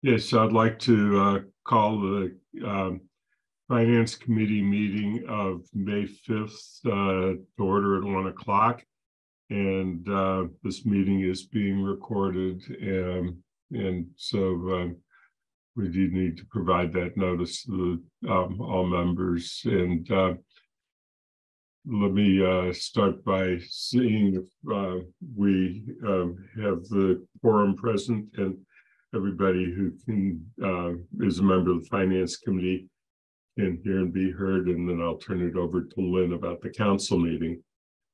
Yes, I'd like to call the Finance Committee meeting of May 5th to order at 1 o'clock. And this meeting is being recorded. And so we do need to provide that notice to all members. And let me start by seeing if we have the quorum present and everybody who is a member of the Finance Committee can hear and be heard, and then I'll turn it over to Lynn about the council meeting.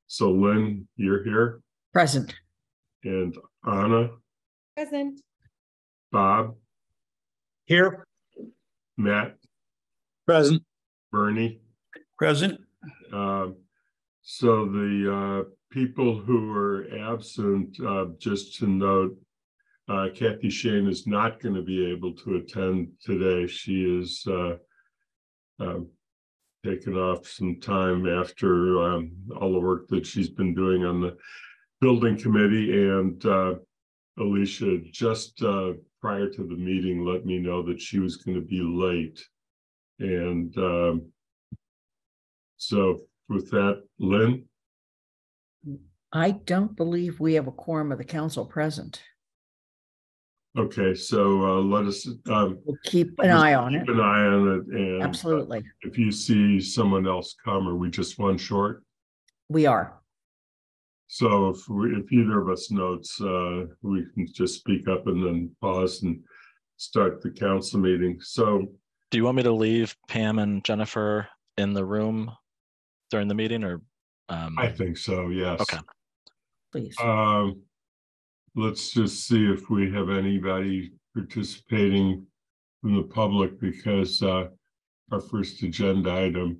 So Lynn, you're here? Present. And Anna? Present. Bob? Here. Matt? Present. Bernie? Present. So the people who are absent, just to note, Kathy Shane is not going to be able to attend today. She is taken off some time after all the work that she's been doing on the building committee. And Alicia, just prior to the meeting, let me know that she was going to be late. And so with that, Lynn? I don't believe we have a quorum of the council present. Okay, so let us we'll keep an eye on it. Keep an eye on it, and absolutely. If you see someone else come, are we just one short? We are. So if either of us notes, we can just speak up and then pause and start the council meeting. So, do you want me to leave Pam and Jennifer in the room during the meeting, or? I think so. Yes. Okay. Please. Let's just see if we have anybody participating from the public, because our first agenda item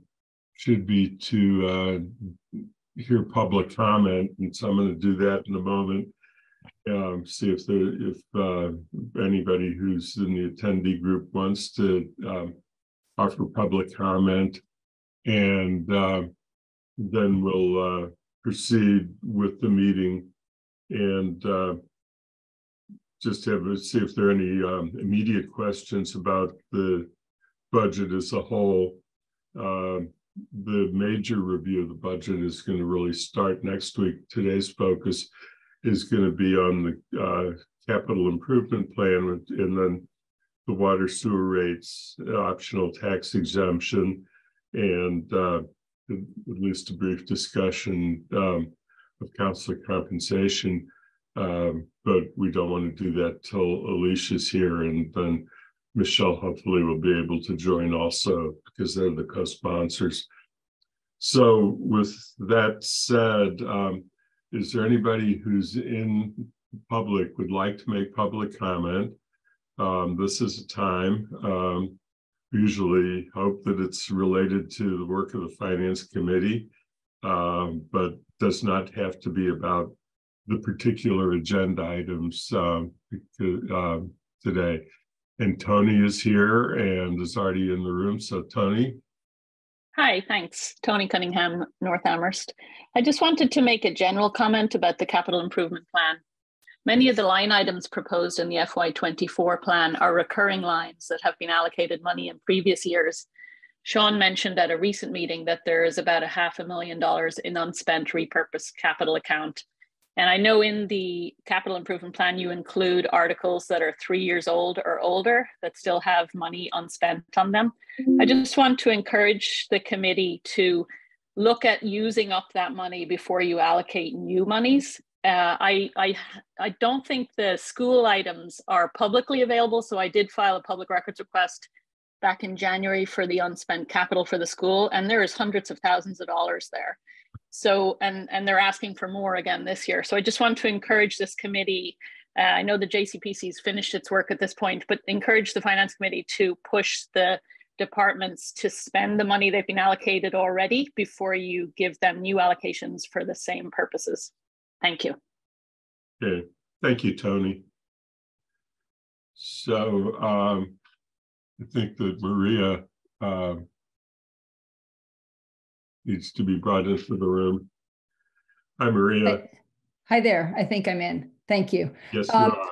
should be to hear public comment, and so I'm going to do that in a moment. See if anybody who's in the attendee group wants to offer public comment, and then we'll proceed with the meeting. And just see if there are any immediate questions about the budget as a whole. The major review of the budget is going to really start next week. Today's focus is going to be on the capital improvement plan, and then the water sewer rates, optional tax exemption, and at least a brief discussion of council compensation, but we don't want to do that till Alicia's here, and then Michelle hopefully will be able to join also, because they're the co-sponsors. So with that said, is there anybody who's in public would like to make public comment? This is a time, usually hope that it's related to the work of the Finance Committee, but does not have to be about the particular agenda items today. And Tony is here and is already in the room. So Tony. Hi, thanks. Tony Cunningham, North Amherst. I just wanted to make a general comment about the capital improvement plan. Many of the line items proposed in the FY24 plan are recurring lines that have been allocated money in previous years. Sean mentioned at a recent meeting that there is about $500,000 in unspent repurposed capital account. And I know in the capital improvement plan, you include articles that are 3 years old or older that still have money unspent on them. I just want to encourage the committee to look at using up that money before you allocate new monies. I don't think the school items are publicly available, so I did file a public records request back in January for the unspent capital for the school, and there is hundreds of thousands of dollars there. So, and they're asking for more again this year. So I just want to encourage this committee. I know the JCPC's finished its work at this point, but encourage the Finance Committee to push the departments to spend the money they've been allocated already before you give them new allocations for the same purposes. Thank you. Okay, thank you, Tony. So I think that Maria needs to be brought into the room. Hi, Maria. Hi there. I think I'm in. Thank you. Yes, you are.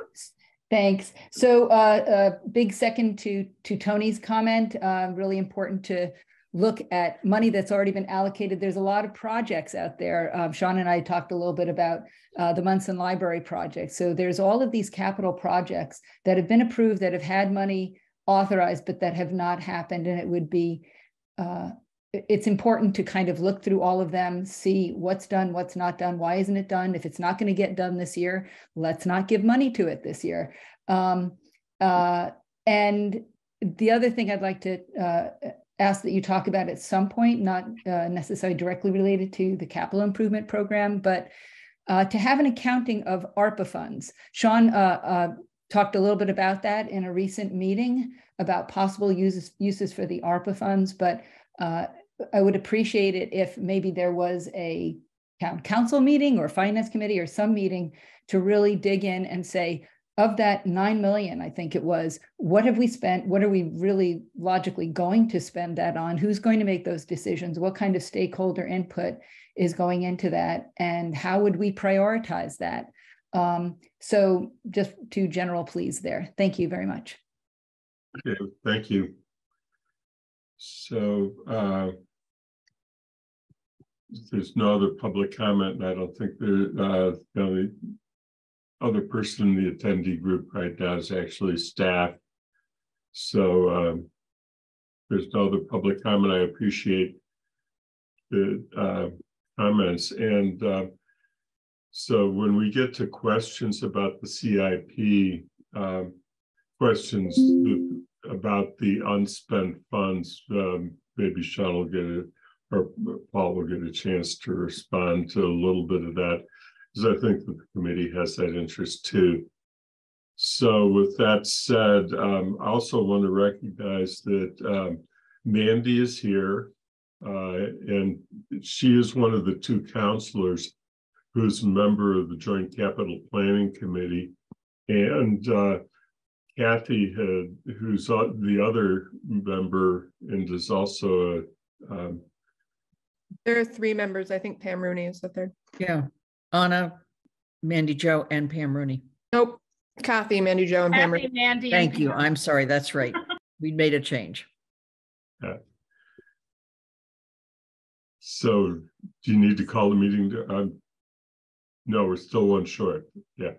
Thanks. So a big second to Tony's comment. Really important to look at money that's already been allocated. There's a lot of projects out there. Sean and I talked a little bit about the Munson Library project. So there's all of these capital projects that have been approved, that have had money authorized, but that have not happened. And it would be, it's important to kind of look through all of them, see what's done, what's not done, why isn't it done? If it's not going to get done this year, let's not give money to it this year. And the other thing I'd like to ask that you talk about at some point, not necessarily directly related to the capital improvement program, but to have an accounting of ARPA funds. Sean talked a little bit about that in a recent meeting about possible uses for the ARPA funds, but I would appreciate it if maybe there was a town council meeting or finance committee or some meeting to really dig in and say, of that 9 million, I think it was, what have we spent? What are we really logically going to spend that on? Who's going to make those decisions? What kind of stakeholder input is going into that? And how would we prioritize that? So just 2 general pleas there. Thank you very much. Okay, thank you. So there's no other public comment, and I don't think the only other person in the attendee group right now is actually staff. So there's no other public comment. I appreciate the comments. And so when we get to questions about the CIP, questions about the unspent funds, maybe Sean will get it, or Paul will get a chance to respond to a little bit of that, because I think that the committee has that interest too. So with that said, I also want to recognize that Mandy is here, and she is one of the 2 counselors who's a member of the Joint Capital Planning Committee, and Kathy, who's the other member and is also a there are 3 members. I think Pam Rooney is the 3rd. Yeah, Anna, Mandy Jo, and Pam Rooney. Nope. Kathy, Mandy Jo, and Pam Rooney. Mandy, Thank you. I'm sorry. That's right. We made a change. So do you need to call the meeting? No, we're still 1 short. Yeah,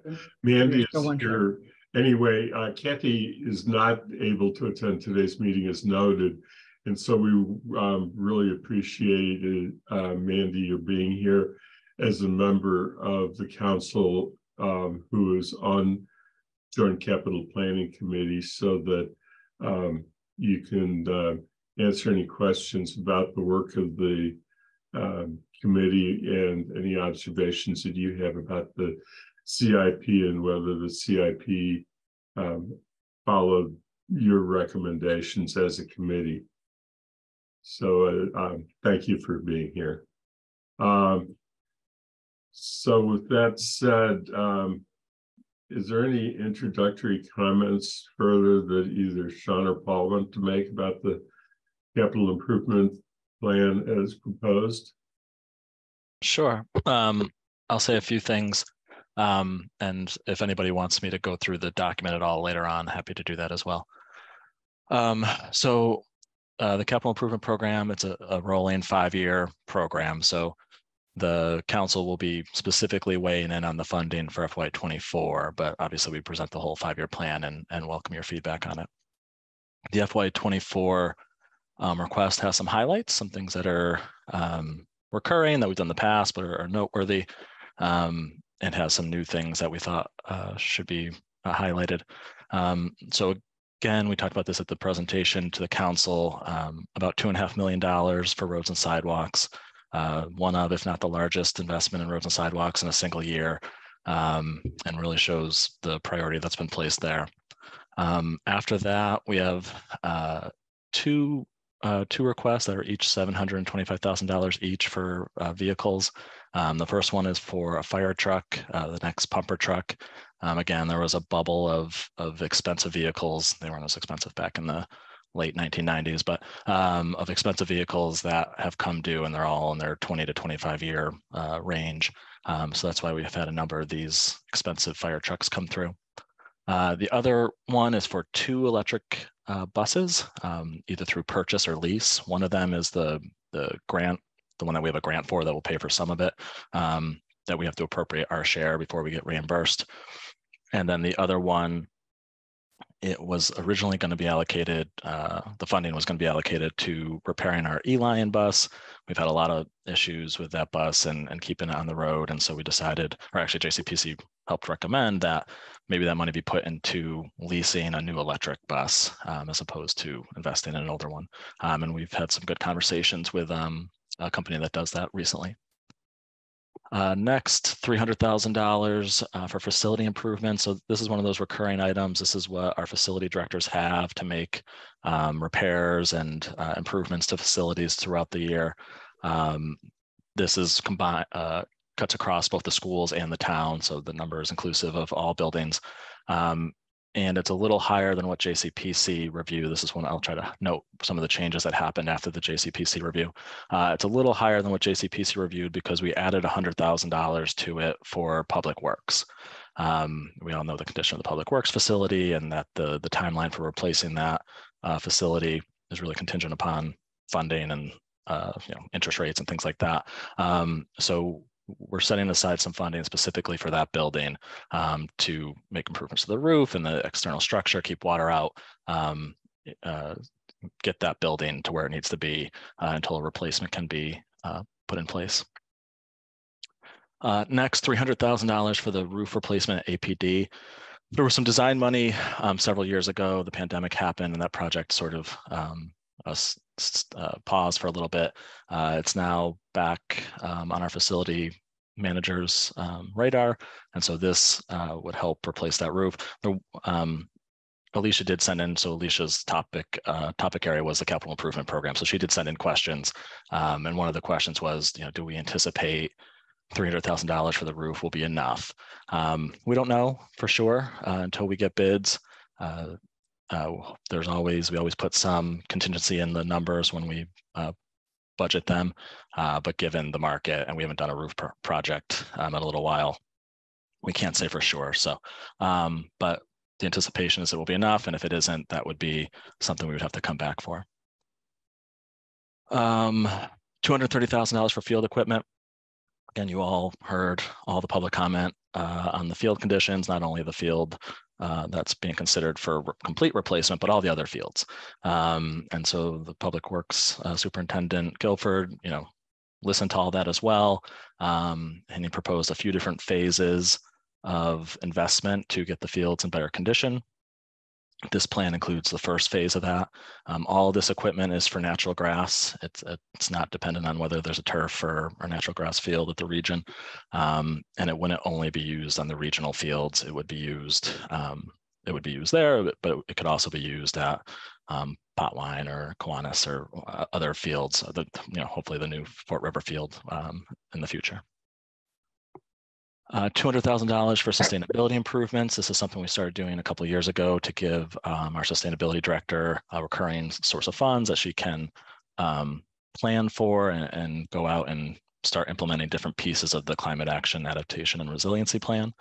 Mandy is here. Anyway, Kathy is not able to attend today's meeting as noted. And so we really appreciate Mandy, your being here as a member of the council who is on Joint Capital Planning Committee, so that you can answer any questions about the work of the committee and any observations that you have about the CIP and whether the CIP followed your recommendations as a committee. So thank you for being here. So with that said, is there any introductory comments further that either Sean or Paul want to make about the capital improvement plan as proposed? Sure. I'll say a few things. And if anybody wants me to go through the document at all later on, happy to do that as well. So the capital improvement program, it's a rolling 5-year program. So the council will be specifically weighing in on the funding for FY24, but obviously we present the whole 5-year plan and welcome your feedback on it. The FY24 request has some highlights, some things that are recurring that we've done in the past, but are noteworthy, and has some new things that we thought should be highlighted. So again, we talked about this at the presentation to the council, about $2.5 million for roads and sidewalks, one of, if not the largest investment in roads and sidewalks in a single year, and really shows the priority that's been placed there. After that, we have two requests that are each $725,000 each for vehicles. The first one is for a fire truck, the next pumper truck. Again, there was a bubble of expensive vehicles. They weren't as expensive back in the late 1990s, but of expensive vehicles that have come due, and they're all in their 20 to 25 year range. So that's why we've had a number of these expensive fire trucks come through. The other one is for 2 electric buses, either through purchase or lease. One of them is the grant, the one that we have a grant for that will pay for some of it, that we have to appropriate our share before we get reimbursed. And then the other one, it was originally going to be allocated, the funding was going to be allocated to repairing our E-Lion bus. We've had a lot of issues with that bus and keeping it on the road. And so we decided, or actually JCPC helped recommend that maybe that money be put into leasing a new electric bus as opposed to investing in an older one. And we've had some good conversations with a company that does that recently. Next, $300,000 for facility improvements. So this is one of those recurring items. This is what our facility directors have to make repairs and improvements to facilities throughout the year. This is combined, cuts across both the schools and the town. So the number is inclusive of all buildings. And it's a little higher than what JCPC review. This is when I'll try to note some of the changes that happened after the JCPC review. It's a little higher than what JCPC reviewed because we added $100,000 to it for public works. We all know the condition of the public works facility and that the timeline for replacing that facility is really contingent upon funding and interest rates and things like that. So we're setting aside some funding specifically for that building to make improvements to the roof and the external structure, keep water out, get that building to where it needs to be until a replacement can be put in place. Next, $300,000 for the roof replacement at APD. There was some design money several years ago. The pandemic happened and that project sort of pause for a little bit. It's now back on our facility manager's radar, and so this would help replace that roof. Alicia did send in, so Alicia's topic area was the capital improvement program. So she did send in questions, and one of the questions was, do we anticipate $300,000 for the roof will be enough? We don't know for sure until we get bids. We always put some contingency in the numbers when we budget them, but given the market and we haven't done a roof project in a little while, we can't say for sure. So, but the anticipation is it will be enough, and if it isn't, that would be something we would have to come back for. $230,000 for field equipment. Again, you all heard all the public comment on the field conditions, not only the field that's being considered for complete replacement, but all the other fields. And so the Public Works Superintendent Guilford, listened to all that as well. And he proposed a few different phases of investment to get the fields in better condition. This plan includes the first phase of that. All of this equipment is for natural grass. It's not dependent on whether there's a turf or a natural grass field at the region. And it wouldn't only be used on the regional fields. It would be used there, but it could also be used at Potwine or Kiwanis or other fields, hopefully the new Fort River field in the future. $200,000 for sustainability improvements. This is something we started doing a couple of years ago to give our sustainability director a recurring source of funds that she can plan for and go out and start implementing different pieces of the climate action, adaptation, and resiliency plan.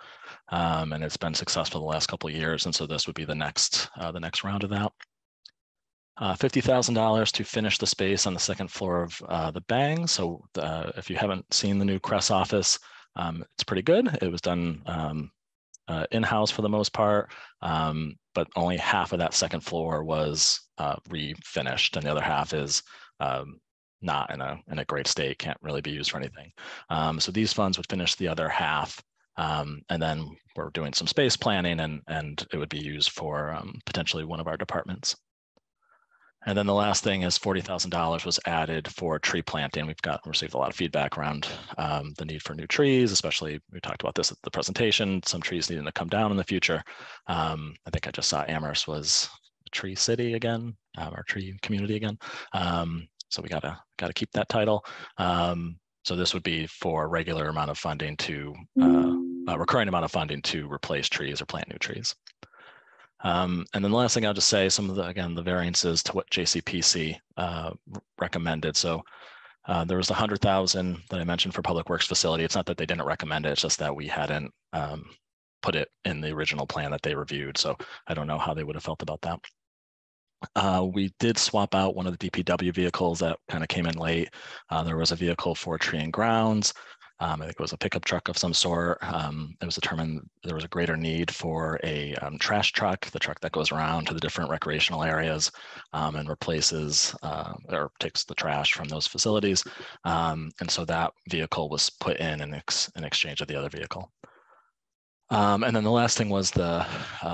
And it's been successful the last couple of years. And so this would be the next round of that. $50,000 to finish the space on the second floor of the Bang. So if you haven't seen the new Cress office, it's pretty good. It was done in-house for the most part, but only half of that second floor was refinished, and the other half is not in a great state, can't really be used for anything. So these funds would finish the other half, and then we're doing some space planning, and it would be used for potentially one of our departments. And then the last thing is $40,000 was added for tree planting. We've received a lot of feedback around the need for new trees, especially we talked about this at the presentation, some trees needing to come down in the future. I think I just saw Amherst was a tree city again, our tree community again. So we gotta keep that title. So this would be for a regular amount of funding to, a recurring amount of funding to replace trees or plant new trees. And then the last thing I'll just say, some of the variances to what JCPC recommended. So there was the $100,000 that I mentioned for Public Works facility. It's not that they didn't recommend it, it's just that we hadn't put it in the original plan that they reviewed. So I don't know how they would have felt about that. We did swap out one of the DPW vehicles that kind of came in late. There was a vehicle for tree and grounds. I think it was a pickup truck of some sort. It was determined there was a greater need for a trash truck, the truck that goes around to the different recreational areas and replaces or takes the trash from those facilities. And so that vehicle was put in exchange of the other vehicle. And then the last thing was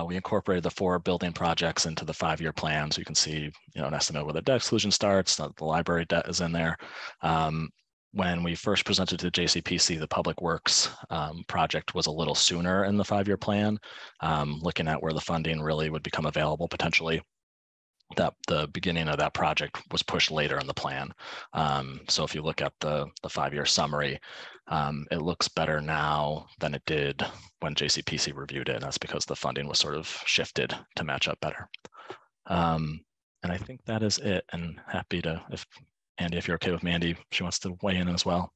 we incorporated the 4 building projects into the 5-year plan. So you can see, an estimate where the debt exclusion starts, the library debt is in there. When we first presented to JCPC, the public works project was a little sooner in the 5-year plan, looking at where the funding really would become available potentially. That the beginning of that project was pushed later in the plan. So if you look at the 5-year summary, it looks better now than it did when JCPC reviewed it. And that's because the funding was sort of shifted to match up better. And I think that is it. And happy to, if Andy, if you're okay with Mandy, she wants to weigh in as well.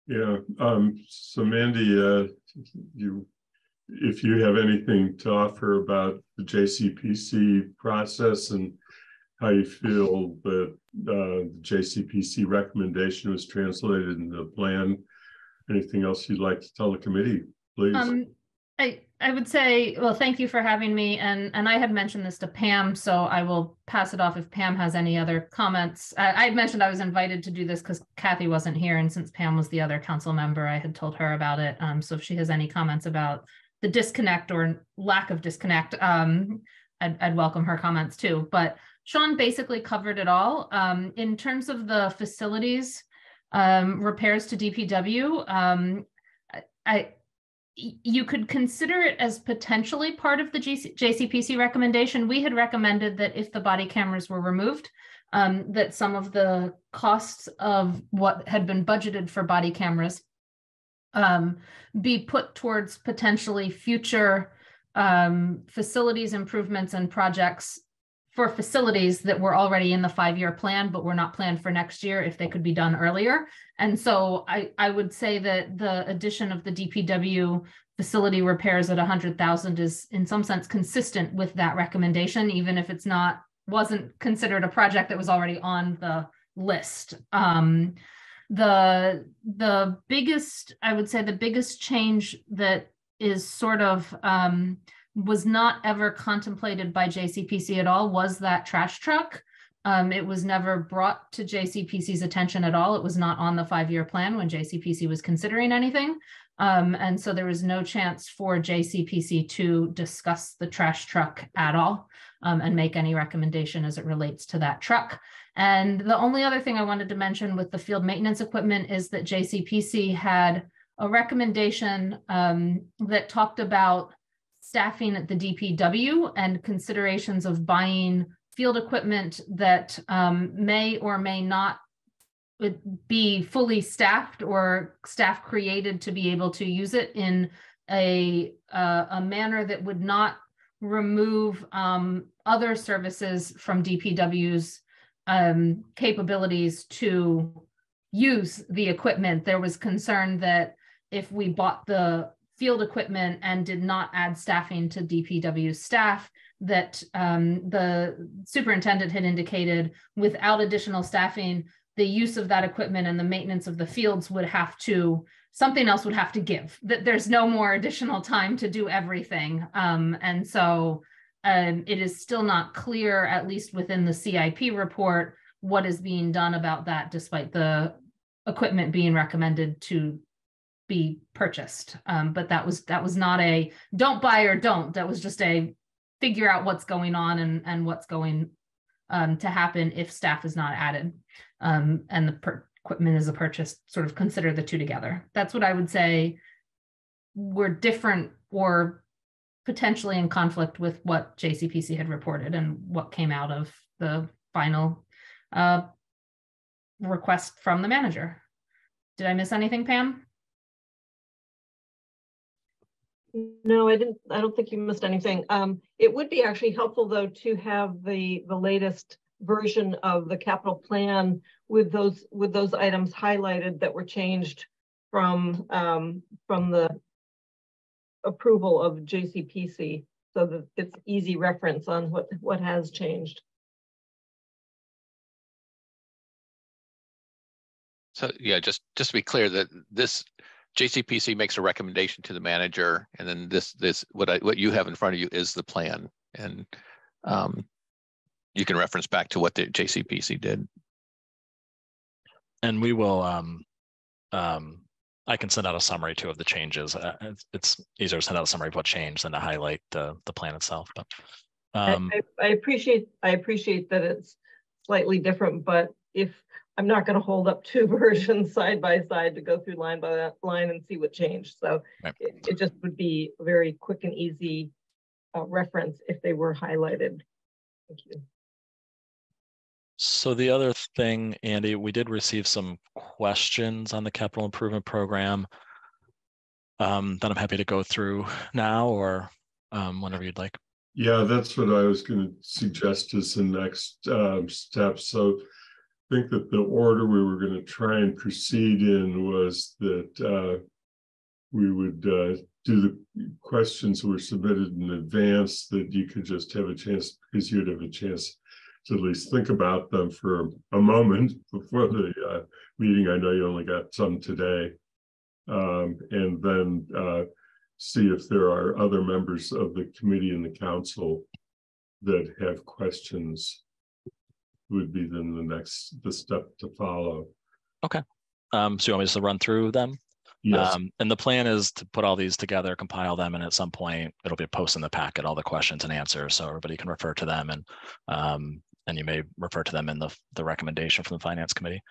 Yeah. So Mandy, if you have anything to offer about the JCPC process and how you feel that the JCPC recommendation was translated in the plan, anything else you'd like to tell the committee, please? I would say, well, thank you for having me. And I had mentioned this to Pam, so I will pass it off if Pam has any other comments. I had mentioned I was invited to do this because Kathy wasn't here. And since Pam was the other council member, I had told her about it. So if she has any comments about the disconnect or lack of disconnect, I'd welcome her comments too. But Sean basically covered it all. In terms of the facilities repairs to DPW, you could consider it as potentially part of the JCPC recommendation. We had recommended that if the body cameras were removed, that some of the costs of what had been budgeted for body cameras be put towards potentially future facilities improvements and projects for facilities that were already in the 5-year plan, but were not planned for next year if they could be done earlier. And so I would say that the addition of the DPW facility repairs at 100,000 is in some sense consistent with that recommendation, even if it's wasn't considered a project that was already on the list. The biggest, I would say the biggest change that is sort of was not ever contemplated by JCPC at all was that trash truck. It was never brought to JCPC's attention at all. It was not on the 5-year plan when JCPC was considering anything. And so there was no chance for JCPC to discuss the trash truck at all and make any recommendation as it relates to that truck. And the only other thing I wanted to mention with the field maintenance equipment is that JCPC had a recommendation that talked about staffing at the DPW and considerations of buying field equipment that may or may not be fully staffed or staff created to be able to use it in a manner that would not remove other services from DPW's capabilities to use the equipment. There was concern that if we bought the field equipment and did not add staffing to DPW's staff, that the superintendent had indicated without additional staffing, the use of that equipment and the maintenance of the fields would have to, something else would have to give, that there's no more additional time to do everything. And so it is still not clear, at least within the CIP report, what is being done about that, despite the equipment being recommended to be purchased. But that was not a don't buy or don't. That was just a figure out what's going on and what's going to happen if staff is not added. And the equipment is a purchase, sort of consider the two together. That's what I would say were different or potentially in conflict with what JCPC had reported and what came out of the final request from the manager. Did I miss anything, Pam? No, I didn't. I don't think you missed anything. It would be actually helpful, though, to have the latest version of the capital plan with those items highlighted that were changed from the approval of JCPC so that it's easy reference on what has changed. So yeah, just to be clear that this JCPC makes a recommendation to the manager, and then this what you have in front of you is the plan, and you can reference back to what the JCPC did. And we will I can send out a summary too of the changes. It's easier to send out a summary of what changed than to highlight the plan itself. But I appreciate that it's slightly different, but if I'm not going to hold up two versions side by side to go through line by line and see what changed. So right. it just would be a very quick and easy reference if they were highlighted. Thank you. So the other thing, Andy, we did receive some questions on the capital improvement program that I'm happy to go through now or whenever you'd like. Yeah, that's what I was going to suggest as the next step. So I think that the order we were going to try and proceed in was that we would do the questions that were submitted in advance, that you could just have a chance, because you'd have a chance to at least think about them for a moment before the meeting. I know you only got some today. And then see if there are other members of the committee and the council that have questions. Would be then the step to follow. Okay. So you want me just to run through them? Yes. And the plan is to put all these together, compile them, and at some point it'll be posted in the packet, all the questions and answers, so everybody can refer to them, and you may refer to them in the recommendation from the Finance Committee.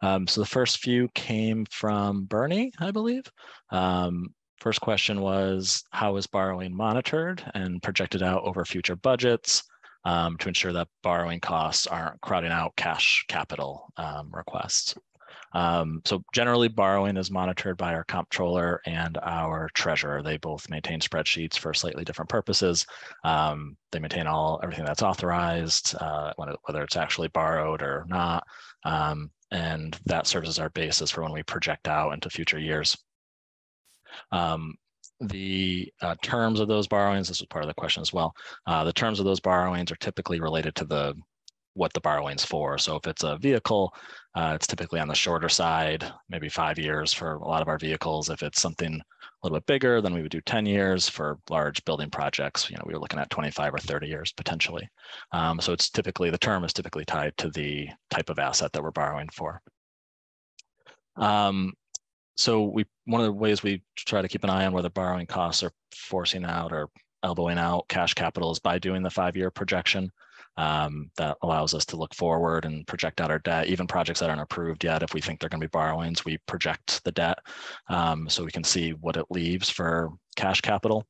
So the first few came from Bernie, I believe. First question was, how is borrowing monitored and projected out over future budgets to ensure that borrowing costs aren't crowding out cash capital requests? So generally, borrowing is monitored by our comptroller and our treasurer. They both maintain spreadsheets for slightly different purposes. They maintain everything that's authorized, whether it's actually borrowed or not. And that serves as our basis for when we project out into future years. The terms of those borrowings, this was part of the question as well. The terms of those borrowings are typically related to what the borrowing's for. So if it's a vehicle, it's typically on the shorter side, maybe 5 years for a lot of our vehicles. If it's something a little bit bigger, then we would do 10 years for large building projects. We were looking at 25 or 30 years potentially. So the term is typically tied to the type of asset that we're borrowing for. So one of the ways we try to keep an eye on whether borrowing costs are forcing out or elbowing out cash capital is by doing the 5-year projection. That allows us to look forward and project out our debt. Even projects that aren't approved yet, if we think they're going to be borrowings, we project the debt so we can see what it leaves for cash capital.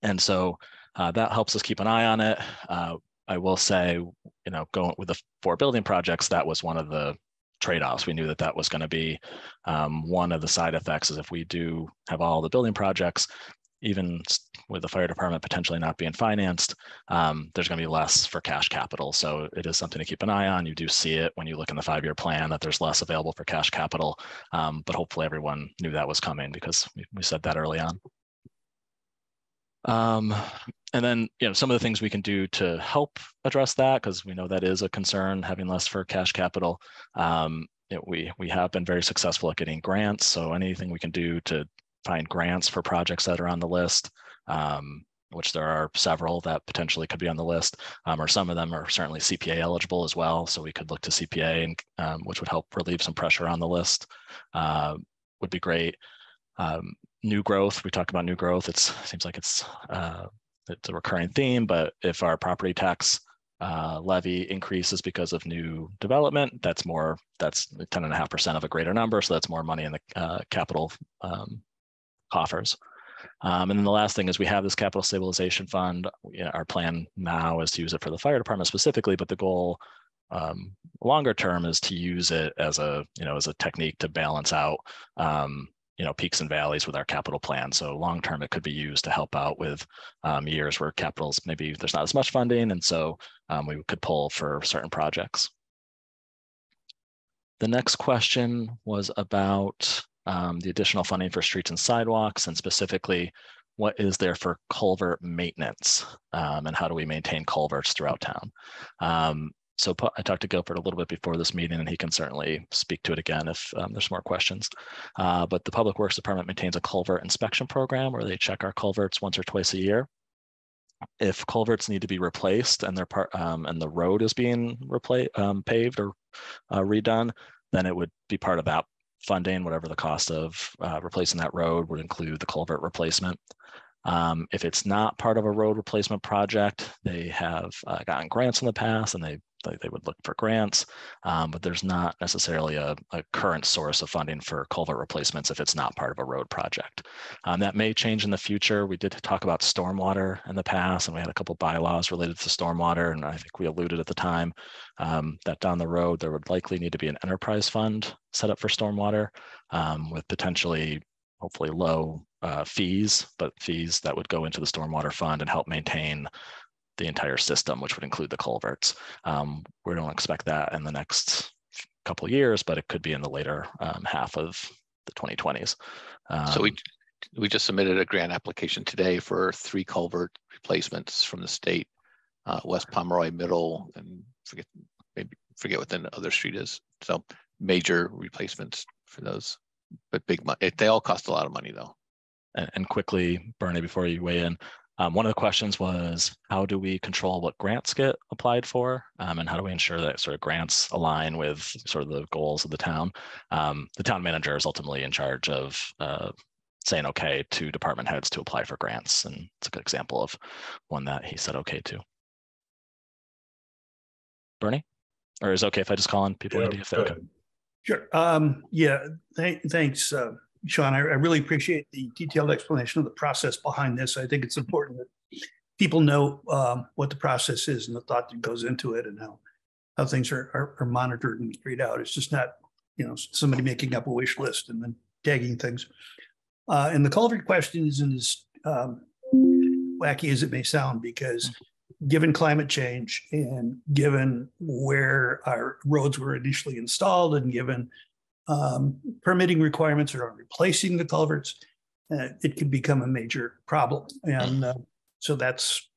And so that helps us keep an eye on it. I will say, going with the 4 building projects, that was one of the trade-offs. We knew that was going to be one of the side effects, is if we do have all the building projects, even with the fire department potentially not being financed, there's going to be less for cash capital. So it is something to keep an eye on. You do see it when you look in the 5-year plan that there's less available for cash capital, but hopefully everyone knew that was coming because we said that early on. And then, some of the things we can do to help address that, because we know that is a concern, having less for cash capital. We have been very successful at getting grants. So anything we can do to find grants for projects that are on the list, which there are several that potentially could be on the list, or some of them are certainly CPA eligible as well. So we could look to CPA, and which would help relieve some pressure on the list, would be great. New growth, we talked about new growth. It seems like it's a recurring theme, but if our property tax levy increases because of new development, that's 10.5% of a greater number. So that's more money in the capital coffers. And then the last thing is we have this capital stabilization fund. Our plan now is to use it for the fire department specifically, but the goal longer term is to use it as a technique to balance out peaks and valleys with our capital plan. So long term, it could be used to help out with years where capital's maybe there's not as much funding, and so we could pull for certain projects. The next question was about the additional funding for streets and sidewalks, and specifically what is there for culvert maintenance, and how do we maintain culverts throughout town. So I talked to Guilford a little bit before this meeting, and he can certainly speak to it again if there's more questions. But the Public Works Department maintains a culvert inspection program where they check our culverts once or twice a year. If culverts need to be replaced and and the road is being paved or redone, then it would be part of that funding. Whatever the cost of replacing that road would include the culvert replacement. If it's not part of a road replacement project, they have gotten grants in the past, and they would look for grants, but there's not necessarily a current source of funding for culvert replacements if it's not part of a road project. That may change in the future. We did talk about stormwater in the past, and we had a couple bylaws related to stormwater, and I think we alluded at the time that down the road there would likely need to be an enterprise fund set up for stormwater with potentially, hopefully low fees, but fees that would go into the stormwater fund and help maintain the entire system, which would include the culverts. We don't expect that in the next couple of years, but it could be in the later half of the 2020s. So we just submitted a grant application today for 3 culvert replacements from the state, West Pomeroy, Middle, and forget what the other street is. So major replacements for those, but big money. They all cost a lot of money though. And quickly, Bernie, before you weigh in, one of the questions was, how do we control what grants get applied for? And how do we ensure that sort of grants align with sort of the goals of the town? The town manager is ultimately in charge of saying okay to department heads to apply for grants. And it's a good example of one that he said okay to. Bernie? Or is it okay if I just call on people? Yeah, Andy, if okay. Sure. Yeah, thanks, Sean. I really appreciate the detailed explanation of the process behind this. I think it's important that people know what the process is and the thought that goes into it, and how things are monitored and carried out. It's just not, somebody making up a wish list and then tagging things. And the culvert question isn't as wacky as it may sound, because given climate change and given where our roads were initially installed and given permitting requirements around replacing the culverts, it could become a major problem. And so that's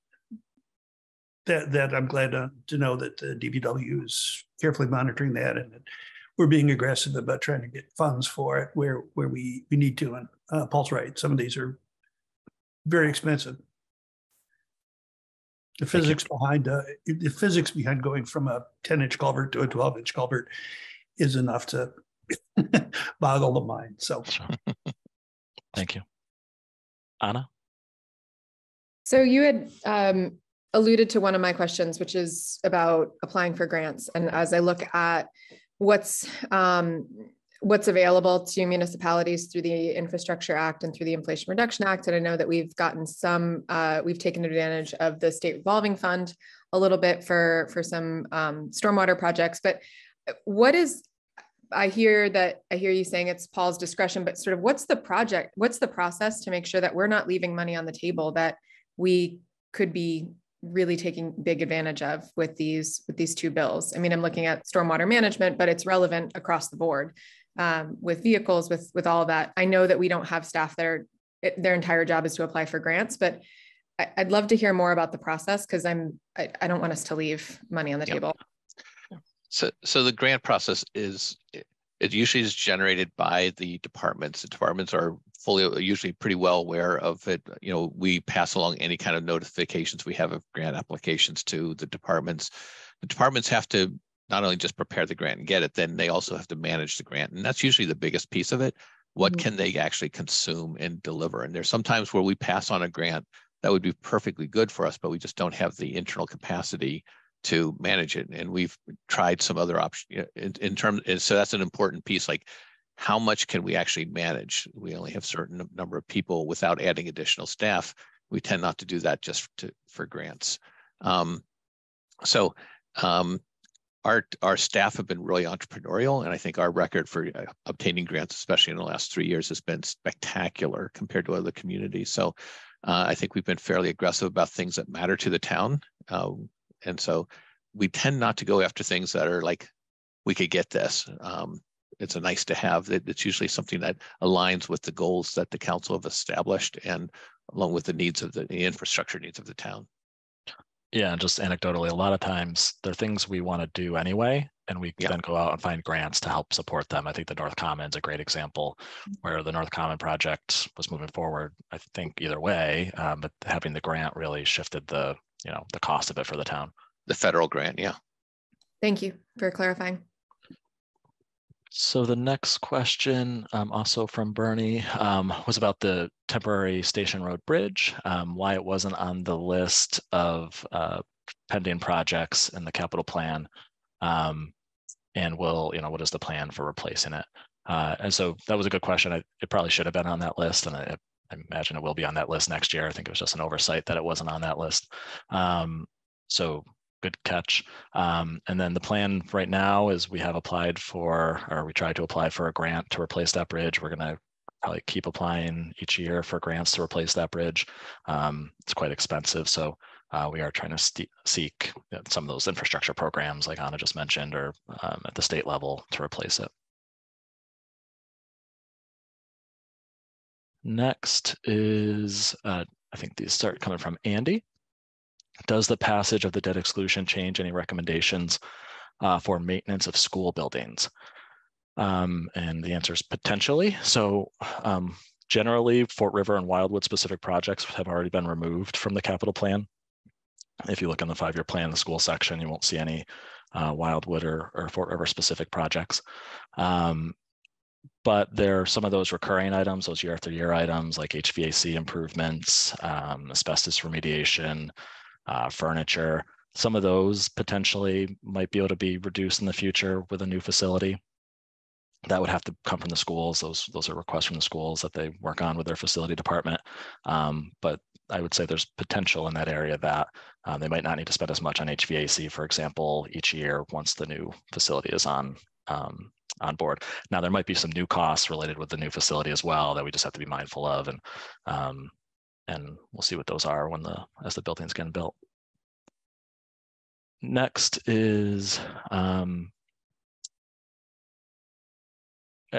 that I'm glad to know that the DPW is carefully monitoring that, and that we're being aggressive about trying to get funds for it where we need to. And Paul's right, some of these are very expensive. The physics behind going from a 10-inch culvert to a 12-inch culvert is enough to boggle the mind. So, thank you, Anna. So you had alluded to one of my questions, which is about applying for grants. And as I look at what's available to municipalities through the Infrastructure Act and through the Inflation Reduction Act, and I know that we've gotten we've taken advantage of the state revolving fund a little bit for some stormwater projects. But I hear you saying it's Paul's discretion, but sort of what's the process to make sure that we're not leaving money on the table that we could be really taking big advantage of with these 2 bills? I mean, I'm looking at stormwater management, but it's relevant across the board with vehicles, with all of that. I know that we don't have staff that their entire job is to apply for grants, but I'd love to hear more about the process, because I don't want us to leave money on the table. So the grant process it usually is generated by the departments. The departments are usually pretty well aware of it. We pass along any kind of notifications we have of grant applications to the departments. The departments have to not only just prepare the grant and get it, then they also have to manage the grant. And that's usually the biggest piece of it. What can they actually consume and deliver? And there's sometimes where we pass on a grant that would be perfectly good for us, but we just don't have the internal capacity to manage it. And we've tried some other options in terms, and so that's an important piece. Like, how much can we actually manage? We only have a certain number of people without adding additional staff. We tend not to do that just for grants. Our staff have been really entrepreneurial, and I think our record for obtaining grants, especially in the last 3 years, has been spectacular compared to other communities. So I think we've been fairly aggressive about things that matter to the town. And so we tend not to go after things that are like, we could get this. it's a nice to have. It's usually something that aligns with the goals that the council have established and along with the needs of the infrastructure needs of the town. Yeah, and just anecdotally, a lot of times they're things we want to do anyway, and we then go out and find grants to help support them. I think the North Common's a great example where the North Common project was moving forward, I think either way, but having the grant really shifted the cost of it for the town. The federal grant, yeah. Thank you for clarifying. So the next question, also from Bernie, was about the temporary Station Road Bridge, why it wasn't on the list of pending projects in the capital plan, and what is the plan for replacing it? And so that was a good question. It probably should have been on that list, and I imagine it will be on that list next year. I think it was just an oversight that it wasn't on that list. So good catch. And then the plan right now is we tried to apply for a grant to replace that bridge. We're going to probably keep applying each year for grants to replace that bridge. It's quite expensive. So we are trying to seek some of those infrastructure programs like Anna just mentioned, or at the state level to replace it. Next is, I think these start coming from Andy. Does the passage of the debt exclusion change any recommendations for maintenance of school buildings? And the answer is potentially. So generally, Fort River and Wildwood specific projects have already been removed from the capital plan. If you look in the 5-year plan, the school section, you won't see any Wildwood or Fort River specific projects. But there are some of those recurring items, those year after year items like HVAC improvements, asbestos remediation, furniture. Some of those potentially might be able to be reduced in the future with a new facility. That would have to come from the schools. Those are requests from the schools that they work on with their facility department. But I would say there's potential in that area that they might not need to spend as much on HVAC, for example, each year once the new facility is on board. Now, there might be some new costs related with the new facility as well that we just have to be mindful of, and we'll see what those are as the building's getting built. Next is, I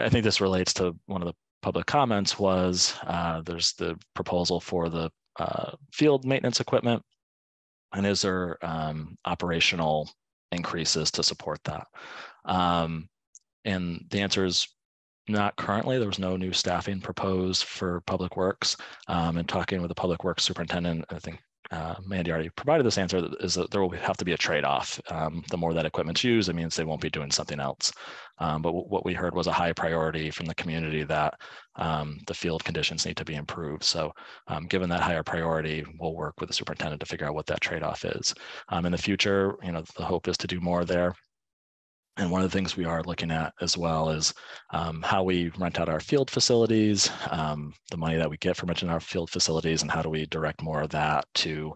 think this relates to one of the public comments was there's the proposal for the field maintenance equipment, and is there operational increases to support that? And the answer is not currently. There was no new staffing proposed for Public Works. And talking with the Public Works superintendent, I think Mandy already provided this answer, is that there will have to be a trade-off. The more that equipment's used, it means they won't be doing something else. But what we heard was a high priority from the community that the field conditions need to be improved. So given that higher priority, we'll work with the superintendent to figure out what that trade-off is. In the future, the hope is to do more there. And one of the things we are looking at as well is how we rent out our field facilities, the money that we get from renting our field facilities, and how do we direct more of that to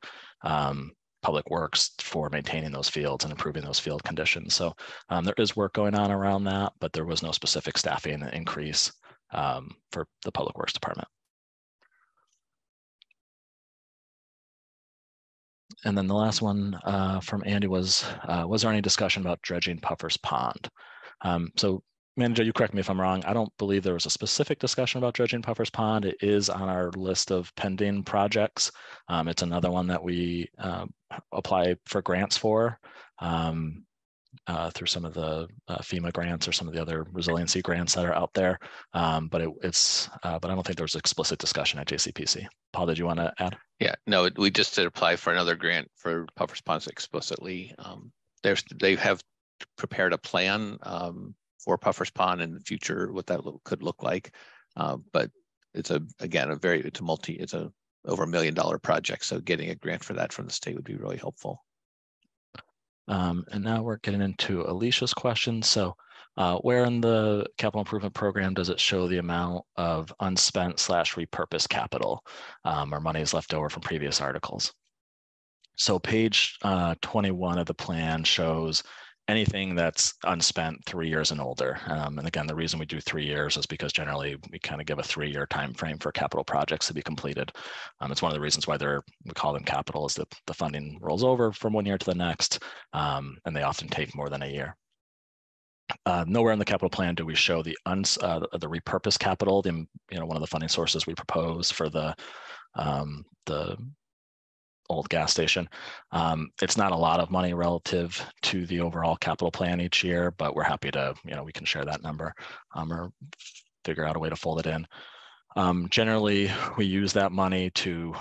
Public Works for maintaining those fields and improving those field conditions. So there is work going on around that, but there was no specific staffing increase for the Public Works Department. And then the last one from Andy was there any discussion about dredging Puffer's Pond? So Manager, you correct me if I'm wrong. I don't believe there was a specific discussion about dredging Puffer's Pond. It is on our list of pending projects. It's another one that we apply for grants for through some of the FEMA grants or some of the other resiliency grants that are out there. But I don't think there was explicit discussion at JCPC. Paul, did you want to add? Yeah, no, we just did apply for another grant for Puffer's Ponds explicitly. They have prepared a plan for Puffer's Pond in the future, what that could look like. But it's over $1 million project. So getting a grant for that from the state would be really helpful. And now we're getting into Alicia's question. So where in the capital improvement program does it show the amount of unspent / repurposed capital or monies left over from previous articles? So page 21 of the plan shows anything that's unspent 3 years and older. And again, the reason we do 3 years is because generally we kind of give a 3-year time frame for capital projects to be completed. It's one of the reasons why we call them capital, is that the funding rolls over from one year to the next, and they often take more than a year. nowhere in the capital plan do we show the repurposed capital, one of the funding sources we propose for the old gas station. It's not a lot of money relative to the overall capital plan each year, but we're happy to, we can share that number or figure out a way to fold it in. Generally, we use that money to,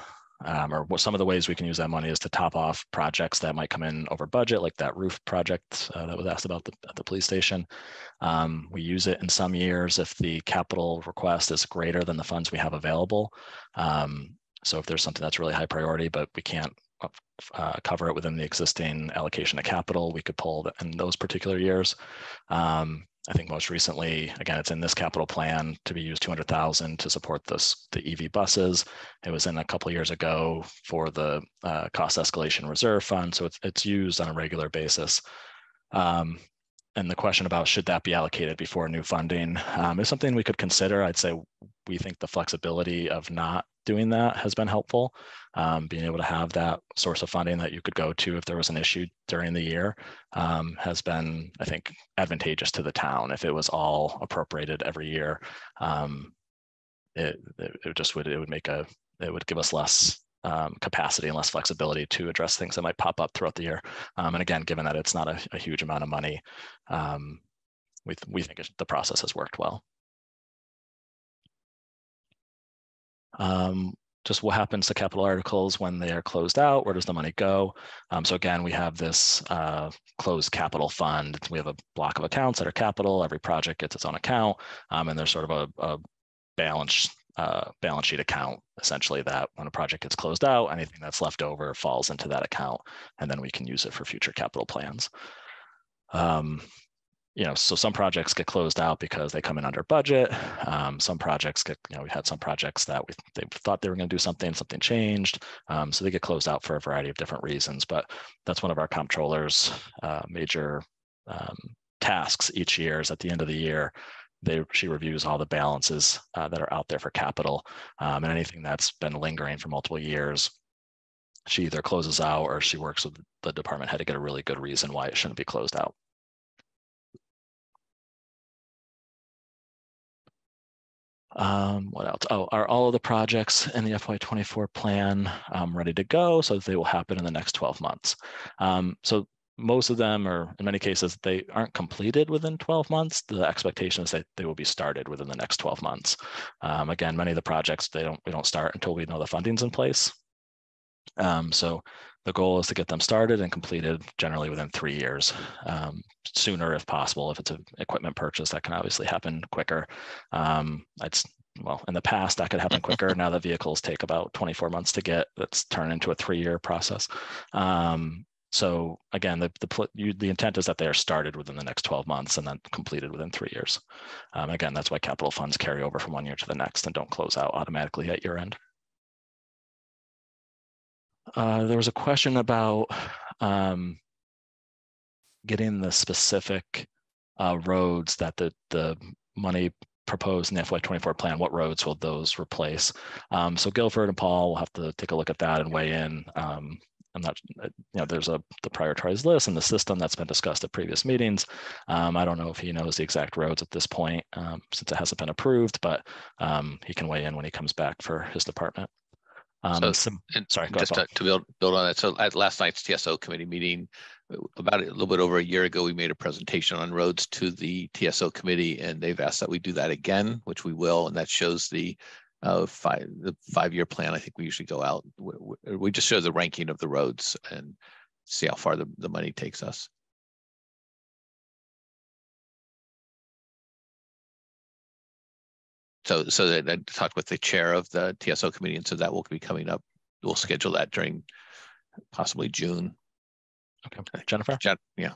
or some of the ways we can use that money is to top off projects that might come in over budget, like that roof project that was asked about at the police station. We use it in some years if the capital request is greater than the funds we have available. So if there's something that's really high priority, but we can't cover it within the existing allocation of capital, we could pull in those particular years. I think most recently, again, it's in this capital plan to be used $200,000 to support the EV buses. It was in a couple of years ago for the cost escalation reserve fund. So it's used on a regular basis. And the question about should that be allocated before new funding is something we could consider. I'd say we think the flexibility of not doing that has been helpful. Being able to have that source of funding that you could go to if there was an issue during the year has been, I think, advantageous to the town. If it was all appropriated every year, it would give us less capacity and less flexibility to address things that might pop up throughout the year. And again, given that it's not a huge amount of money, we think the process has worked well. Just what happens to capital articles when they are closed out? Where does the money go? So again, we have this closed capital fund. We have a block of accounts that are capital. Every project gets its own account, and there's sort of a balance sheet account, essentially, that when a project gets closed out, anything that's left over falls into that account, and then we can use it for future capital plans. So some projects get closed out because they come in under budget. Some projects get, we had some projects that they thought they were going to do something changed. So they get closed out for a variety of different reasons, but that's one of our comptroller's major tasks each year is at the end of the year, she reviews all the balances that are out there for capital, and anything that's been lingering for multiple years, she either closes out or she works with the department head to get a really good reason why it shouldn't be closed out. What else? Are all of the projects in the FY24 plan ready to go? So they will happen in the next 12 months. So most of them, or in many cases, they aren't completed within 12 months. The expectation is that they will be started within the next 12 months. Again, many of the projects, we don't start until we know the funding's in place. So the goal is to get them started and completed generally within 3 years, sooner if possible. If it's an equipment purchase, that can obviously happen quicker. Well, in the past, that could happen quicker. Now the vehicles take about 24 months to get. That's turned into a 3-year process. So again, the intent is that they are started within the next 12 months and then completed within 3 years. Again, that's why capital funds carry over from one year to the next and don't close out automatically at year end. There was a question about getting the specific roads that the money proposed in the FY24 plan. What roads will those replace? So Guilford and Paul will have to take a look at that and weigh in. I'm not, there's the prioritized list and the system that's been discussed at previous meetings. I don't know if he knows the exact roads at this point since it hasn't been approved, but he can weigh in when he comes back for his department. Sorry, just to build on that. So at last night's TSO committee meeting, about a little bit over a year ago, we made a presentation on roads to the TSO committee, and they've asked that we do that again, which we will, and that shows the 5-year plan. I think we usually go out. We just show the ranking of the roads and see how far the money takes us. So that I talked with the chair of the TSO committee, and so that will be coming up. We'll schedule that during possibly June. Okay, Jennifer? Yeah.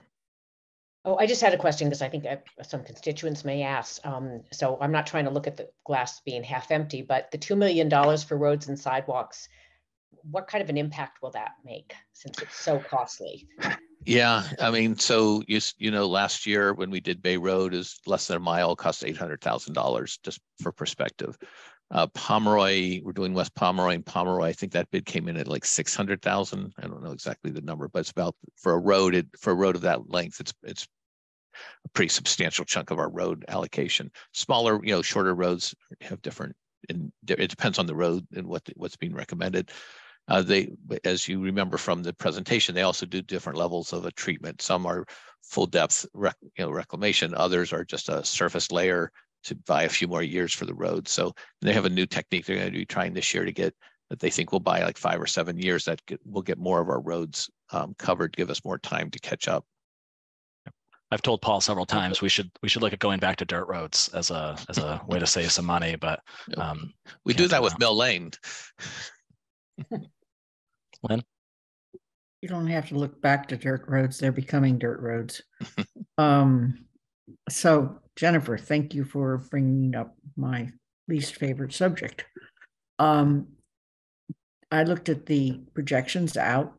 Oh, I just had a question because I think some constituents may ask. So I'm not trying to look at the glass being half empty, but the $2 million for roads and sidewalks, what kind of an impact will that make since it's so costly? Yeah, I mean, so last year when we did Bay Road is less than a mile, cost $800,000, just for perspective. Pomeroy, we're doing West Pomeroy and Pomeroy. I think that bid came in at like 600,000. I don't know exactly the number, but it's about for a road of that length. It's a pretty substantial chunk of our road allocation. Smaller, shorter roads have different, and it depends on the road and what's being recommended. As you remember from the presentation, they also do different levels of a treatment. Some are full depth reclamation, others are just a surface layer to buy a few more years for the road. So they have a new technique they're going to be trying this year to get, that they think will buy like 5 or 7 years, that will get more of our roads covered, give us more time to catch up. I've told Paul several times we should look at going back to dirt roads as a way to save some money, but we do that with Mill Lane. Lynn? You don't have to look back to dirt roads. They're becoming dirt roads. So Jennifer, thank you for bringing up my least favorite subject. I looked at the projections out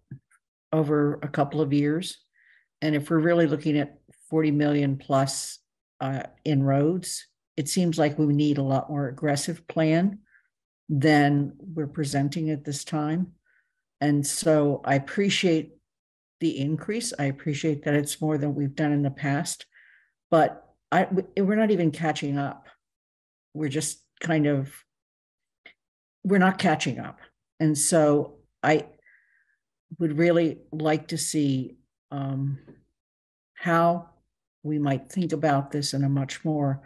over a couple of years. And if we're really looking at 40 million plus in roads, it seems like we need a lot more aggressive plan than we're presenting at this time. And so I appreciate the increase. I appreciate that it's more than we've done in the past, but we're not even catching up. We're just we're not catching up. And so I would really like to see how we might think about this in a much more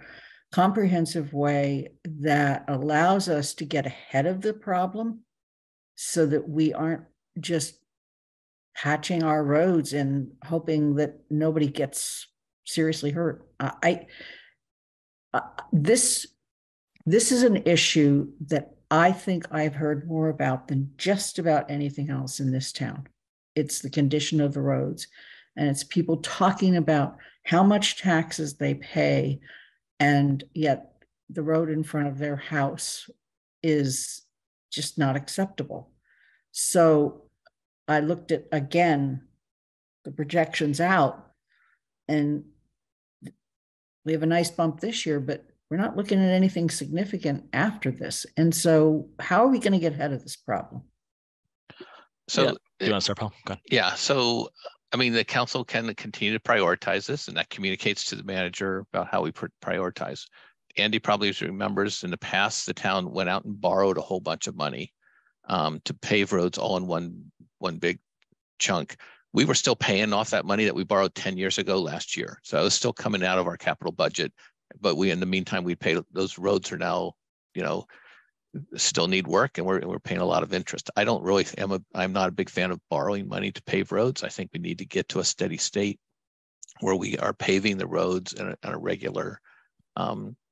comprehensive way that allows us to get ahead of the problem so that we aren't just patching our roads and hoping that nobody gets seriously hurt. This is an issue that I think I've heard more about than just about anything else in this town. It's the condition of the roads, and it's people talking about how much taxes they pay, and yet the road in front of their house is just not acceptable. So I looked at, again, the projections out, and we have a nice bump this year, but we're not looking at anything significant after this. And so how are we going to get ahead of this problem? So yeah. Do you want to start, Paul? Go ahead. Yeah. So, I mean, the council can continue to prioritize this, and that communicates to the manager about how we prioritize. Andy probably remembers in the past, the town went out and borrowed a whole bunch of money to pave roads all in one big chunk. We were still paying off that money that we borrowed 10 years ago last year. So it was still coming out of our capital budget. But in the meantime, we paid, those roads are now, still need work, and we're paying a lot of interest. I'm not a big fan of borrowing money to pave roads. I think we need to get to a steady state where we are paving the roads in a regular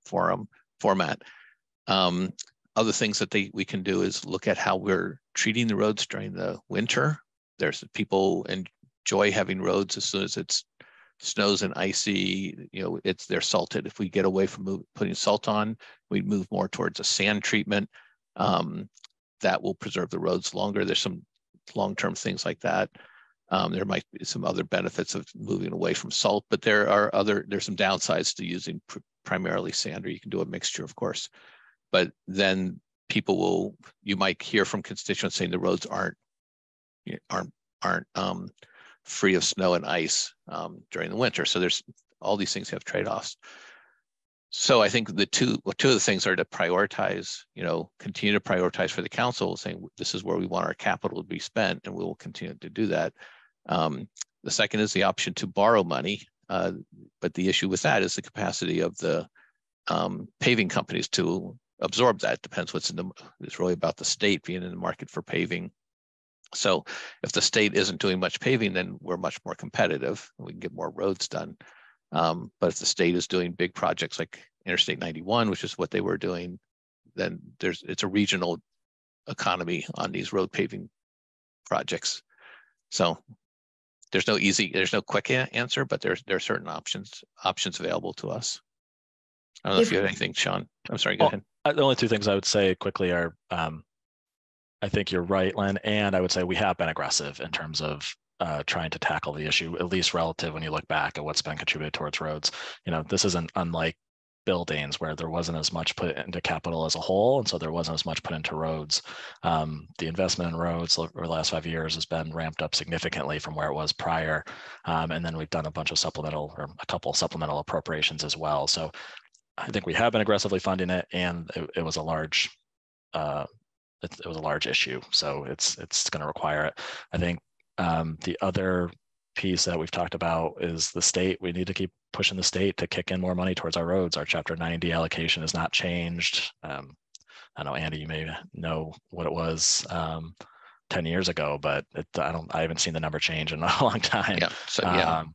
format. Other things that we can do is look at how we're treating the roads during the winter. There's people enjoy having roads as soon as it's snows and icy, they're salted. If we get away from putting salt on, we move more towards a sand treatment that will preserve the roads longer. There's some long-term things like that. There might be some other benefits of moving away from salt, but there's some downsides to using primarily sand, or you can do a mixture, of course. But then you might hear from constituents saying the roads aren't free of snow and ice during the winter. So there's all these things have trade-offs. So I think two of the things are to prioritize, continue to prioritize for the council, saying this is where we want our capital to be spent, and we will continue to do that. The second is the option to borrow money, but the issue with that is the capacity of the paving companies to absorb that. Depends it's really about the state being in the market for paving. So if the state isn't doing much paving, then we're much more competitive. We can get more roads done. But if the state is doing big projects like Interstate 91, which is what they were doing, then it's a regional economy on these road paving projects. So there's no quick answer, but there are certain options available to us. I don't know if you have anything, Sean. I'm sorry, go ahead. The only two things I would say quickly are, I think you're right, Len, and I would say we have been aggressive in terms of trying to tackle the issue, at least relative when you look back at what's been contributed towards roads. This isn't unlike buildings where there wasn't as much put into capital as a whole, and so there wasn't as much put into roads. The investment in roads over the last 5 years has been ramped up significantly from where it was prior, and then we've done a bunch of supplemental, or a couple of supplemental appropriations as well. So I think we have been aggressively funding it, and it was a large it was a large issue, so it's going to require it. I think the other piece that we've talked about is the state. We need to keep pushing the state to kick in more money towards our roads. Our Chapter 90 allocation has not changed. I know, Andy, you may know what it was 10 years ago, but I haven't seen the number change in a long time. Yeah.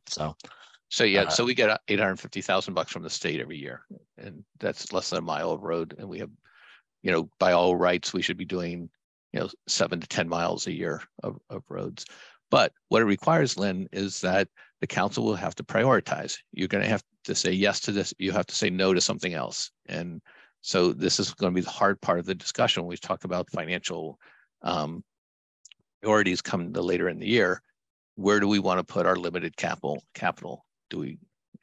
So we get $850,000 from the state every year, and that's less than a mile of road. And we have, by all rights, we should be doing, 7 to 10 miles a year of roads. But what it requires, Lynn, is that the council will have to prioritize. You're going to have to say yes to this. You have to say no to something else. And so this is going to be the hard part of the discussion when we talk about financial priorities coming later in the year. Where do we want to put our limited capital? And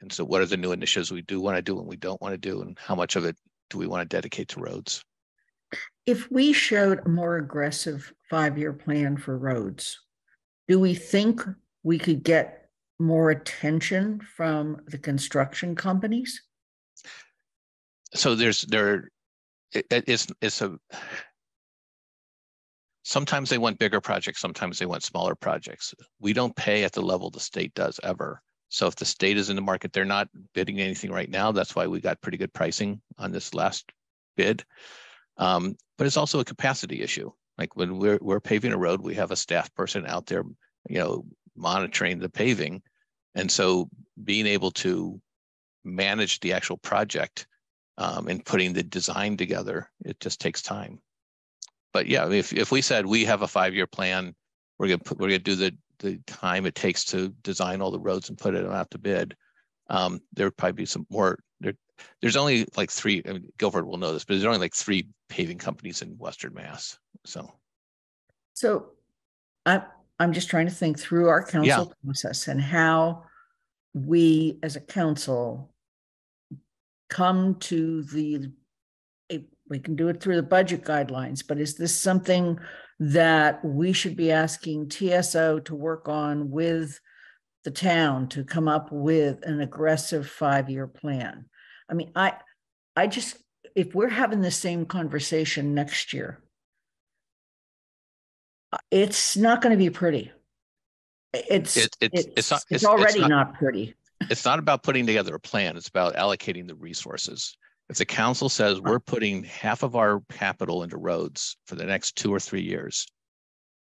so what are the new initiatives we do want to do and we don't want to do, and how much of it do we want to dedicate to roads? If we showed a more aggressive 5-year plan for roads, do we think we could get more attention from the construction companies? So sometimes they want bigger projects, sometimes they want smaller projects. We don't pay at the level the state does ever. So if the state is in the market, they're not bidding anything right now. That's why we got pretty good pricing on this last bid. But it's also a capacity issue. Like when we're paving a road, we have a staff person out there, monitoring the paving. And so being able to manage the actual project and putting the design together, it just takes time. But yeah, if we said we have a 5-year plan, we're gonna do the time it takes to design all the roads and put it out to bid, there would probably be some more. There's only like 3. I mean, Guilford will know this, but there's only like 3 paving companies in Western Mass. So I'm just trying to think through our council process and how we as a council come to we can do it through the budget guidelines, but is this something that we should be asking TSO to work on with the town to come up with an aggressive 5-year plan? I mean, I just, if we're having the same conversation next year, it's not going to be pretty. It's already not pretty. It's not about putting together a plan. It's about allocating the resources. If the council says we're putting half of our capital into roads for the next 2 or 3 years,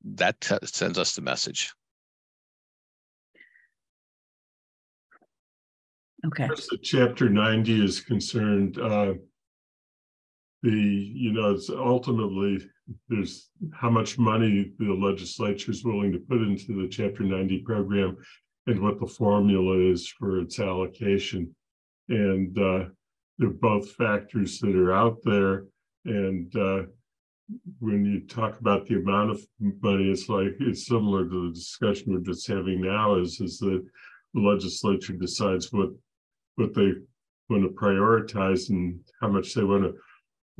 that sends us the message. Okay. As the Chapter 90 is concerned, it's ultimately there's how much money the legislature is willing to put into the Chapter 90 program and what the formula is for its allocation. And they're both factors that are out there. And when you talk about the amount of money, it's similar to the discussion we're just having now, is that the legislature decides what they want to prioritize and how much they want to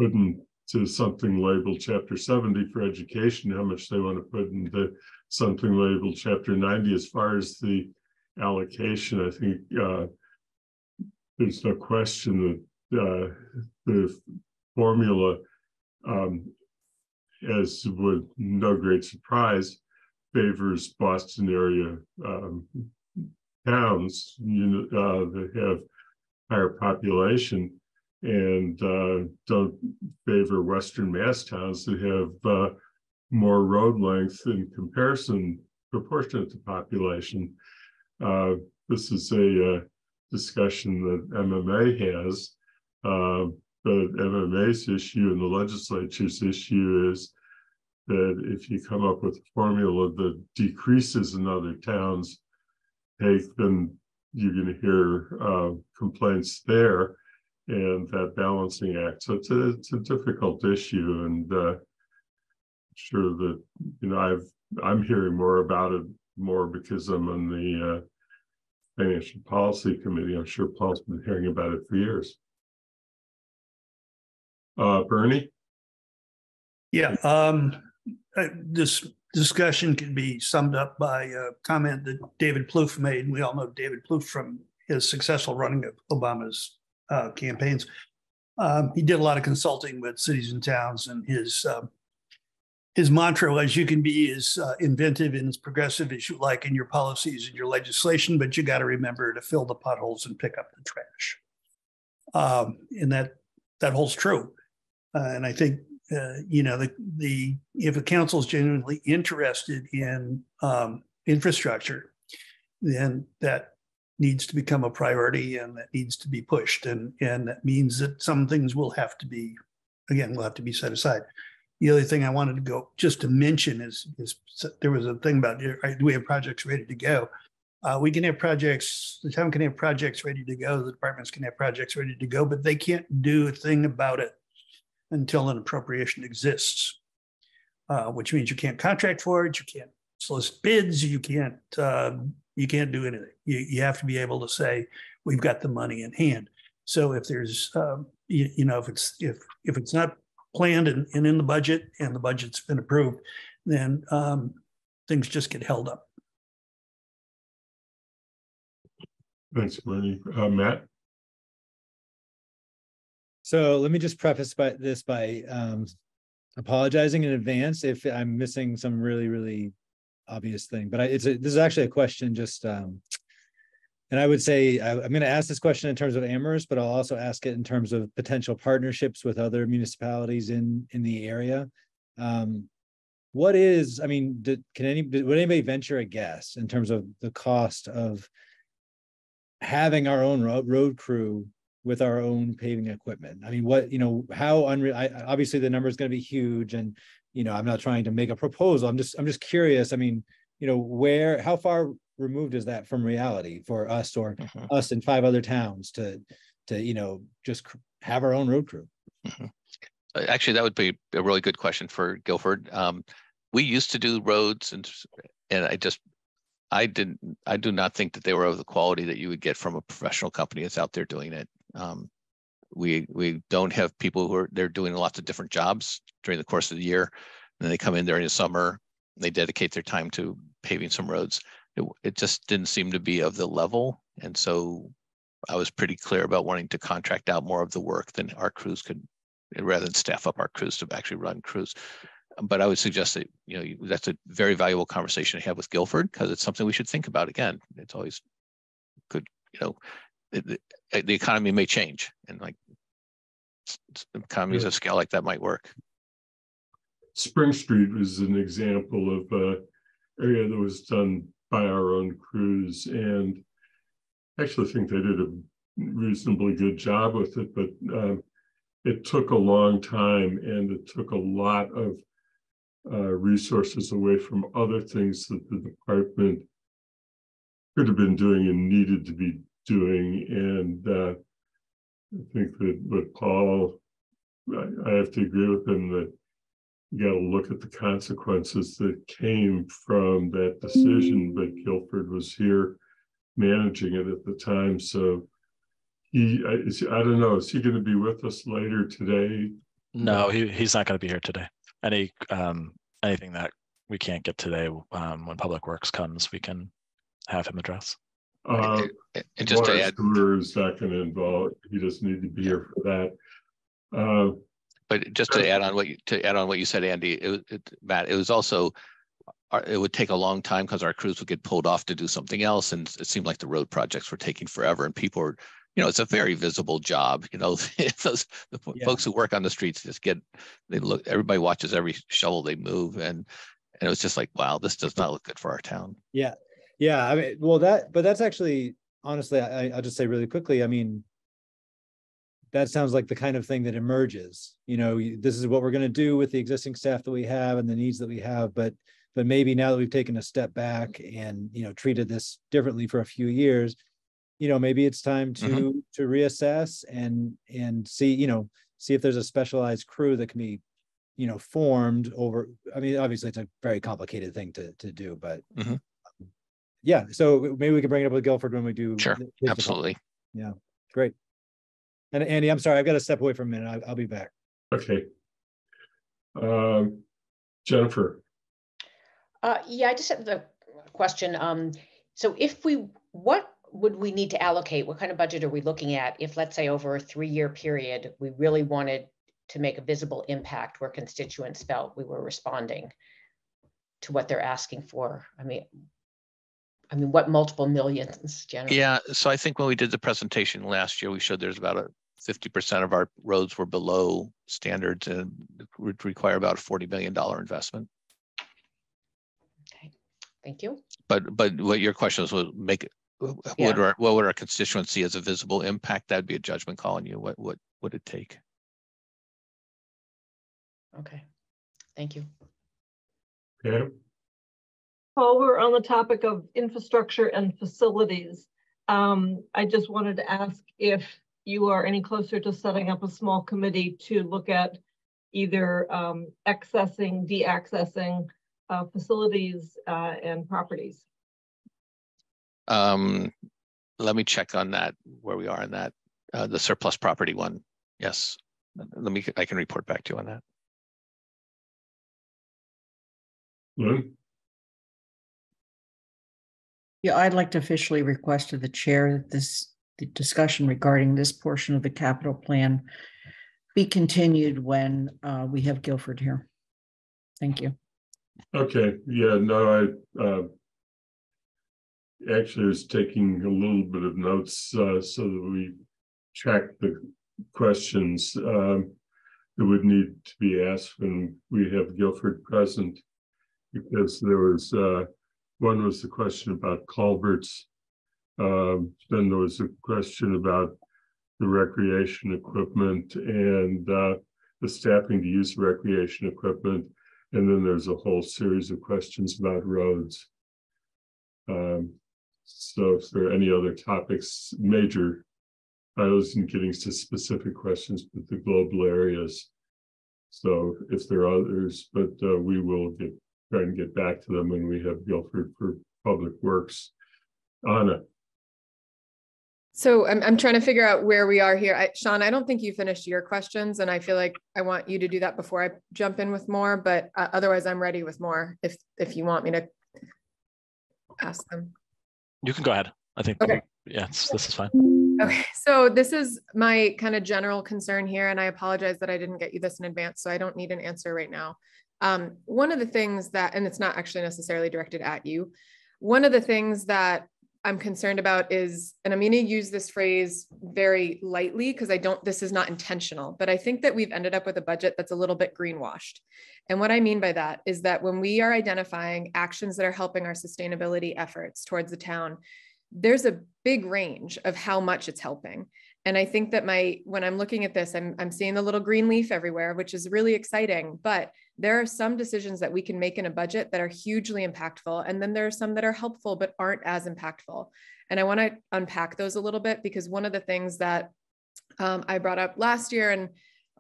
put into something labeled Chapter 70 for education, how much they want to put into something labeled Chapter 90. As far as the allocation, I think there's no question that the formula, as with no great surprise, favors Boston area towns that have higher population, and don't favor Western Mass towns that have more road length in comparison proportionate to population. This is a discussion that MMA has, but MMA's issue and the legislature's issue is that if you come up with a formula that decreases in other towns, then you're going to hear complaints there, and that balancing act. So it's a difficult issue, and I'm sure that I'm hearing more about it more because I'm on the Financial Policy Committee. I'm sure Paul's been hearing about it for years. Bernie? Yeah, this discussion can be summed up by a comment that David Plouffe made. We all know David Plouffe from his successful running of Obama's campaigns. He did a lot of consulting with cities and towns, and his mantra was, you can be as inventive and as progressive as you like in your policies and your legislation, but you got to remember to fill the potholes and pick up the trash. And that holds true. And I think, if a council is genuinely interested in infrastructure, then that needs to become a priority, and that needs to be pushed. And that means that some things will have to be set aside. The other thing I wanted to mention is there was a thing about, do we have projects ready to go? We can have projects, the town can have projects ready to go, the departments can have projects ready to go, but they can't do a thing about it until an appropriation exists, which means you can't contract for it, you can't solicit bids, you can't do anything. You have to be able to say, we've got the money in hand. So if there's, if it's not planned and in the budget, and the budget's been approved, then things just get held up. Thanks, Bernie. Matt? So let me just preface this by apologizing in advance if I'm missing some really, really obvious thing. But this is actually a question just, and I would say I'm going to ask this question in terms of Amherst, but I'll also ask it in terms of potential partnerships with other municipalities in the area. Would anybody venture a guess in terms of the cost of having our own road crew with our own paving equipment? I mean, obviously the number is going to be huge, and, I'm not trying to make a proposal. I'm just curious. I mean, how far removed is that from reality for us or us and 5 other towns to just have our own road crew? Actually, that would be a really good question for Guilford. We used to do roads, and I do not think that they were of the quality that you would get from a professional company that's out there doing it. We don't have people they're doing lots of different jobs during the course of the year. And then they come in during the summer, they dedicate their time to paving some roads. It just didn't seem to be of the level. And so I was pretty clear about wanting to contract out more of the work than our crews could, rather than staff up our crews to actually run crews. But I would suggest that, that's a very valuable conversation to have with Guilford, because it's something we should think about again. It's always good, the economy may change, and economies of scale like that might work. Spring Street was an example of an area that was done by our own crews, and I actually think they did a reasonably good job with it, but it took a long time, and it took a lot of resources away from other things that the department could have been doing and needed to be doing. And I think that with Paul, I have to agree with him that you got to look at the consequences that came from that decision. But Guilford was here managing it at the time, so I don't know, is he going to be with us later today? No, he's not going to be here today. Anything that we can't get today, when Public Works comes, we can have him address. And just to add, is not going to involve. He doesn't need to be here for that. But just to add on what you said, Andy, Matt, it was also, it would take a long time because our crews would get pulled off to do something else, and it seemed like the road projects were taking forever, and people were, it's a very visible job. Folks who work on the streets everybody watches every shovel they move, and it was just like, wow, this does not look good for our town. Yeah. I mean, but that's actually, honestly, I'll just say really quickly, I mean, that sounds like the kind of thing that emerges. This is what we're going to do with the existing staff that we have and the needs that we have, but maybe now that we've taken a step back and treated this differently for a few years, maybe it's time to reassess and see if there's a specialized crew that can be formed over. I mean, obviously it's a very complicated thing to do, but yeah, so maybe we can bring it up with Guilford when we do. Sure, absolutely. Yeah, great. And Andy, I'm sorry, I've got to step away for a minute. I'll be back. Okay. Jennifer. Yeah, I just have the question. So what would we need to allocate? What kind of budget are we looking at if, let's say, over a 3-year period, we really wanted to make a visible impact where constituents felt we were responding to what they're asking for? I mean, what multiple millions generally? Yeah, so I think when we did the presentation last year, we showed there's about 50% of our roads were below standards and would require about a $40 million investment. Okay, thank you. But what your question was make it, what would our constituents see as a visible impact? That'd be a judgment call on you. What would it take? Okay, thank you. Okay. While we're on the topic of infrastructure and facilities, I just wanted to ask if you are any closer to setting up a small committee to look at either accessing, de-accessing facilities and properties. Let me check on that, where we are in that, the surplus property one. Yes, I can report back to you on that. Lynn? Yeah, I'd like to officially request to the chair that the discussion regarding this portion of the capital plan be continued when we have Guilford here. Thank you. Okay, yeah, no, I actually was taking a little bit of notes so that we track the questions that would need to be asked when we have Guilford present, because there was one was the question about culverts. Then there was a question about the recreation equipment and the staffing to use recreation equipment. And then there's a whole series of questions about roads. So if there are any other topics, major, I wasn't getting to specific questions, but the global areas. So if there are others, but we will try and get back to them when we have Guilford for Public Works. Anna. So I'm trying to figure out where we are here. Sean, I don't think you finished your questions, and I feel like I want you to do that before I jump in with more, but otherwise I'm ready with more if you want me to ask them. You can go ahead. I think, okay. Yeah, this is fine. Okay, so this is my kind of general concern here, and I apologize that I didn't get you this in advance, so I don't need an answer right now. One of the things that, and it's not actually necessarily directed at you, one of the things that I'm concerned about is, and I'm going to use this phrase very lightly because this is not intentional, but I think that we've ended up with a budget that's a little bit greenwashed. And what I mean by that is that when we are identifying actions that are helping our sustainability efforts towards the town, there's a big range of how much it's helping. And I think that when I'm looking at this, I'm seeing the little green leaf everywhere, which is really exciting, but there are some decisions that we can make in a budget that are hugely impactful. And then there are some that are helpful, but aren't as impactful. And I want to unpack those a little bit, because one of the things that I brought up last year, and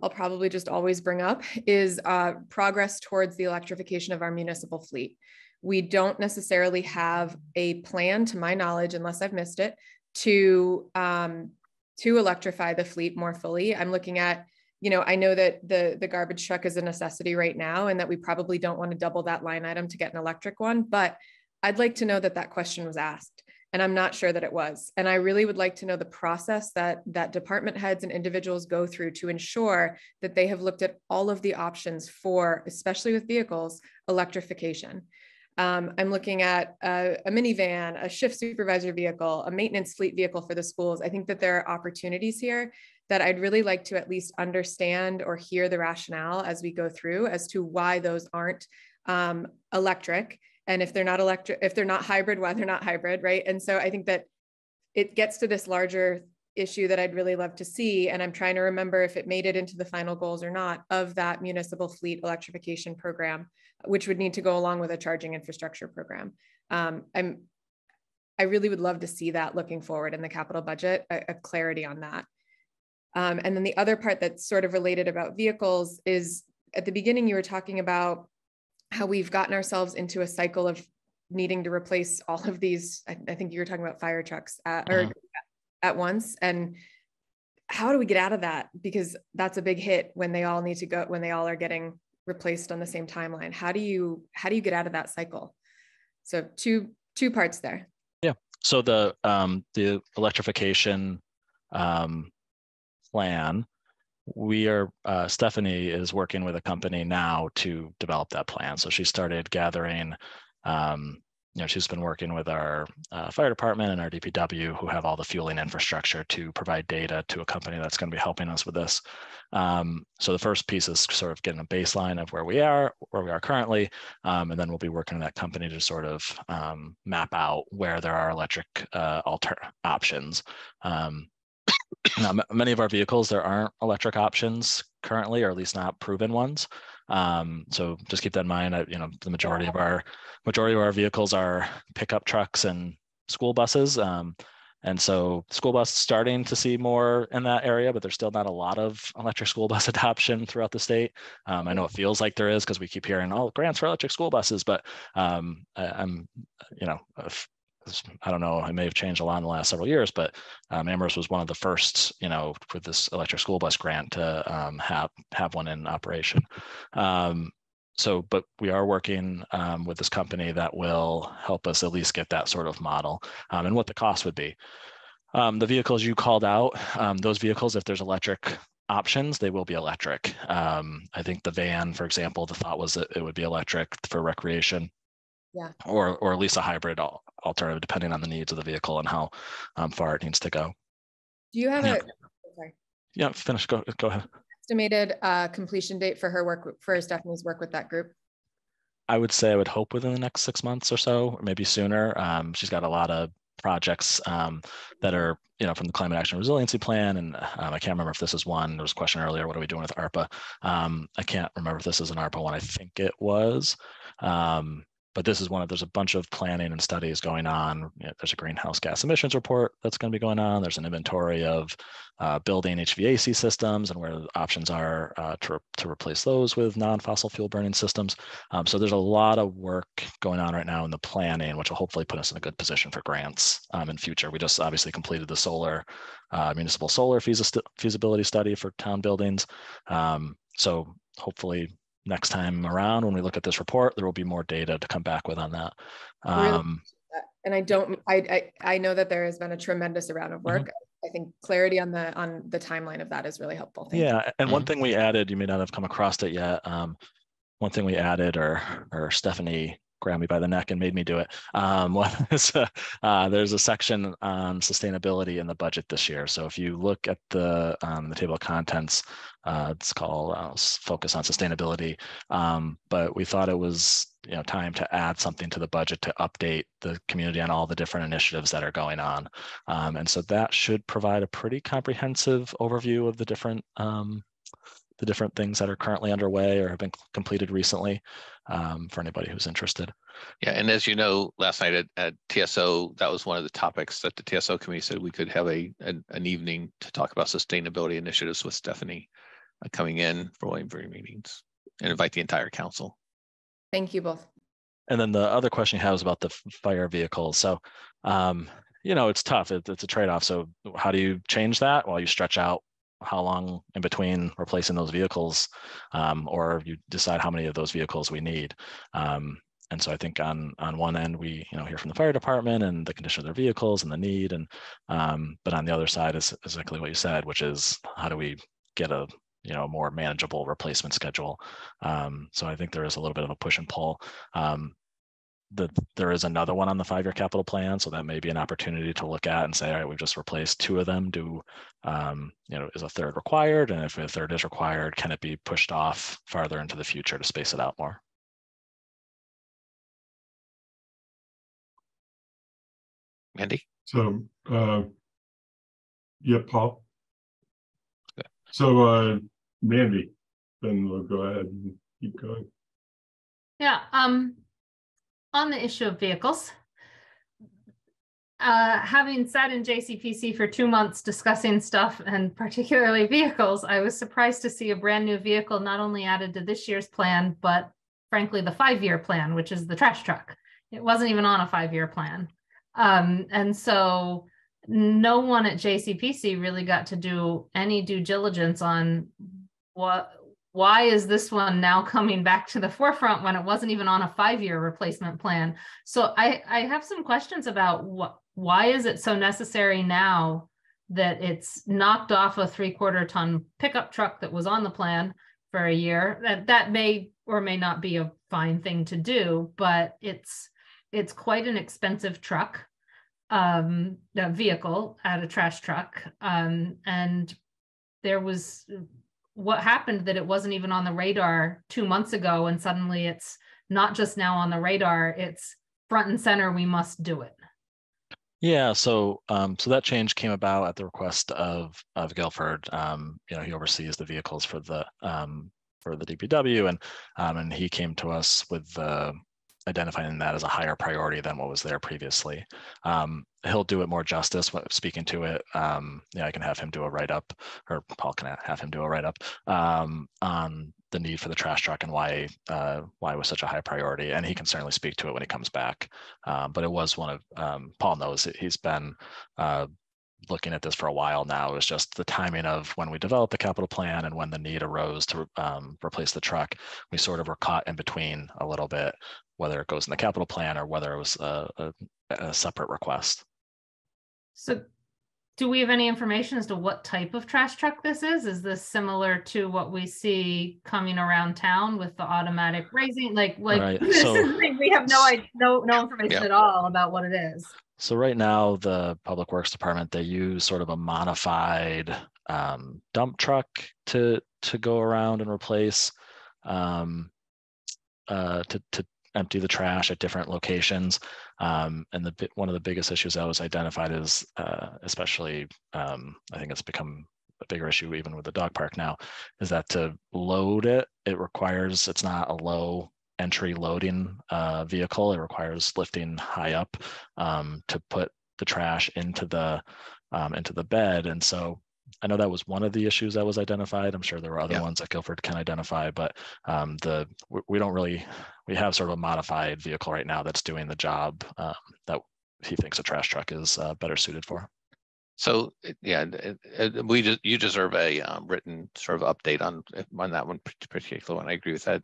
I'll probably just always bring up, is progress towards the electrification of our municipal fleet. We don't necessarily have a plan, to my knowledge, unless I've missed it, to electrify the fleet more fully. I'm looking at, I know that the garbage truck is a necessity right now, and that we probably don't want to double that line item to get an electric one, but I'd like to know that question was asked, and I'm not sure that it was. And I really would like to know the process that department heads and individuals go through to ensure that they have looked at all of the options for, especially with vehicles, electrification. I'm looking at a minivan, a shift supervisor vehicle, a maintenance fleet vehicle for the schools. I think that there are opportunities here that I'd really like to at least understand or hear the rationale as we go through as to why those aren't electric. And if they're not electric, if they're not hybrid, why they're not hybrid, right? And so I think that it gets to this larger issue that I'd really love to see. And I'm trying to remember if it made it into the final goals or not of that municipal fleet electrification program, which would need to go along with a charging infrastructure program. I really would love to see that looking forward in the capital budget, a clarity on that. And then the other part that's sort of related about vehicles is, at the beginning, you were talking about how we've gotten ourselves into a cycle of needing to replace all of these. I think you were talking about fire trucks at once. And how do we get out of that? Because that's a big hit when they all need to go, when they all are getting replaced on the same timeline. How do you get out of that cycle? So two parts there. Yeah. So the electrification plan, we are Stephanie is working with a company now to develop that plan. So she started gathering, she's been working with our fire department and our DPW, who have all the fueling infrastructure, to provide data to a company that's going to be helping us with this. So the first piece is sort of getting a baseline of where we are currently, and then we'll be working with that company to sort of map out where there are electric options. Now, many of our vehicles, there aren't electric options currently, or at least not proven ones. So just keep that in mind. The majority of our vehicles are pickup trucks and school buses. And so school bus starting to see more in that area, but there's still not a lot of electric school bus adoption throughout the state. I know it feels like there is because we keep hearing, oh, grants for electric school buses, but I don't know, it may have changed a lot in the last several years, but Amherst was one of the first, for this electric school bus grant to have one in operation. But we are working with this company that will help us at least get that sort of model and what the cost would be. The vehicles you called out, those vehicles, if there's electric options, they will be electric. I think the van, for example, the thought was that it would be electric for recreation. Yeah. Or at least a hybrid alternative, depending on the needs of the vehicle and how far it needs to go. Do you have sorry. Yeah, finish. Go ahead. Estimated completion date for her work, for Stephanie's work with that group? I would hope within the next 6 months or so, or maybe sooner. She's got a lot of projects that are, from the Climate Action Resiliency Plan. And I can't remember if this is one. There was a question earlier, what are we doing with ARPA? I can't remember if this is an ARPA one. I think it was. But this is there's a bunch of planning and studies going on. There's a greenhouse gas emissions report that's going to be going on. There's an inventory of building HVAC systems and where the options are to replace those with non-fossil fuel burning systems. So there's a lot of work going on right now in the planning, which will hopefully put us in a good position for grants in future. We just obviously completed the municipal solar feasibility study for town buildings. So hopefully next time around, when we look at this report, there will be more data to come back with on that. And I know that there has been a tremendous amount of work. I think clarity on the timeline of that is really helpful. Thank you. And one thing we added, you may not have come across it yet. One thing we added, or Stephanie grabbed me by the neck and made me do it, there's a section on sustainability in the budget this year. So if you look at the table of contents, it's called Focus on Sustainability. But we thought it was time to add something to the budget to update the community on all the different initiatives that are going on. And so that should provide a pretty comprehensive overview of the different things that are currently underway or have been completed recently, for anybody who's interested. Yeah, and as you know, last night at TSO, that was one of the topics that the TSO committee said we could have an evening to talk about sustainability initiatives with Stephanie coming in for Williamsburg meetings, and invite the entire council. Thank you both. And then the other question you have is about the fire vehicles. So, it's tough. It's a trade-off. So how do you change that? Well, you stretch out how long in between replacing those vehicles, or you decide how many of those vehicles we need. And so I think on one end, we hear from the fire department and the condition of their vehicles and the need, and but on the other side is exactly what you said, which is how do we get a more manageable replacement schedule. So I think there is a little bit of a push and pull. There is another one on the 5-year capital plan, so that may be an opportunity to look at and say, all right, we've just replaced 2 of them. Is a third required? And if a third is required, can it be pushed off farther into the future to space it out more? Mandy? So, yeah, Paul. Okay. So, Mandy, then we'll go ahead and keep going. Yeah. On the issue of vehicles, having sat in JCPC for 2 months discussing stuff, and particularly vehicles, I was surprised to see a brand new vehicle not only added to this year's plan, but frankly, the 5-year plan, which is the trash truck. It wasn't even on a 5-year plan. And so no one at JCPC really got to do any due diligence on why is this one now coming back to the forefront when it wasn't even on a 5-year replacement plan. So I have some questions about why is it so necessary now that it's knocked off a 3/4 ton pickup truck that was on the plan for a year. That may or may not be a fine thing to do, but it's quite an expensive truck, a vehicle at a trash truck. And there was what happened that it wasn't even on the radar 2 months ago, and suddenly it's not just now on the radar, it's front and center, we must do it. Yeah, so so that change came about at the request of Guilford. He oversees the vehicles for the DPW, and he came to us with identifying that as a higher priority than what was there previously. He'll do it more justice speaking to it. I can have him do a write-up, or Paul can have him do a write-up on the need for the trash truck and why it was such a high priority. And he can certainly speak to it when he comes back. But it was one of, Paul knows he's been looking at this for a while now. It was just the timing of when we developed the capital plan and when the need arose to replace the truck. We sort of were caught in between a little bit, whether it goes in the capital plan or whether it was a separate request. So do we have any information as to what type of trash truck this is? Is this similar to what we see coming around town with the automatic raising? Like right. We have no information at all about what it is. So right now, the Public Works Department, they use sort of a modified dump truck to go around and replace, to empty the trash at different locations. And one of the biggest issues that was identified is, especially, I think it's become a bigger issue even with the dog park now, is that to load it, it's not a low entry loading vehicle. It requires lifting high up to put the trash into the bed. And so I know that was one of the issues that was identified. I'm sure there were other ones that Guilford can identify, but we have sort of a modified vehicle right now that's doing the job that he thinks a trash truck is better suited for. So you deserve a written sort of update on that one particular one. I agree with that,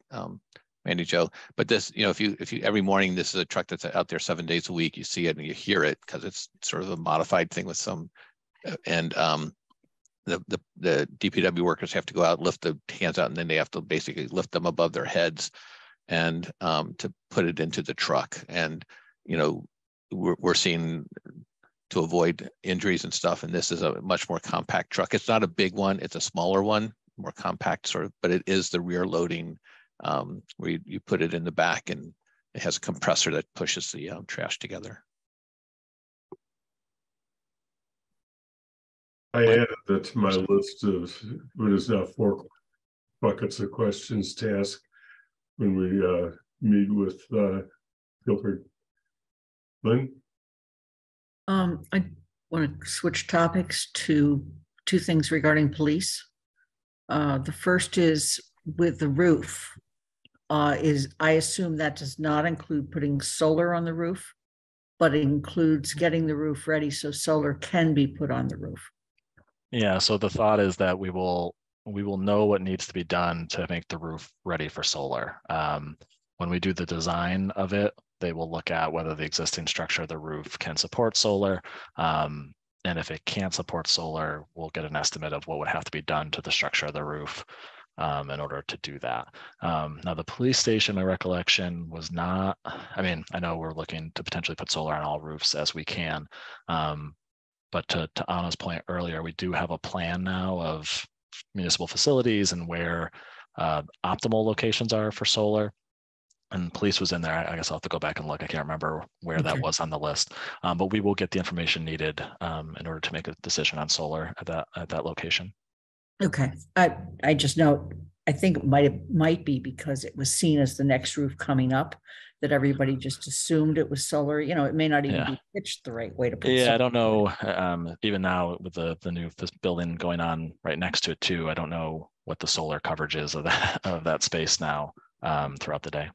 Mandy Jo. But this, if you every morning, this is a truck that's out there 7 days a week. You see it and you hear it because it's sort of a modified thing with some, and the DPW workers have to go out, lift the hands out, and then they have to basically lift them above their heads and to put it into the truck. And we're seeing, to avoid injuries and stuff, and this is a much more compact truck. It's not a big one, it's a smaller one, more compact sort of, but it is the rear loading where you put it in the back, and it has a compressor that pushes the trash together. I added that to my list of what is now 4 buckets of questions to ask when we meet with Guilford. Lynn? I want to switch topics to 2 things regarding police. The first is with the roof. I assume that does not include putting solar on the roof, but it includes getting the roof ready so solar can be put on the roof. Yeah, so the thought is that we will know what needs to be done to make the roof ready for solar. When we do the design of it, they will look at whether the existing structure of the roof can support solar. And if it can't support solar, we'll get an estimate of what would have to be done to the structure of the roof in order to do that. Now, the police station, my recollection was not, I know we're looking to potentially put solar on all roofs as we can. But to Anna's point earlier, we do have a plan now of municipal facilities and where optimal locations are for solar. And police was in there. I guess I'll have to go back and look. I can't remember where that was on the list. But we will get the information needed in order to make a decision on solar at that location. Okay. I just know, I think it might be because it was seen as the next roof coming up, that everybody just assumed it was solar. It may not even be pitched the right way to put solar. I don't know. Even now with the new building going on right next to it too, I don't know what the solar coverage is of that space now throughout the day.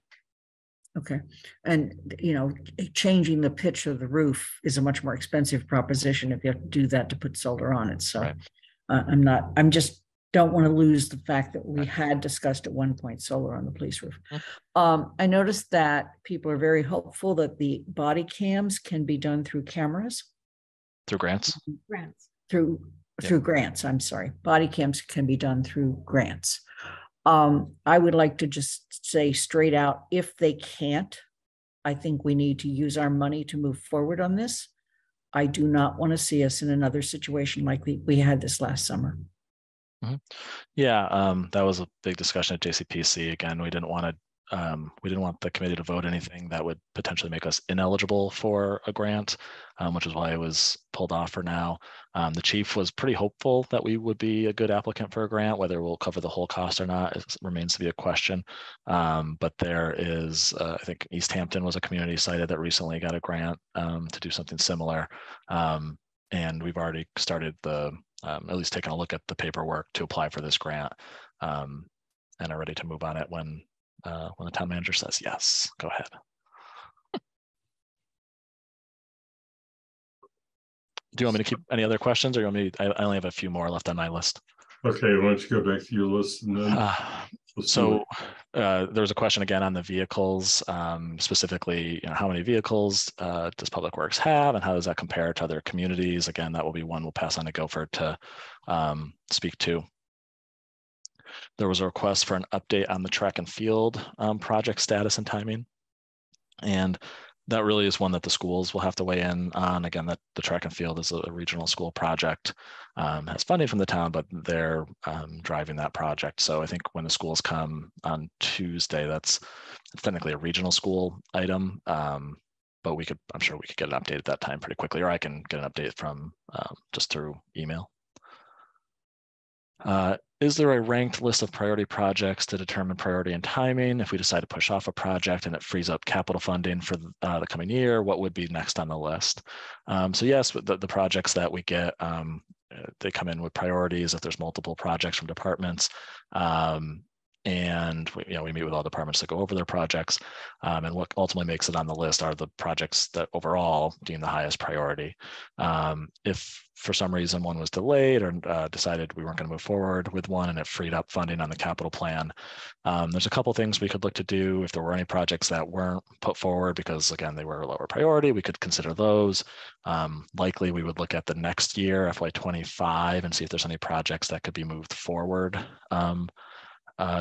Okay. And, you know, changing the pitch of the roof is a much more expensive proposition if you have to do that to put solar on it. So Right. I'm just don't want to lose the fact that we had discussed at one point solar on the police roof. I noticed that people are very hopeful that the body cams can be done through cameras. Through grants? Grants. Through grants, I'm sorry. Body cams can be done through grants. I would like to just say straight out, if they can't, I think we need to use our money to move forward on this. I do not want to see us in another situation like we had this last summer. Yeah, that was a big discussion at JCPC. Again, we didn't want the committee to vote anything that would potentially make us ineligible for a grant, which is why it was pulled off for now. The chief was pretty hopeful that we would be a good applicant for a grant. Whether we'll cover the whole cost or not remains to be a question. But there is, I think East Hampton was a community cited that recently got a grant to do something similar. And we've already started at least taking a look at the paperwork to apply for this grant, and are ready to move on it when the town manager says yes. Go ahead. Do you want me to keep any other questions, or you want me? I only have a few more left on my list. Okay, why don't you go back to your list and then. There's a question again on the vehicles, specifically, how many vehicles does Public Works have, and how does that compare to other communities? Again, that will be one we'll pass on to Guilford to speak to. There was a request for an update on the track and field project status and timing. And that really is one that the schools will have to weigh in on. Again, that the track and field is a regional school project, has funding from the town, but they're driving that project. So I think when the schools come on Tuesday, that's technically a regional school item. But I'm sure we could get an update at that time pretty quickly, or I can get an update from just through email. Is there a ranked list of priority projects to determine priority and timing? If we decide to push off a project and it frees up capital funding for the coming year, what would be next on the list? So yes, the projects that we get, they come in with priorities if there's multiple projects from departments. And we meet with all departments to go over their projects, and what ultimately makes it on the list are the projects that overall deem the highest priority. If for some reason one was delayed or decided we weren't going to move forward with one and it freed up funding on the capital plan, there's a couple things we could look to do. If there were any projects that weren't put forward because, again, they were a lower priority, we could consider those. Likely we would look at the next year, FY25, and see if there's any projects that could be moved forward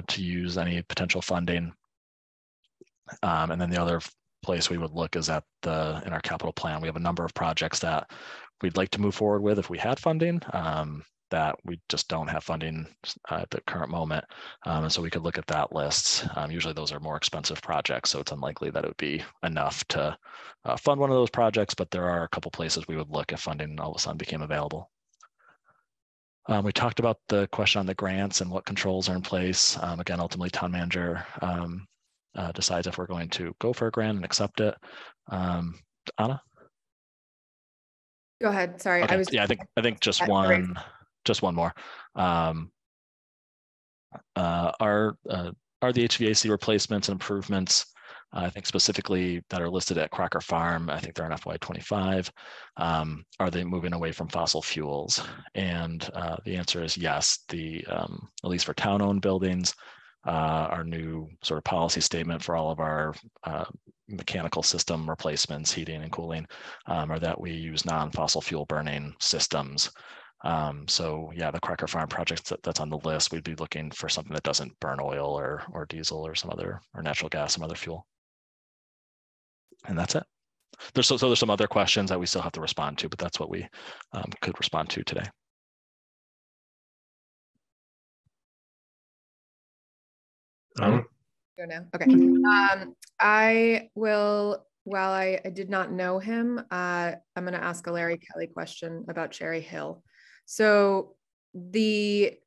to use any potential funding. And then the other place we would look is in our capital plan. We have a number of projects that we'd like to move forward with if we had funding, that we just don't have funding at the current moment. And so we could look at that list. Usually those are more expensive projects, so it's unlikely that it would be enough to fund one of those projects, but there are a couple places we would look if funding all of a sudden became available. We talked about the question on the grants and what controls are in place. Again, ultimately, town manager decides if we're going to go for a grant and accept it. Anna? Go ahead. Sorry, Okay. I think just one more. Are the HVAC replacements and improvements, I think specifically that are listed at Crocker Farm, I think they're in FY25. Are they moving away from fossil fuels? And the answer is yes. At least for town-owned buildings, our new sort of policy statement for all of our mechanical system replacements, heating and cooling, are that we use non-fossil fuel burning systems. So yeah, the Crocker Farm project that's on the list, we'd be looking for something that doesn't burn oil or diesel or natural gas, some other fuel. And that's it. There's some other questions that we still have to respond to, but that's what we could respond to today. Go now. Okay. I will, while I did not know him, I'm going to ask a Larry Kelly question about Cherry Hill. So the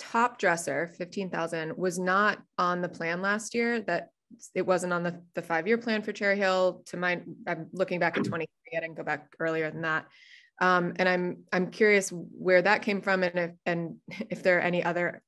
top dresser, 15,000, was not on the plan last year. That it wasn't on the 5-year plan for Cherry Hill. I'm looking back at 23. I didn't go back earlier than that. And I'm curious where that came from, and if there are any other.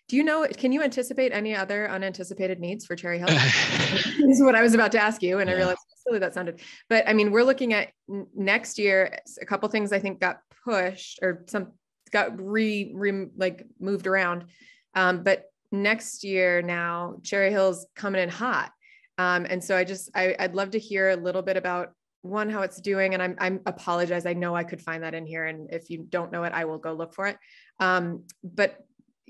Do you know? Can you anticipate any other unanticipated needs for Cherry Hill? This is what I was about to ask you, and I realized how silly that sounded. But I mean, we're looking at next year. A couple things I think got pushed, or some got like moved around. But next year now, Cherry Hill's coming in hot, and so I'd love to hear a little bit about one, how it's doing. And I apologize. I know I could find that in here, and if you don't know it, I will go look for it. But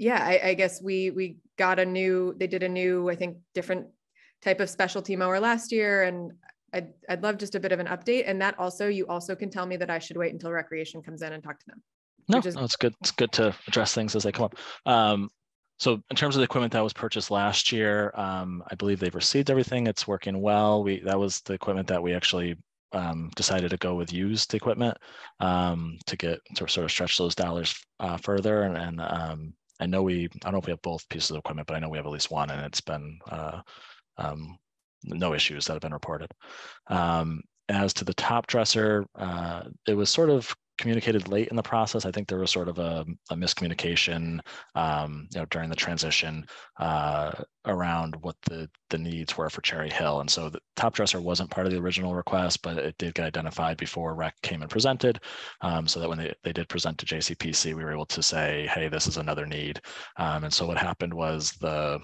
yeah, I guess we got they did a new, I think, different type of specialty mower last year. And I'd love just a bit of an update. And that also, you also can tell me that I should wait until recreation comes in and talk to them. No, it's good. It's good to address things as they come up. So in terms of the equipment that was purchased last year, I believe they've received everything. It's working well. That was the equipment that we actually decided to go with used equipment to sort of stretch those dollars further. And I don't know if we have both pieces of equipment, but I know we have at least one, and it's been no issues that have been reported. As to the top dresser, it was sort of communicated late in the process. I think there was sort of a miscommunication, during the transition around what the needs were for Cherry Hill. And so the top dresser wasn't part of the original request, but it did get identified before REC came and presented, so that when they did present to JCPC, we were able to say, hey, this is another need. And so what happened was the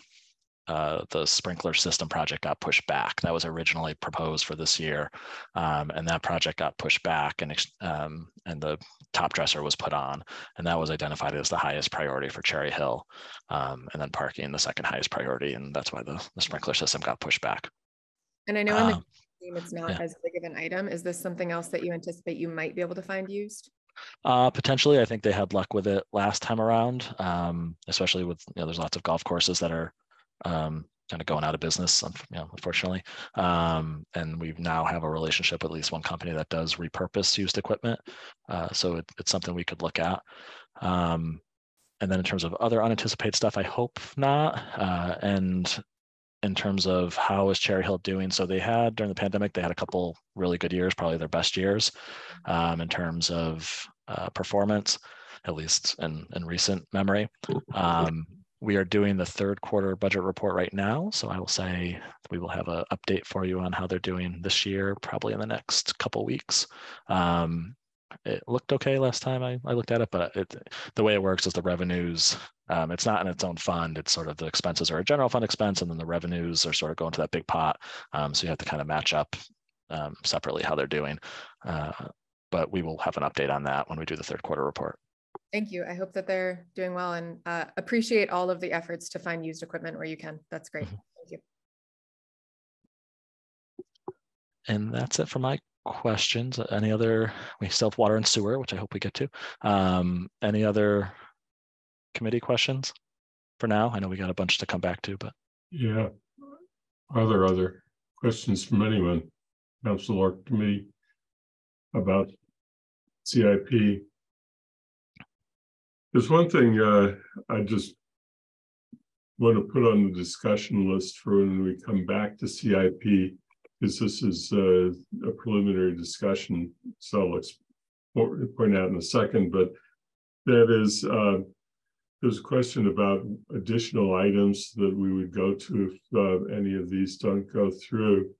sprinkler system project got pushed back. That was originally proposed for this year, and that project got pushed back, and the top dresser was put on, and that was identified as the highest priority for Cherry Hill, and then parking the second highest priority, and that's why the sprinkler system got pushed back. And I know in the team it's not as big of an item. Is this something else that you anticipate you might be able to find used? Potentially. I think they had luck with it last time around, especially with, there's lots of golf courses that are kind of going out of business, unfortunately. And we now have a relationship with at least one company that does repurpose used equipment. So it's something we could look at. And then in terms of other unanticipated stuff, I hope not. And in terms of how is Cherry Hill doing? So during the pandemic, they had a couple really good years, probably their best years in terms of performance, at least in recent memory. We are doing the third quarter budget report right now. So I will say we will have an update for you on how they're doing this year, probably in the next couple weeks. It looked okay last time I looked at it, but the way it works is the revenues, it's not in its own fund. It's sort of the expenses are a general fund expense, and then the revenues are sort of going to that big pot. So you have to kind of match up separately how they're doing. But we will have an update on that when we do the third quarter report. Thank you. I hope that they're doing well, and appreciate all of the efforts to find used equipment where you can. That's great. Thank you. And that's it for my questions. Any other? We still have water and sewer, which I hope we get to. Any other committee questions for now? I know we got a bunch to come back to, but yeah. Are there other questions from anyone, council or committee, about CIP? There's one thing I just want to put on the discussion list for when we come back to CIP, because this is a preliminary discussion, so let's point out in a second, but that is, there's a question about additional items that we would go to if any of these don't go through.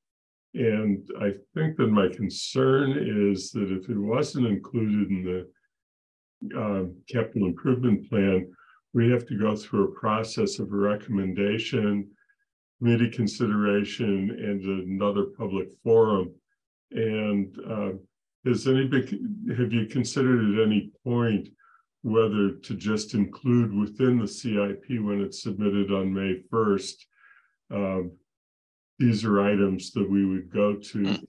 And I think that my concern is that if it wasn't included in the capital improvement plan, we have to go through a process of a recommendation, committee consideration, and another public forum. And have you considered at any point whether to just include within the CIP when it's submitted on May 1st? These are items that we would go to if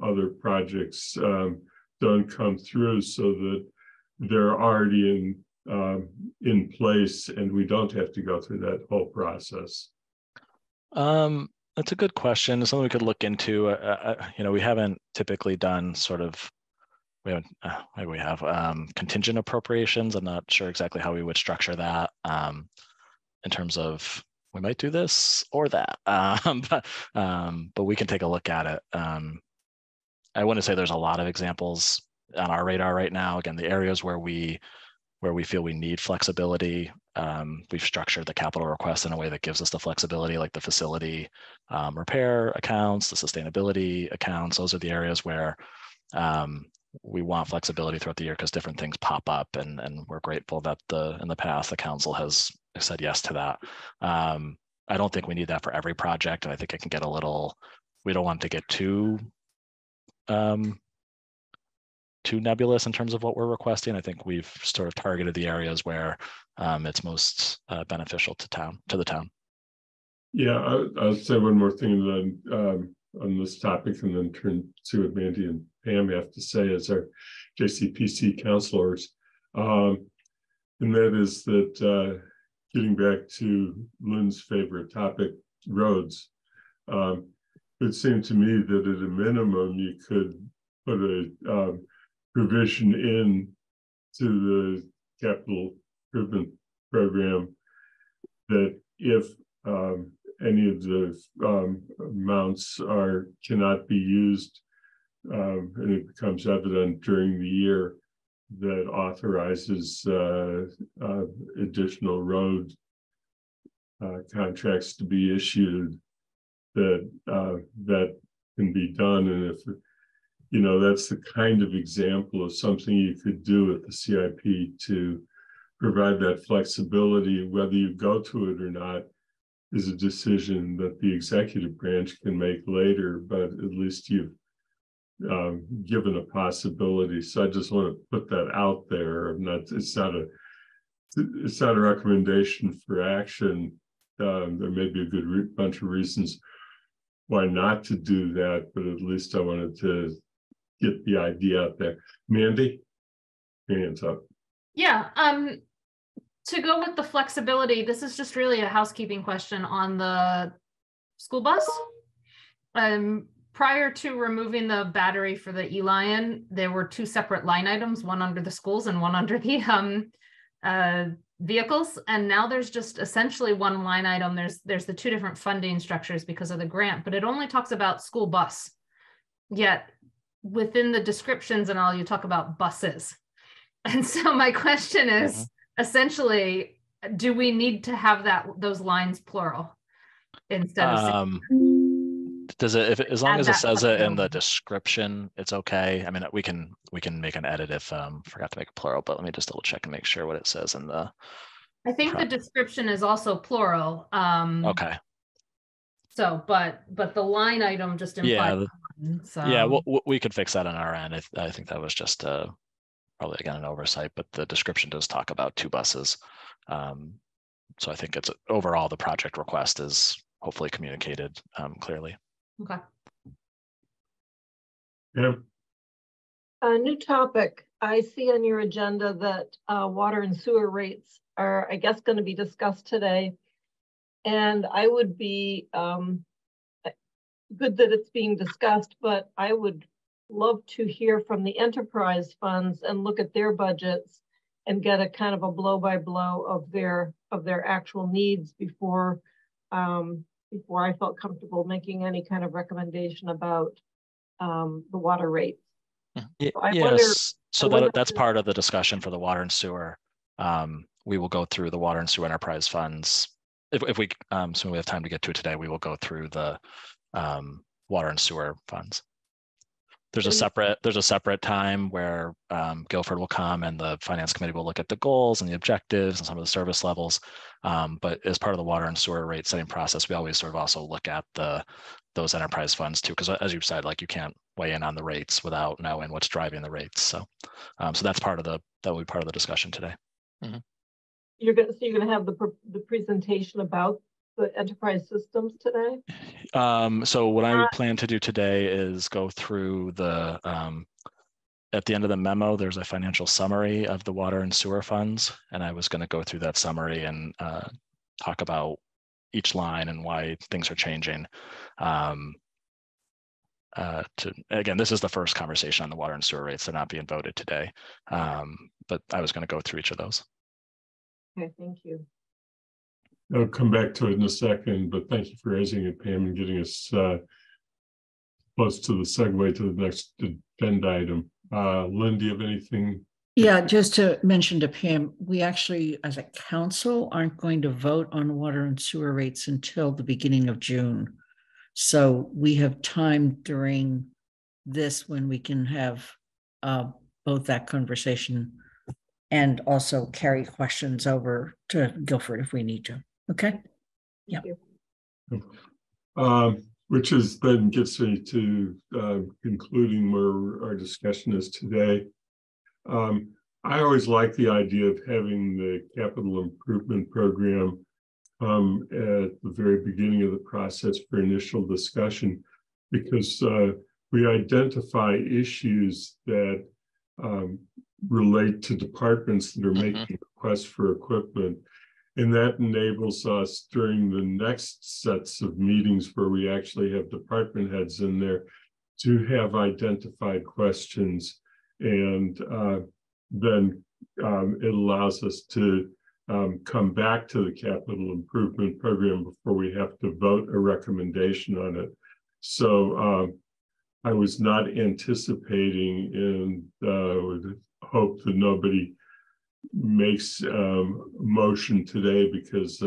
other projects don't come through, so that they're already in place and we don't have to go through that whole process. That's a good question. It's something we could look into. We haven't typically done maybe we have contingent appropriations. I'm not sure exactly how we would structure that in terms of we might do this or that, but we can take a look at it. I wouldn't say there's a lot of examples on our radar right now. Again, the areas where we feel we need flexibility, we've structured the capital request in a way that gives us the flexibility, like the facility repair accounts, the sustainability accounts. Those are the areas where we want flexibility throughout the year because different things pop up, and we're grateful that in the past the council has said yes to that. I don't think we need that for every project, and I think it can get a little. We don't want to get too nebulous in terms of what we're requesting. I think we've sort of targeted the areas where it's most beneficial to the town. Yeah, I'll say one more thing then on this topic, and then turn to what Mandy and Pam have to say as our JCPC counselors. And that is that getting back to Lynn's favorite topic, roads. It seemed to me that at a minimum you could put a provision in to the capital improvement program that if any of the amounts cannot be used, and it becomes evident during the year, that authorizes additional road contracts to be issued, that can be done. And if that's the kind of example of something you could do at the CIP to provide that flexibility. Whether you go to it or not is a decision that the executive branch can make later, but at least you've given a possibility. So I just want to put that out there. It's not a recommendation for action. There may be a good bunch of reasons why not to do that, but at least I wanted to get the idea out there. Mandy, hands up. Yeah, to go with the flexibility, this is just really a housekeeping question on the school bus. Prior to removing the battery for the E-Lion, there were two separate line items, one under the schools and one under the vehicles. And now there's just essentially one line item. There's the two different funding structures because of the grant, but it only talks about school bus. Yet within the descriptions and all, you talk about buses. And so my question is, essentially, do we need to have those lines plural instead of does it, as long as it says it in the description, it's okay. I mean, we can make an edit if forgot to make it plural, but let me just double check and make sure what it says in the. I think the description is also plural. Okay. So, but the line item just implies. So. Yeah, we could fix that on our end. I think that was just probably again an oversight, but the description does talk about two buses. So I think it's overall the project request is hopefully communicated clearly. Okay. Yeah. A new topic. I see on your agenda that water and sewer rates are, I guess, going to be discussed today. And I would be good that it's being discussed, but I would love to hear from the enterprise funds and look at their budgets and get a kind of a blow by blow of their actual needs before I felt comfortable making any kind of recommendation about the water rates. So that's part of the discussion for the water and sewer. We will go through the water and sewer enterprise funds. If we so we have time to get to it today, we will go through the water and sewer funds. There's a separate time where Guilford will come and the finance committee will look at the goals and the objectives and some of the service levels. But as part of the water and sewer rate setting process, we always sort of also look at those enterprise funds too, because as you said, like you can't weigh in on the rates without knowing what's driving the rates. So that's that will be part of the discussion today. Mm-hmm. You're gonna have the presentation about the enterprise systems today? So what I plan to do today is go through the, at the end of the memo, there's a financial summary of the water and sewer funds. And I was going to go through that summary and talk about each line and why things are changing. Again, this is the first conversation on the water and sewer rates. They're not being voted today. But I was going to go through each of those. Okay, thank you. I'll come back to it in a second, but thank you for raising it, Pam, and getting us close to the segue to the next agenda item. Lynn, do you have anything? Yeah, just to mention to Pam, we actually, as a council, aren't going to vote on water and sewer rates until the beginning of June. So we have time during this when we can have both that conversation and also carry questions over to Guilford if we need to. Okay. Yeah. Which is then gets me to concluding where our discussion is today. I always like the idea of having the capital improvement program at the very beginning of the process for initial discussion, because we identify issues that relate to departments that are making requests for equipment. And that enables us during the next sets of meetings where we actually have department heads in there to have identified questions. And then it allows us to come back to the capital improvement program before we have to vote a recommendation on it. So I was not anticipating and would hope that nobody makes a motion today because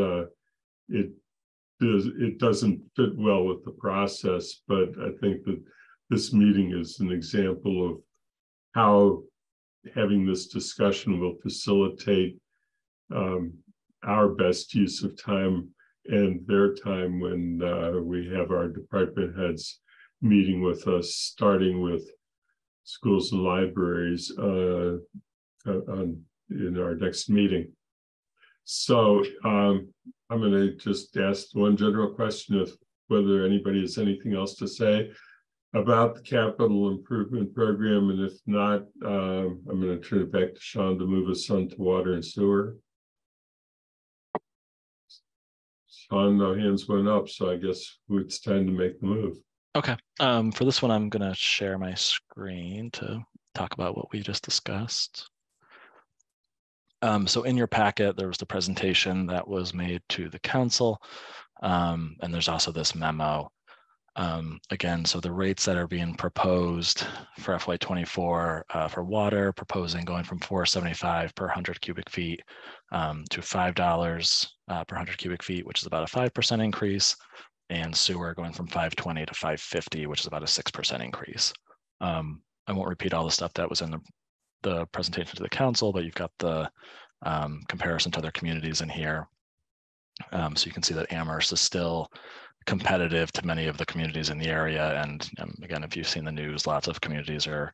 it doesn't fit well with the process. But I think that this meeting is an example of how having this discussion will facilitate our best use of time and their time when we have our department heads meeting with us, starting with schools and libraries in our next meeting. So I'm going to just ask one general question of whether anybody has anything else to say about the capital improvement program, and if not, I'm going to turn it back to Sean to move us on to water and sewer. Sean, no hands went up, so I guess it's time to make the move. Okay. For this one, I'm going to share my screen to talk about what we just discussed. So in your packet, there was the presentation that was made to the council, and there's also this memo. Again, so the rates that are being proposed for FY24 for water, proposing going from $4.75 per 100 cubic feet to $5 per 100 cubic feet, which is about a 5% increase, and sewer going from $5.20 to $5.50, which is about a 6% increase. I won't repeat all the stuff that was in the presentation to the council, but you've got the comparison to other communities in here. So you can see that Amherst is still competitive to many of the communities in the area. And again, if you've seen the news, lots of communities are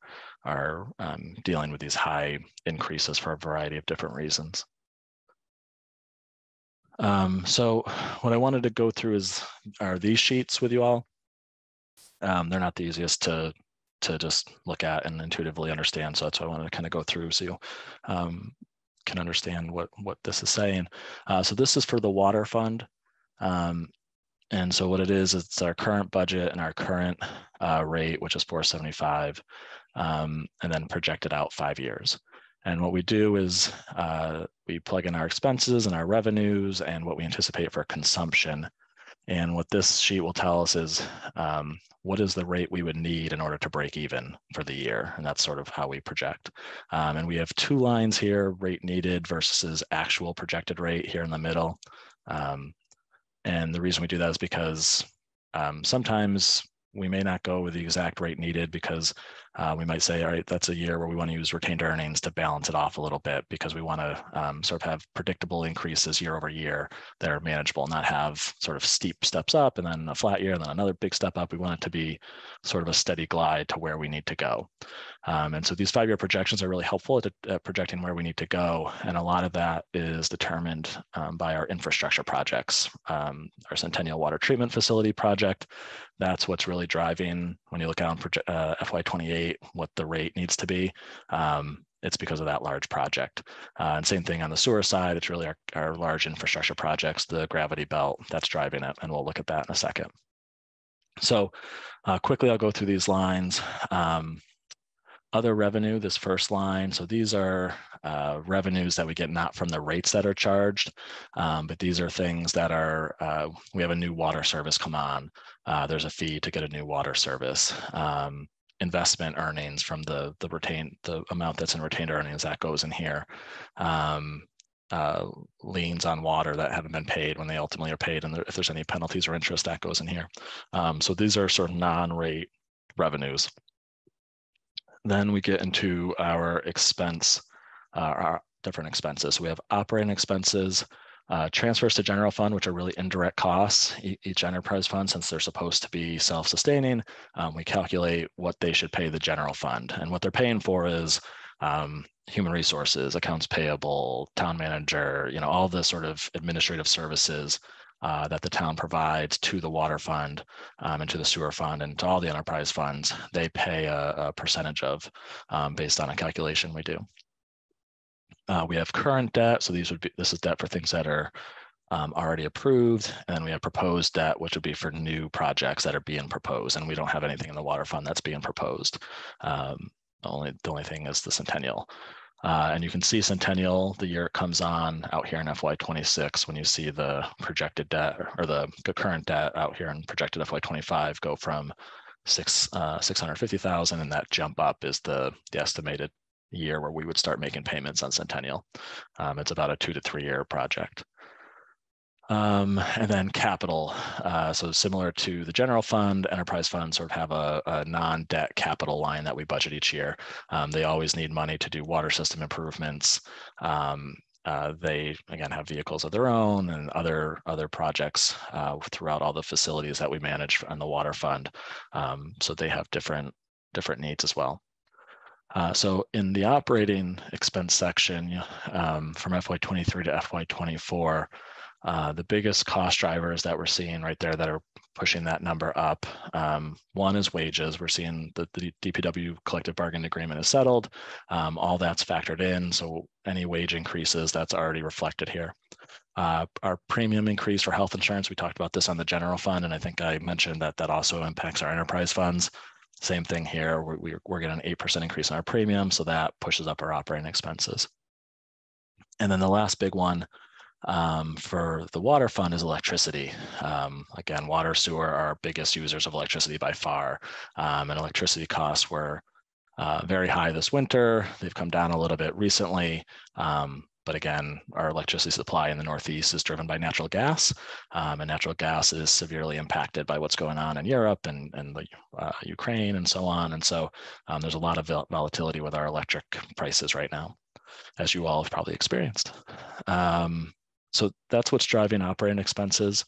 dealing with these high increases for a variety of different reasons. So what I wanted to go through are these sheets with you all. They're not the easiest to just look at and intuitively understand. So that's why I wanted to kind of go through so you can understand what this is saying. So this is for the water fund. And so what it is, it's our current budget and our current rate, which is $4.75, and then projected out 5 years. And what we do is we plug in our expenses and our revenues and what we anticipate for consumption. And what this sheet will tell us is what is the rate we would need in order to break even for the year. And that's sort of how we project. And we have two lines here, rate needed versus actual projected rate here in the middle. And the reason we do that is because sometimes we may not go with the exact rate needed because we might say, all right, that's a year where we want to use retained earnings to balance it off a little bit because we want to sort of have predictable increases year over year that are manageable, not have sort of steep steps up and then a flat year and then another big step up. We want it to be sort of a steady glide to where we need to go. And so these 5-year projections are really helpful at projecting where we need to go. And a lot of that is determined by our infrastructure projects. Our Centennial Water Treatment Facility project, that's what's really driving when you look out on FY28, what the rate needs to be. It's because of that large project. And same thing on the sewer side, it's really our large infrastructure projects, the gravity belt, that's driving it. And we'll look at that in a second. So quickly, I'll go through these lines. Other revenue, this first line. So these are revenues that we get not from the rates that are charged, but these are things that are, we have a new water service come on. There's a fee to get a new water service. investment earnings from the amount that's in retained earnings that goes in here. Liens on water that haven't been paid when they ultimately are paid, and if there's any penalties or interest, that goes in here. So these are sort of non-rate revenues. Then we get into our expense, our different expenses. So we have operating expenses, transfers to general fund, which are really indirect costs. Each enterprise fund, since they're supposed to be self-sustaining, we calculate what they should pay the general fund. And what they're paying for is human resources, accounts payable, town manager, all the sort of administrative services that the town provides to the water fund and to the sewer fund and to all the enterprise funds. They pay a percentage of based on a calculation we do. We have current debt, so this is debt for things that are already approved, and then we have proposed debt, which would be for new projects that are being proposed, and we don't have anything in the water fund that's being proposed. The only thing is the Centennial. And you can see Centennial, the year it comes on out here in FY26, when you see the projected debt or the current debt out here in projected FY25 go from 650,000, and that jump up is the estimated year where we would start making payments on Centennial. It's about a 2 to 3 year project. And then capital, so similar to the general fund, enterprise funds sort of have a non-debt capital line that we budget each year. They always need money to do water system improvements. They, again, have vehicles of their own and other projects throughout all the facilities that we manage on the water fund. So they have different needs as well. So in the operating expense section from FY23 to FY24, the biggest cost drivers that we're seeing right there that are pushing that number up, one is wages. We're seeing that the DPW collective bargaining agreement is settled. All that's factored in, so any wage increases, that's already reflected here. Our premium increase for health insurance, we talked about this on the general fund, and I think I mentioned that also impacts our enterprise funds. Same thing here, we're getting an 8% increase in our premium, so that pushes up our operating expenses. And then the last big one for the water fund is electricity. Again, water, sewer are our biggest users of electricity by far. And electricity costs were very high this winter. They've come down a little bit recently. But again, our electricity supply in the Northeast is driven by natural gas, and natural gas is severely impacted by what's going on in Europe and the Ukraine and so on. And so there's a lot of volatility with our electric prices right now, as you all have probably experienced. So that's what's driving operating expenses.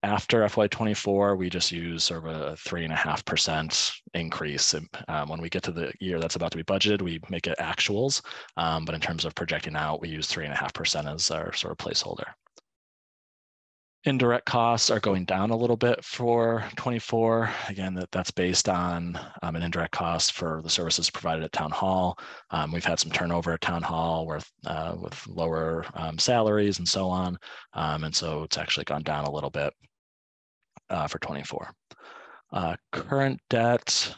After FY24, we just use sort of a 3.5% increase. When we get to the year that's about to be budgeted, we make it actuals. But in terms of projecting out, we use 3.5% as our sort of placeholder. Indirect costs are going down a little bit for 24. Again, that's based on an indirect cost for the services provided at Town Hall. We've had some turnover at Town Hall with lower salaries and so on. And so it's actually gone down a little bit for 24. Current debt,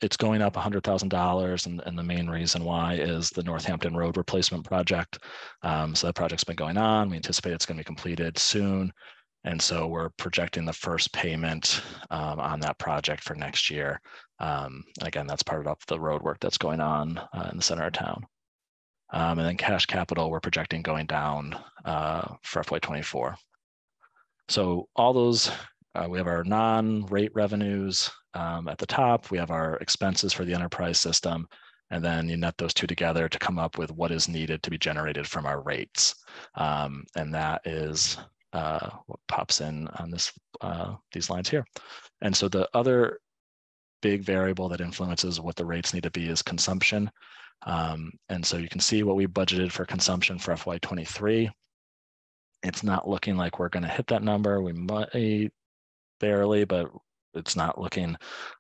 it's going up $100,000, and the main reason why is the Northampton Road replacement project. So that project's been going on. We anticipate it's going to be completed soon, and so we're projecting the first payment on that project for next year. Again, that's part of the road work that's going on in the center of town. And then cash capital, we're projecting going down for FY24. So all those, we have our non-rate revenues at the top. We have our expenses for the enterprise system, and then you net those two together to come up with what is needed to be generated from our rates. And that is what pops in on these lines here. And so the other big variable that influences what the rates need to be is consumption. And so you can see what we budgeted for consumption for FY23. It's not looking like we're going to hit that number. We might barely, but it's not looking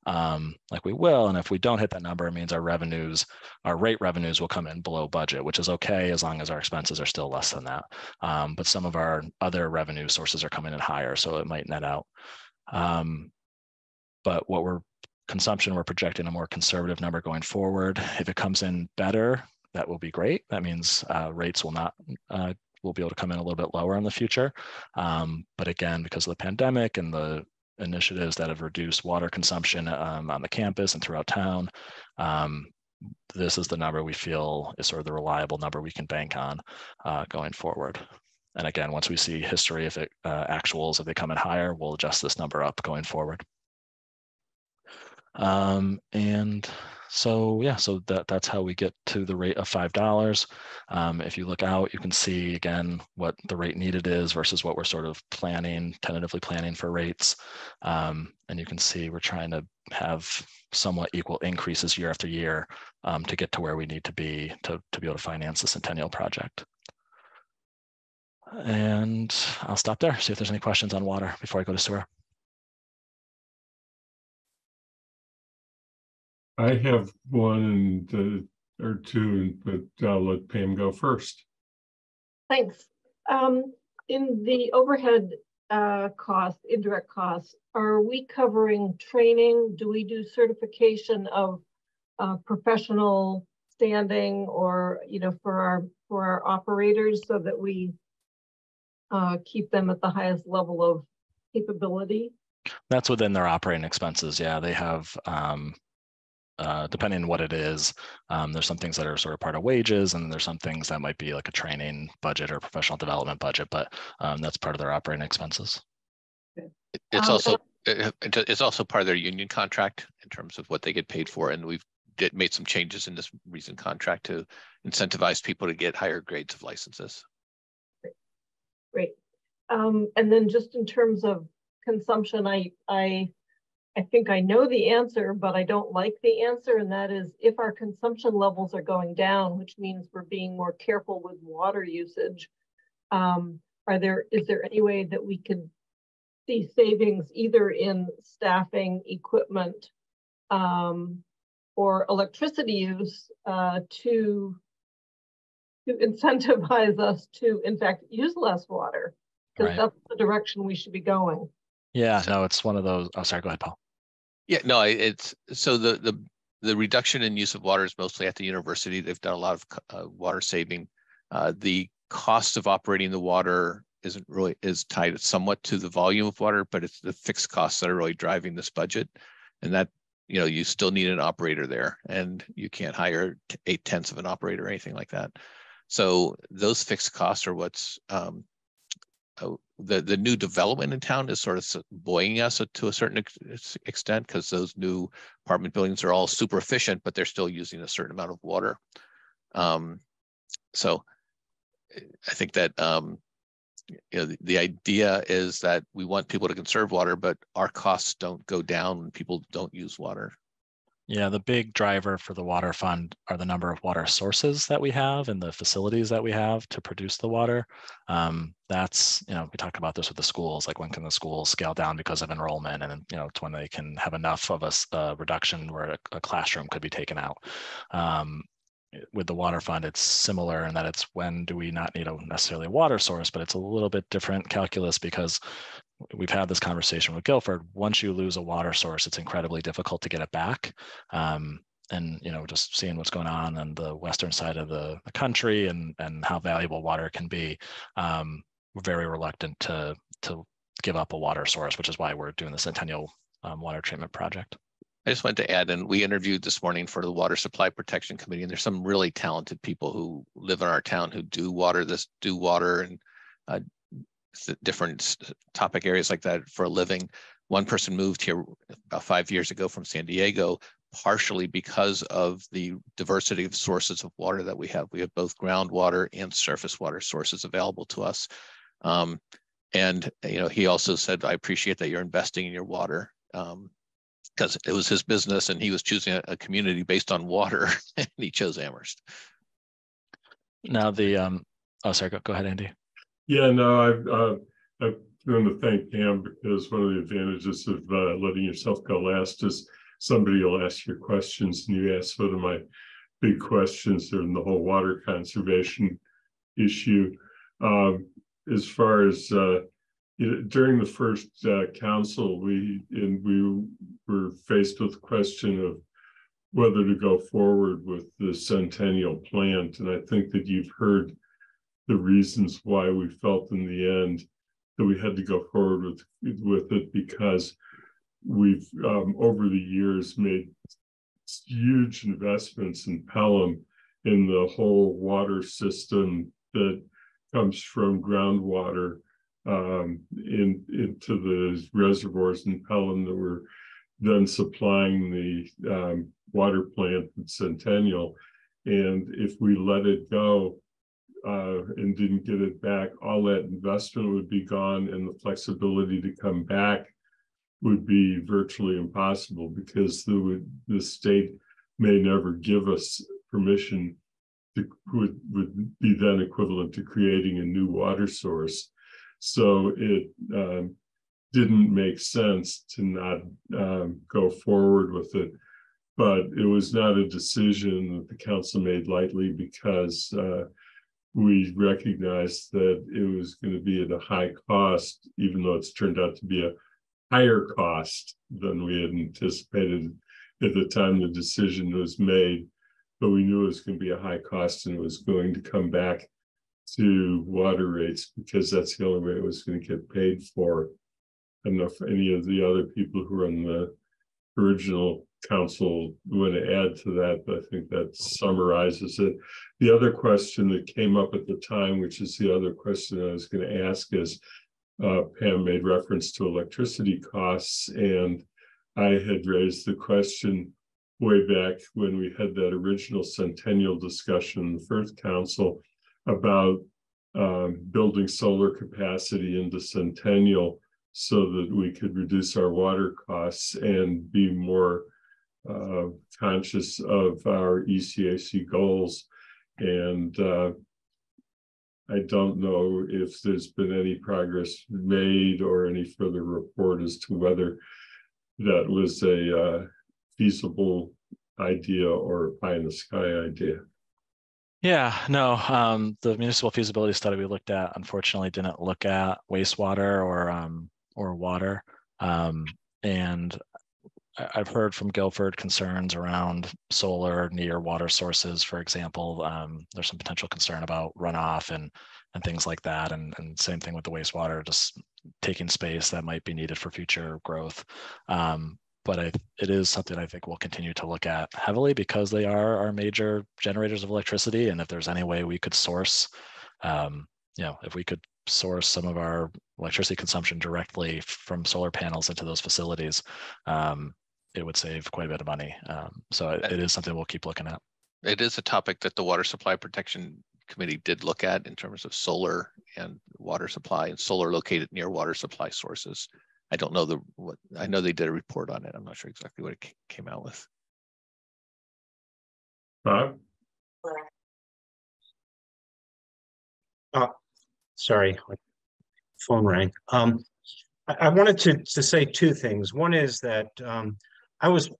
like we will. And if we don't hit that number, it means our rate revenues will come in below budget, which is okay as long as our expenses are still less than that. But some of our other revenue sources are coming in higher, so it might net out. But consumption, we're projecting a more conservative number going forward. If it comes in better, that will be great. That means rates will be able to come in a little bit lower in the future. But again, because of the pandemic and the initiatives that have reduced water consumption on the campus and throughout town. This is the number we feel is sort of the reliable number we can bank on going forward. And again, once we see history, if it actuals, if they come in higher, we'll adjust this number up going forward. And so, yeah, so that's how we get to the rate of $5. If you look out, you can see again what the rate needed is versus what we're sort of tentatively planning for rates. And you can see we're trying to have somewhat equal increases year after year to get to where we need to be to be able to finance the Centennial project. And I'll stop there, see if there's any questions on water before I go to sewer. I have one or two, but I'll let Pam go first. Thanks. In the overhead costs, indirect costs, are we covering training? Do we do certification of professional standing, or for our operators, so that we keep them at the highest level of capability? That's within their operating expenses. Yeah, they have, depending on what it is, there's some things that are sort of part of wages, and there's some things that might be like a training budget or professional development budget, but that's part of their operating expenses. It's also part of their union contract in terms of what they get paid for, and we've made some changes in this recent contract to incentivize people to get higher grades of licenses. Great. And then just in terms of consumption, I think I know the answer, but I don't like the answer, and that is, if our consumption levels are going down, which means we're being more careful with water usage, is there any way that we could see savings either in staffing, equipment, or electricity use to incentivize us to, in fact, use less water? Because that's the direction we should be going. Yeah, no, it's one of those. Oh, sorry, go ahead, Paul. Yeah, no, it's so the reduction in use of water is mostly at the university. They've done a lot of water saving. The cost of operating the water is tied somewhat to the volume of water, but it's the fixed costs that are really driving this budget. And that, you still need an operator there, and you can't hire 8/10 of an operator or anything like that. So those fixed costs are what's the new development in town is sort of buoying us to a certain extent, because those new apartment buildings are all super efficient, but they're still using a certain amount of water. So I think that the idea is that we want people to conserve water, but our costs don't go down when people don't use water. Yeah, the big driver for the water fund are the number of water sources that we have and the facilities that we have to produce the water. That's, we talked about this with the schools, like when can the schools scale down because of enrollment, and it's when they can have enough of a reduction where a classroom could be taken out. With the water fund, it's similar in that it's when do we not need necessarily a water source, but it's a little bit different calculus, because we've had this conversation with Guilford. Once you lose a water source, it's incredibly difficult to get it back. And just seeing what's going on the western side of the country and how valuable water can be, we're very reluctant to give up a water source, which is why we're doing the Centennial water treatment project. I just wanted to add, and we interviewed this morning for the Water Supply Protection Committee, and there's some really talented people who live in our town who do water and different topic areas like that for a living. One person moved here about 5 years ago from San Diego, partially because of the diversity of sources of water that we have. We have both groundwater and surface water sources available to us. And he also said, I appreciate that you're investing in your water, because it was his business and he was choosing a community based on water, and he chose Amherst. Now oh, sorry, go ahead, Andy. Yeah, no, I'm going to thank Pam, because one of the advantages of letting yourself go last is somebody will ask your questions, and you ask one of my big questions in the whole water conservation issue. As far as during the first council, we were faced with the question of whether to go forward with the Centennial plant, and I think that you've heard the reasons why we felt in the end that we had to go forward with it because we've over the years made huge investments in Pelham in the whole water system that comes from groundwater into the reservoirs in Pelham that were then supplying the water plant at Centennial. And if we let it go and didn't get it back, all that investment would be gone, and the flexibility to come back would be virtually impossible because the state may never give us permission to would be then equivalent to creating a new water source. So it didn't make sense to not go forward with it. But it was not a decision that the council made lightly because we recognized that it was going to be at a high cost, even though it's turned out to be a higher cost than we had anticipated at the time the decision was made. But we knew it was going to be a high cost and it was going to come back to water rates because that's the only way it was going to get paid for. I don't know if any of the other people who are on the original council want to add to that, but I think that summarizes it. The other question that came up at the time, which is the other question I was going to ask, is Pam made reference to electricity costs, and I had raised the question way back when we had that original Centennial discussion in the first council about building solar capacity into Centennial so that we could reduce our water costs and be more conscious of our ECAC goals. And I don't know if there's been any progress made or any further report as to whether that was a feasible idea or a pie in the sky idea. Yeah, no, the municipal feasibility study we looked at unfortunately didn't look at wastewater or water. And I've heard from Guilford concerns around solar near water sources, for example. There's some potential concern about runoff and things like that. And same thing with the wastewater, just taking space that might be needed for future growth. But it is something I think we'll continue to look at heavily because they are our major generators of electricity. And if there's any way we could source, if we could source some of our electricity consumption directly from solar panels into those facilities, it would save quite a bit of money. So it is something we'll keep looking at. It is a topic that the Water Supply Protection Committee did look at in terms of solar and water supply, and solar located near water supply sources. I don't know I know they did a report on it. I'm not sure exactly what it came out with. Bob? Sorry, my phone rang. I wanted to say two things. One is that I was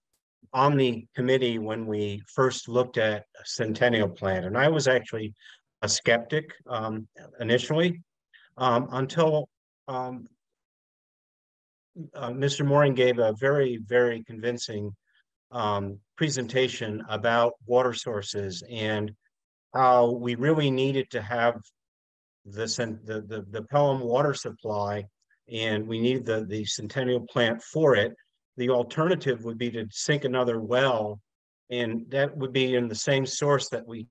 on the committee when we first looked at a Centennial plan, and I was actually a skeptic initially until Mr. Mooring gave a very, very convincing presentation about water sources and how we really needed to have the Pelham water supply, and we need the Centennial plant for it. The alternative would be to sink another well, and that would be in the same source that we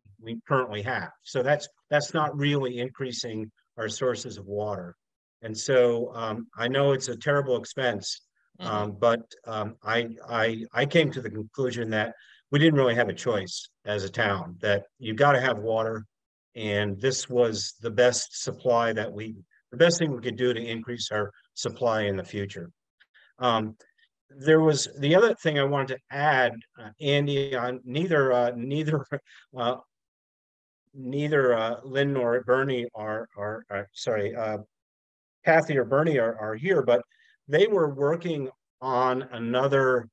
currently have. So that's not really increasing our sources of water. And so I know it's a terrible expense, but I came to the conclusion that we didn't really have a choice as a town, that you got to have water. And this was the best supply the best thing we could do to increase our supply in the future. There was the other thing I wanted to add, Andy, on neither Lynn nor Bernie Kathy or Bernie are here, but they were working on another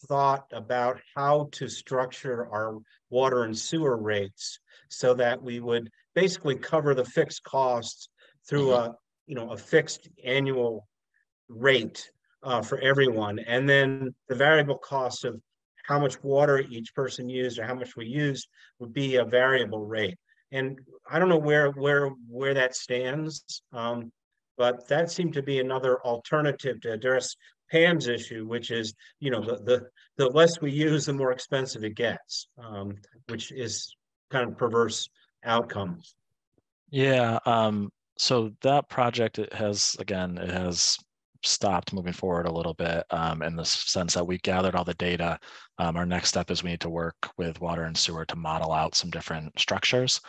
thought about how to structure our water and sewer rates so that we would basically cover the fixed costs through a fixed annual rate for everyone, and then the variable cost of how much water each person used or how much we used would be a variable rate. And I don't know where that stands, but but that seemed to be another alternative to address Pam's issue, which is, the less we use, the more expensive it gets, which is kind of perverse outcomes. Yeah. So that project, it has stopped moving forward a little bit in the sense that we gathered all the data. Our next step is we need to work with water and sewer to model out some different structures.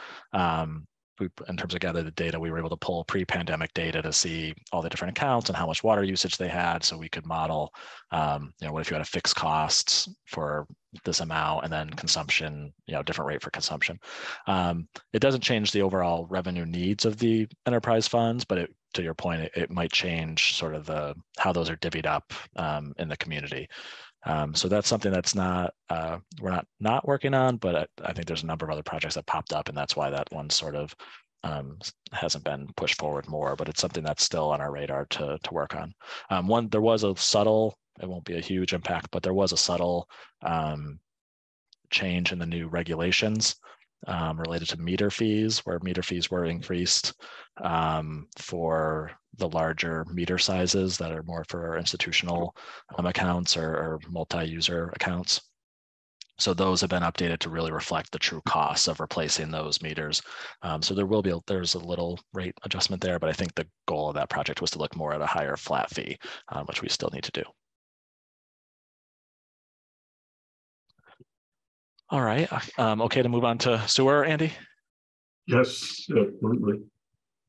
In terms of gathering the data, we were able to pull pre-pandemic data to see all the different accounts and how much water usage they had, so we could model, what if you had a fixed costs for this amount and then consumption, different rate for consumption. It doesn't change the overall revenue needs of the enterprise funds, but to your point, it might change sort of how those are divvied up in the community. So that's something that's we're not working on, but I think there's a number of other projects that popped up, and that's why that one sort of hasn't been pushed forward more, but it's something that's still on our radar to work on. There was a subtle, it won't be a huge impact, but there was a subtle change in the new regulations related to meter fees, where meter fees were increased for the larger meter sizes that are more for institutional accounts or multi-user accounts. So those have been updated to really reflect the true costs of replacing those meters. So there's a little rate adjustment there, but I think the goal of that project was to look more at a higher flat fee, which we still need to do. All right, okay to move on to sewer, Andy? Yes, absolutely.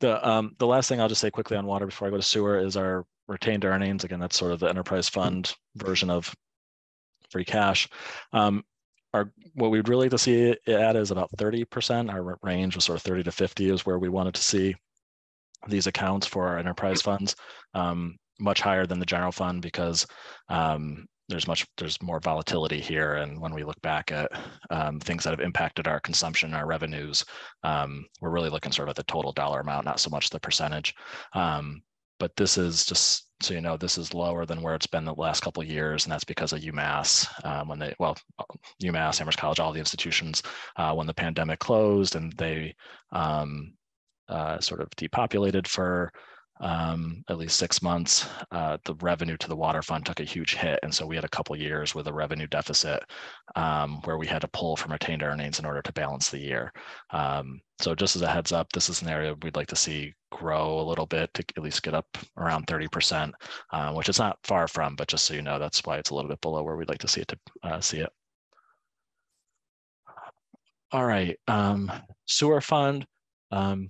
The last thing I'll just say quickly on water before I go to sewer is our retained earnings. Again, that's sort of the enterprise fund version of free cash. What we'd really like to see it at is about 30%. Our range was sort of 30 to 50 is where we wanted to see these accounts for our enterprise funds, much higher than the general fund because there's more volatility here. And when we look back at things that have impacted our consumption, our revenues, we're really looking sort of at the total dollar amount, not so much the percentage. But this is just, so you know, this is lower than where it's been the last couple of years, and that's because of UMass. UMass, Amherst College, all the institutions, when the pandemic closed and they sort of depopulated for at least 6 months, the revenue to the water fund took a huge hit. And so we had a couple of years with a revenue deficit where we had to pull from retained earnings in order to balance the year. So just as a heads up, this is an area we'd like to see grow a little bit to at least get up around 30%, which it's not far from, but just so you know, that's why it's a little bit below where we'd like to see it. All right, sewer fund.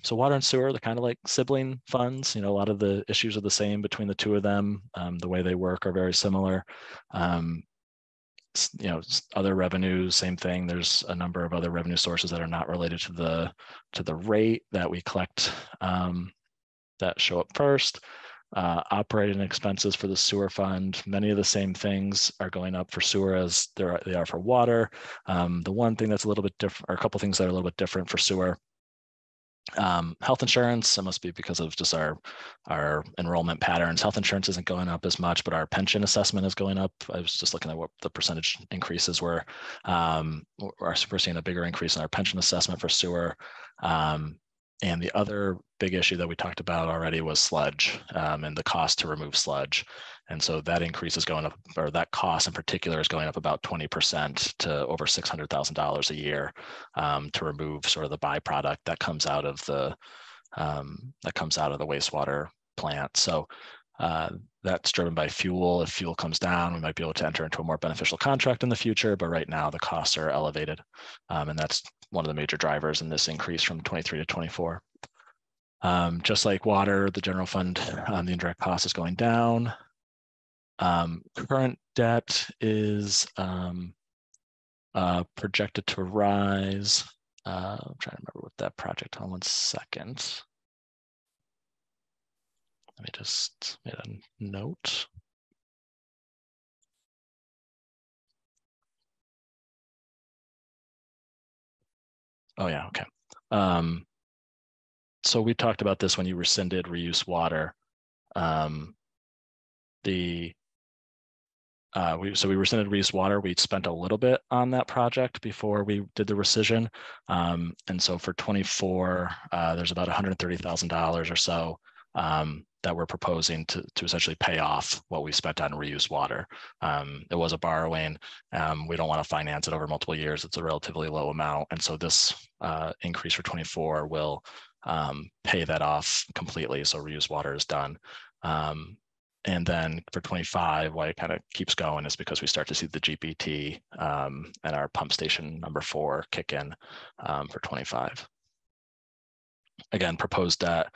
So water and sewer, they're kind of like sibling funds. A lot of the issues are the same between the two of them. The way they work are very similar. Other revenues, same thing. There's a number of other revenue sources that are not related to the rate that we collect that show up first. Operating expenses for the sewer fund, many of the same things are going up for sewer as they are for water. The one thing that's a little bit different, or a couple things that are a little bit different for sewer. Health insurance, it must be because of just our enrollment patterns. Health insurance isn't going up as much, but our pension assessment is going up. I was just looking at what the percentage increases were. We're seeing a bigger increase in our pension assessment for sewer. And the other big issue that we talked about already was sludge and the cost to remove sludge. And so that increase is going up, or that cost in particular is going up about 20% to over $600,000 a year to remove sort of the byproduct that comes out of the wastewater plant. So that's driven by fuel. If fuel comes down, we might be able to enter into a more beneficial contract in the future, but right now the costs are elevated. And that's one of the major drivers in this increase from 23 to 24. Just like water, the general fund, the indirect cost is going down. Current debt is projected to rise. I'm trying to remember what that project on 1 second. Let me just make a note. Oh yeah, okay. So we talked about this when you rescinded reuse water. We rescinded reuse water. We spent a little bit on that project before we did the rescission. And so for 24, there's about $130,000 or so that we're proposing to essentially pay off what we spent on reuse water. It was a borrowing. We don't want to finance it over multiple years. It's a relatively low amount. And so this increase for 24 will pay that off completely. So reuse water is done. And then for 25, why it kind of keeps going is because we start to see the GPT and our pump station number 4 kick in for 25. Again, proposed debt,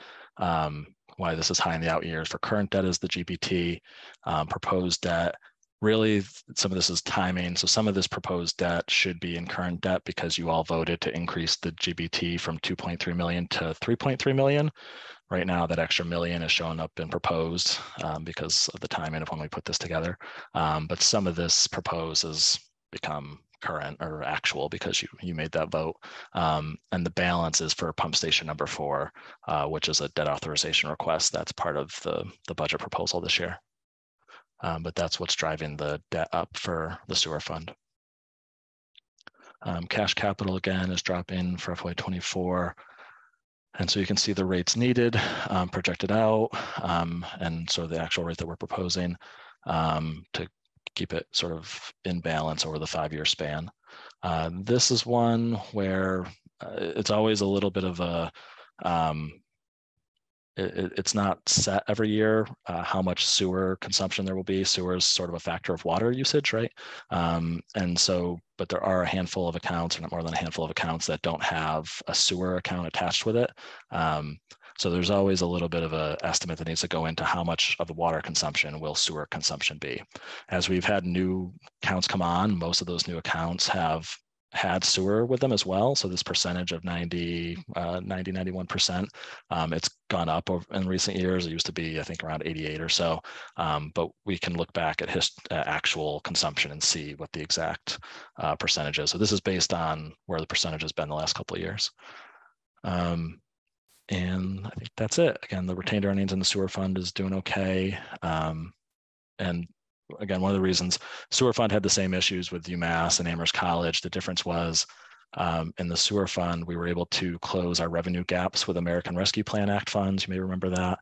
why this is high in the out years for current debt is the GPT. Proposed debt, really some of this is timing. So some of this proposed debt should be in current debt because you all voted to increase the GPT from 2.3 million to 3.3 million. Right now, that extra million is showing up in proposed because of the timing of when we put this together. But some of this proposed has become current or actual because you made that vote. And the balance is for pump station number 4, which is a debt authorization request. That's part of the budget proposal this year. But that's what's driving the debt up for the sewer fund. Cash capital, again, is dropping for FY24. And so you can see the rates needed, projected out, and sort of the actual rate that we're proposing to keep it sort of in balance over the 5-year span. This is one where it's always a little bit of a, it's not set every year how much sewer consumption there will be. Sewer is sort of a factor of water usage, right? And so, but there are a handful of accounts, or not more than a handful of accounts, that don't have a sewer account attached with it. So there's always a little bit of an estimate that needs to go into how much of the water consumption will sewer consumption be. As we've had new accounts come on, most of those new accounts have had sewer with them as well. So this percentage of 91%, it's gone up in recent years. It used to be, I think, around 88 or so. But we can look back at actual consumption and see what the exact percentage is. So this is based on where the percentage has been the last couple of years. And I think that's it. Again, the retained earnings in the sewer fund is doing okay. And again, one of the reasons sewer fund had the same issues with UMass and Amherst College. The difference was in the sewer fund, we were able to close our revenue gaps with American Rescue Plan Act funds. You may remember that.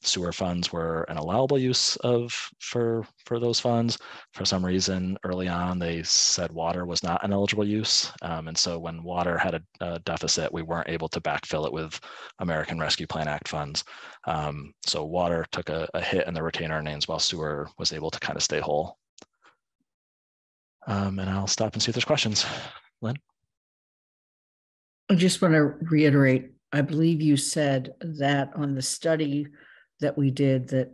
Sewer funds were an allowable use for those funds. For some reason, early on, they said water was not an eligible use. And so when water had a deficit, we weren't able to backfill it with American Rescue Plan Act funds. So water took a hit in the retained earnings while sewer was able to kind of stay whole. And I'll stop and see if there's questions. Lynn? I just want to reiterate, I believe you said that on the study that we did that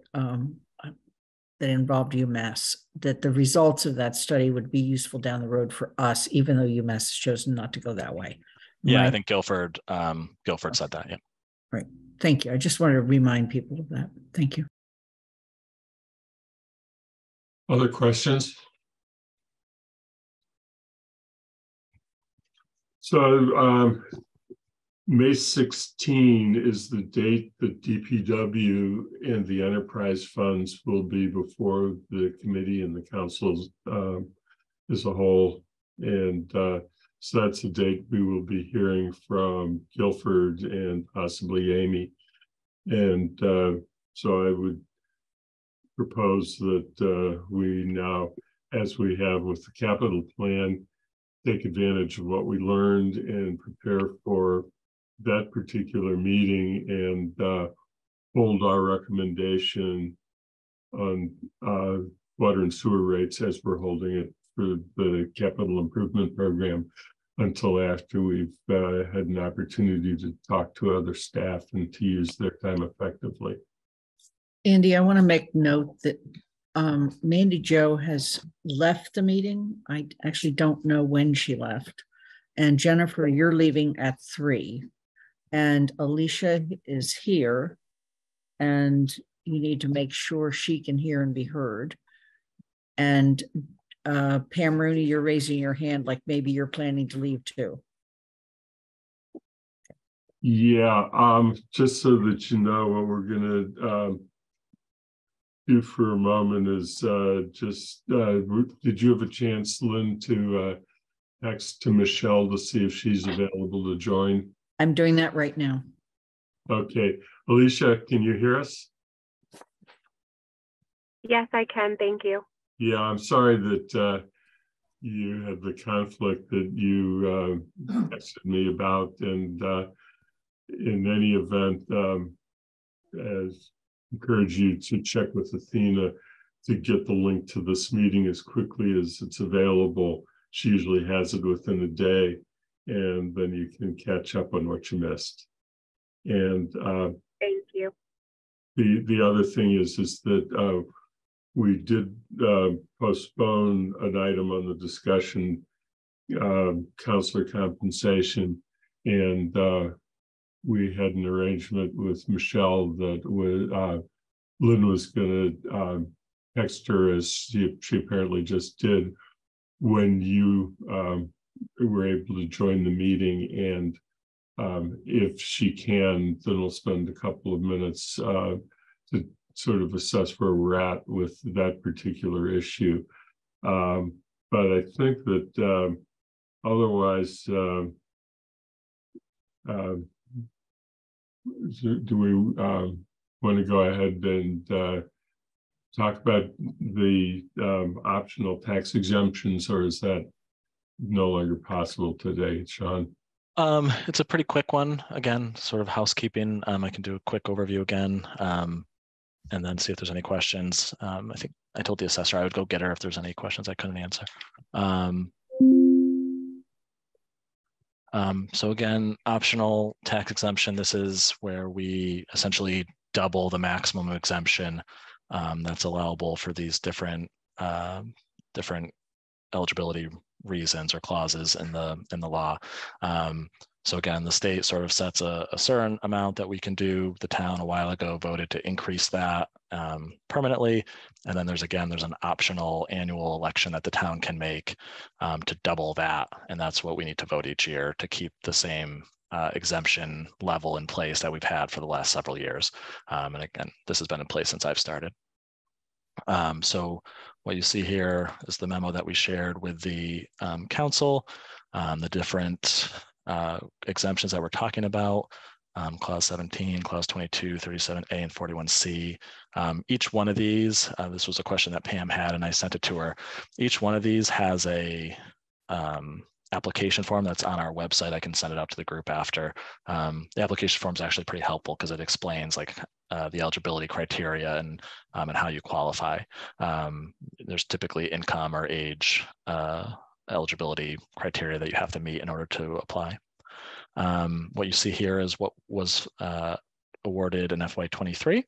involved UMass, that the results of that study would be useful down the road for us, even though UMass has chosen not to go that way. Yeah, right? I think Guilford said that, yeah. Right, thank you. I just wanted to remind people of that. Thank you. Other questions? So May 16 is the date that DPW and the enterprise funds will be before the committee and the councils as a whole. And so that's the date we will be hearing from Guilford and possibly Amy. And so I would propose that we now, as we have with the capital plan, take advantage of what we learned and prepare for that particular meeting and hold our recommendation on water and sewer rates as we're holding it for the capital improvement program until after we've had an opportunity to talk to other staff and to use their time effectively. Andy, I want to make note that Mandy Jo has left the meeting. I actually don't know when she left. And Jennifer, you're leaving at 3. And Alicia is here. And you need to make sure she can hear and be heard. And Pam Rooney, you're raising your hand like maybe you're planning to leave too. Yeah, just so that you know, what we're gonna do for a moment is did you have a chance, Lynn, to text to Michelle to see if she's available to join? I'm doing that right now. Okay, Alicia, can you hear us? Yes, I can. Thank you. Yeah, I'm sorry that you had the conflict that you texted me about, and in any event, as encourage you to check with Athena to get the link to this meeting as quickly as it's available. She usually has it within a day, and then you can catch up on what you missed. And Thank you. the other thing is that we did postpone an item on the discussion, counselor compensation, and we had an arrangement with Michelle that Lynn was going to text her, as she apparently just did, when you were able to join the meeting. And if she can, then we'll spend a couple of minutes to sort of assess where we're at with that particular issue. But I think that otherwise, do we want to go ahead and talk about the optional tax exemptions, or is that no longer possible today, Sean? It's a pretty quick one. Again, sort of housekeeping. I can do a quick overview again, and then see if there's any questions. I think I told the assessor I would go get her if there's any questions I couldn't answer. So again, optional tax exemption. This is where we essentially double the maximum exemption that's allowable for these different eligibility reasons or clauses in the law. So again, the state sort of sets a certain amount that we can do. The town a while ago voted to increase that permanently. And then there's an optional annual election that the town can make to double that. And that's what we need to vote each year to keep the same exemption level in place that we've had for the last several years. And again, this has been in place since I've started. So what you see here is the memo that we shared with the council, the different exemptions that we're talking about, clause 17, clause 22, 37A, and 41C. Each one of these, this was a question that Pam had and I sent it to her. Each one of these has a application form that's on our website. I can send it out to the group after. The application form is actually pretty helpful because it explains like the eligibility criteria and how you qualify. There's typically income or age eligibility criteria that you have to meet in order to apply. What you see here is what was awarded in FY23.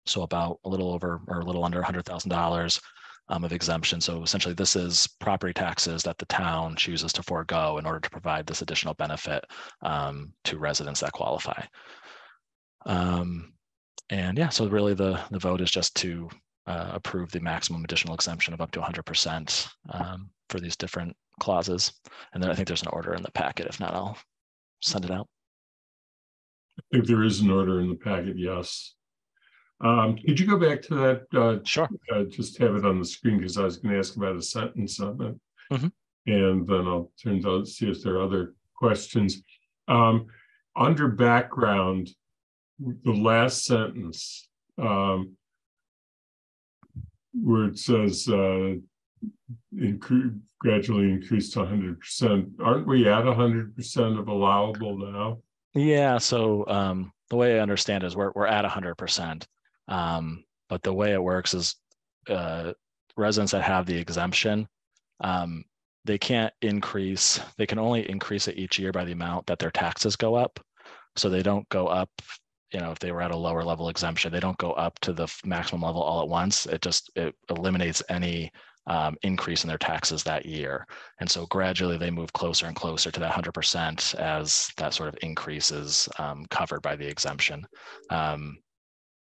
So about a little over or a little under $100,000 of exemption. So essentially this is property taxes that the town chooses to forego in order to provide this additional benefit to residents that qualify. And yeah, so really the vote is just to approve the maximum additional exemption of up to 100% for these different clauses. And then I think there's an order in the packet. If not, I'll send it out. I think there is an order in the packet, yes. Could you go back to that? Sure. Just have it on the screen because I was going to ask about a sentence on it. Mm-hmm. And then I'll turn to see if there are other questions. Under background, the last sentence where it says gradually increase to 100%. Aren't we at 100% of allowable now? Yeah, so the way I understand is we're at 100%. But the way it works is residents that have the exemption, they can't increase, they can only increase it each year by the amount that their taxes go up. So they don't go up, if they were at a lower level exemption, they don't go up to the maximum level all at once. It eliminates any increase in their taxes that year. And so gradually they move closer and closer to that 100% as that sort of increase is covered by the exemption.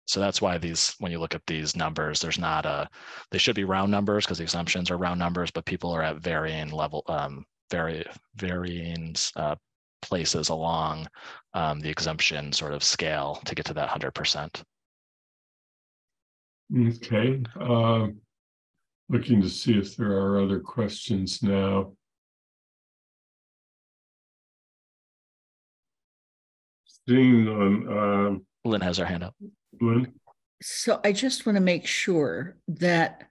So that's why when you look at these numbers, there's not they should be round numbers because the exemptions are round numbers, but people are at varying level, varying places along the exemption sort of scale to get to that 100%. Okay. Looking to see if there are other questions now. Seeing on, Lynn has her hand up. Lynn? So I just want to make sure that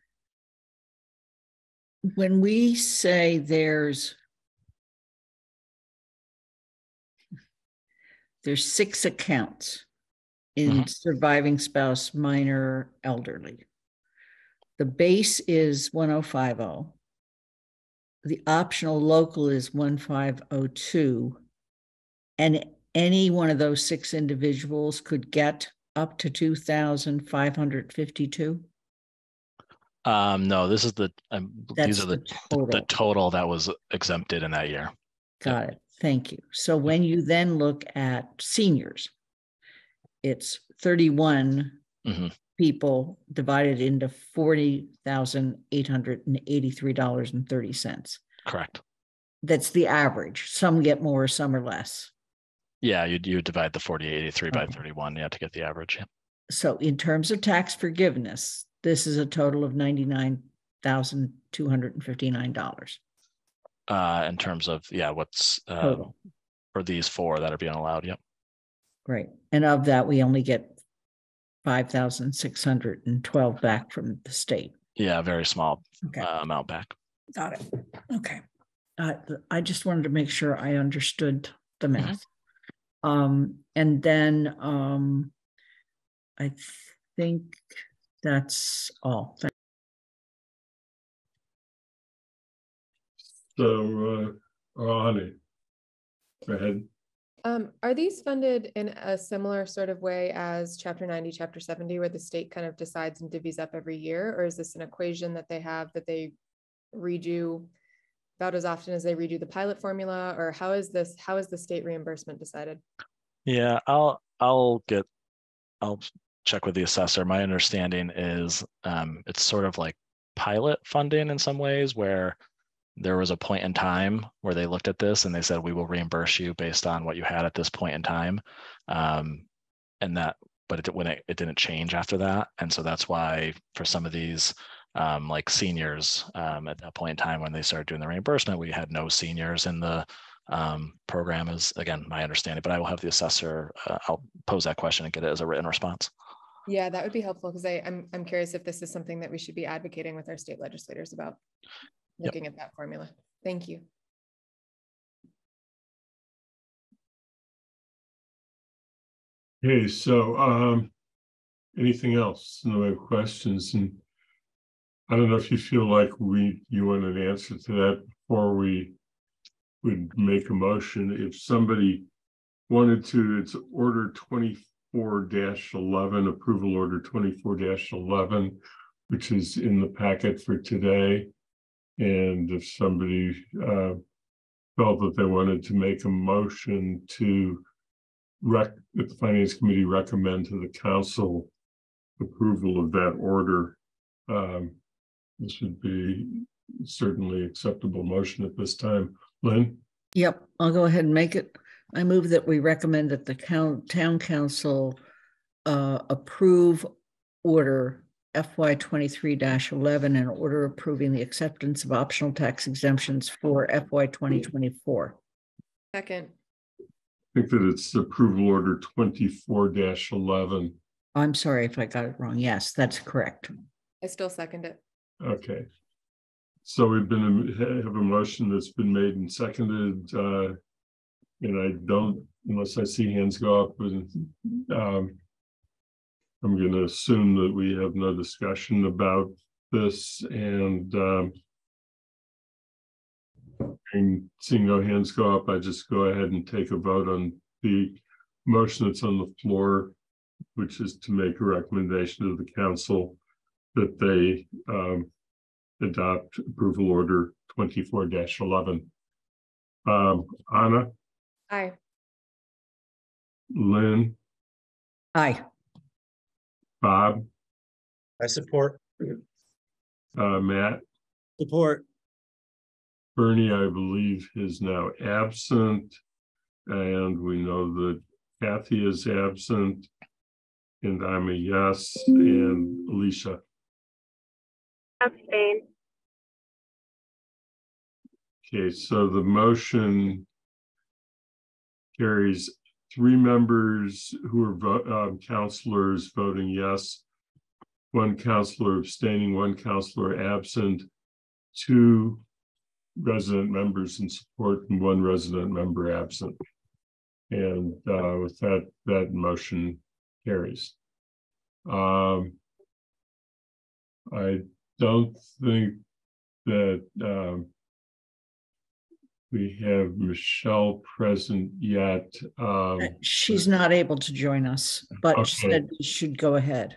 when we say there's 6 accounts in surviving spouse, minor, elderly. The base is 1050. The optional local is 1502. And any one of those 6 individuals could get up to 2,552. No, this is the these are the total that was exempted in that year. Got it. Thank you. So when you then look at seniors, it's 31 people divided into $40,883.30. Correct. That's the average. Some get more, some are less. Yeah, you divide the 4883 by 31, to get the average. Yeah. So in terms of tax forgiveness, this is a total of $99,259. In terms of what's total for these 4 that are being allowed. Yep. Right. And of that, we only get 5,612 back from the state. Yeah, very small amount back. Got it. Okay. I just wanted to make sure I understood the math. And then I think that's all. So, Ronnie, go ahead. Are these funded in a similar sort of way as Chapter 90, Chapter 70, where the state kind of decides and divvies up every year? Or is this an equation that they have that they redo about as often as they redo the pilot formula? Or how is the state reimbursement decided? Yeah, I'll check with the assessor. My understanding is it's sort of like pilot funding in some ways, where there was a point in time where they looked at this and they said, we will reimburse you based on what you had at this point in time. But it didn't change after that. And so that's why for some of these, like seniors, at that point in time when they started doing the reimbursement, we had no seniors in the program, is again my understanding. But I will have the assessor, I'll pose that question and get it as a written response. Yeah, that would be helpful, because I'm curious if this is something that we should be advocating with our state legislators about, looking at that formula. Thank you. Okay, so anything else? No questions? And I don't know if you feel like you want an answer to that before we would make a motion. If somebody wanted to, it's order 24-11, approval order 24-11, which is in the packet for today. And if somebody felt that they wanted to make a motion to that the Finance Committee recommend to the council approval of that order, this would be certainly acceptable motion at this time. Lynn? Yep, I'll go ahead and make it. I move that we recommend that the town council approve order FY 23-11 and order approving the acceptance of optional tax exemptions for FY 2024. Second. I think that it's approval order 24-11. I'm sorry if I got it wrong. Yes, that's correct. I still second it. Okay. So we've have a motion that's been made and seconded, and I don't, unless I see hands go up, and I'm going to assume that we have no discussion about this, and seeing no hands go up, I just go ahead and take a vote on the motion that's on the floor, which is to make a recommendation to the council that they adopt approval order 24-11. Anna? Aye. Lynn? Aye. Bob? I support. Matt? Support. Bernie, I believe, is now absent, and we know that Kathy is absent, and I'm a yes, and Alicia? Abstain. Okay, so the motion carries 3 members who are counselors voting yes, 1 counselor abstaining, 1 counselor absent, 2 resident members in support, and 1 resident member absent. And with that, that motion carries. I don't think that we have Michelle present yet. She's not able to join us, but Okay. she said we should go ahead.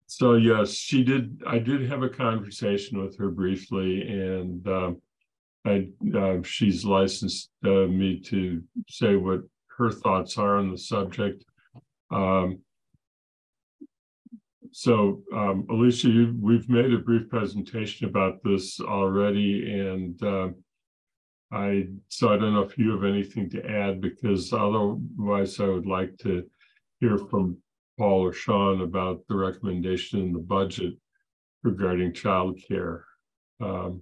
So yes, she did. I did have a conversation with her briefly, and she's licensed me to say what her thoughts are on the subject. Alicia, we've made a brief presentation about this already, and I don't know if you have anything to add, because otherwise I would like to hear from Paul or Sean about the recommendation in the budget regarding childcare. Do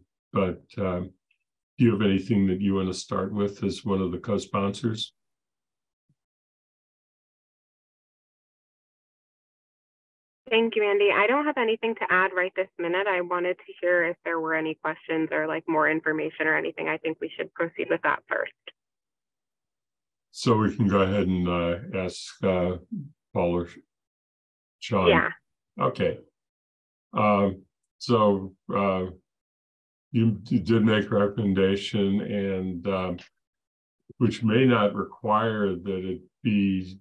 you have anything that you want to start with as one of the co-sponsors? Thank you, Andy. I don't have anything to add right this minute. I wanted to hear if there were any questions or like more information or anything. I think we should proceed with that first. So we can go ahead and ask Paul or Sean. Yeah. Okay. You did make a recommendation, and which may not require that it be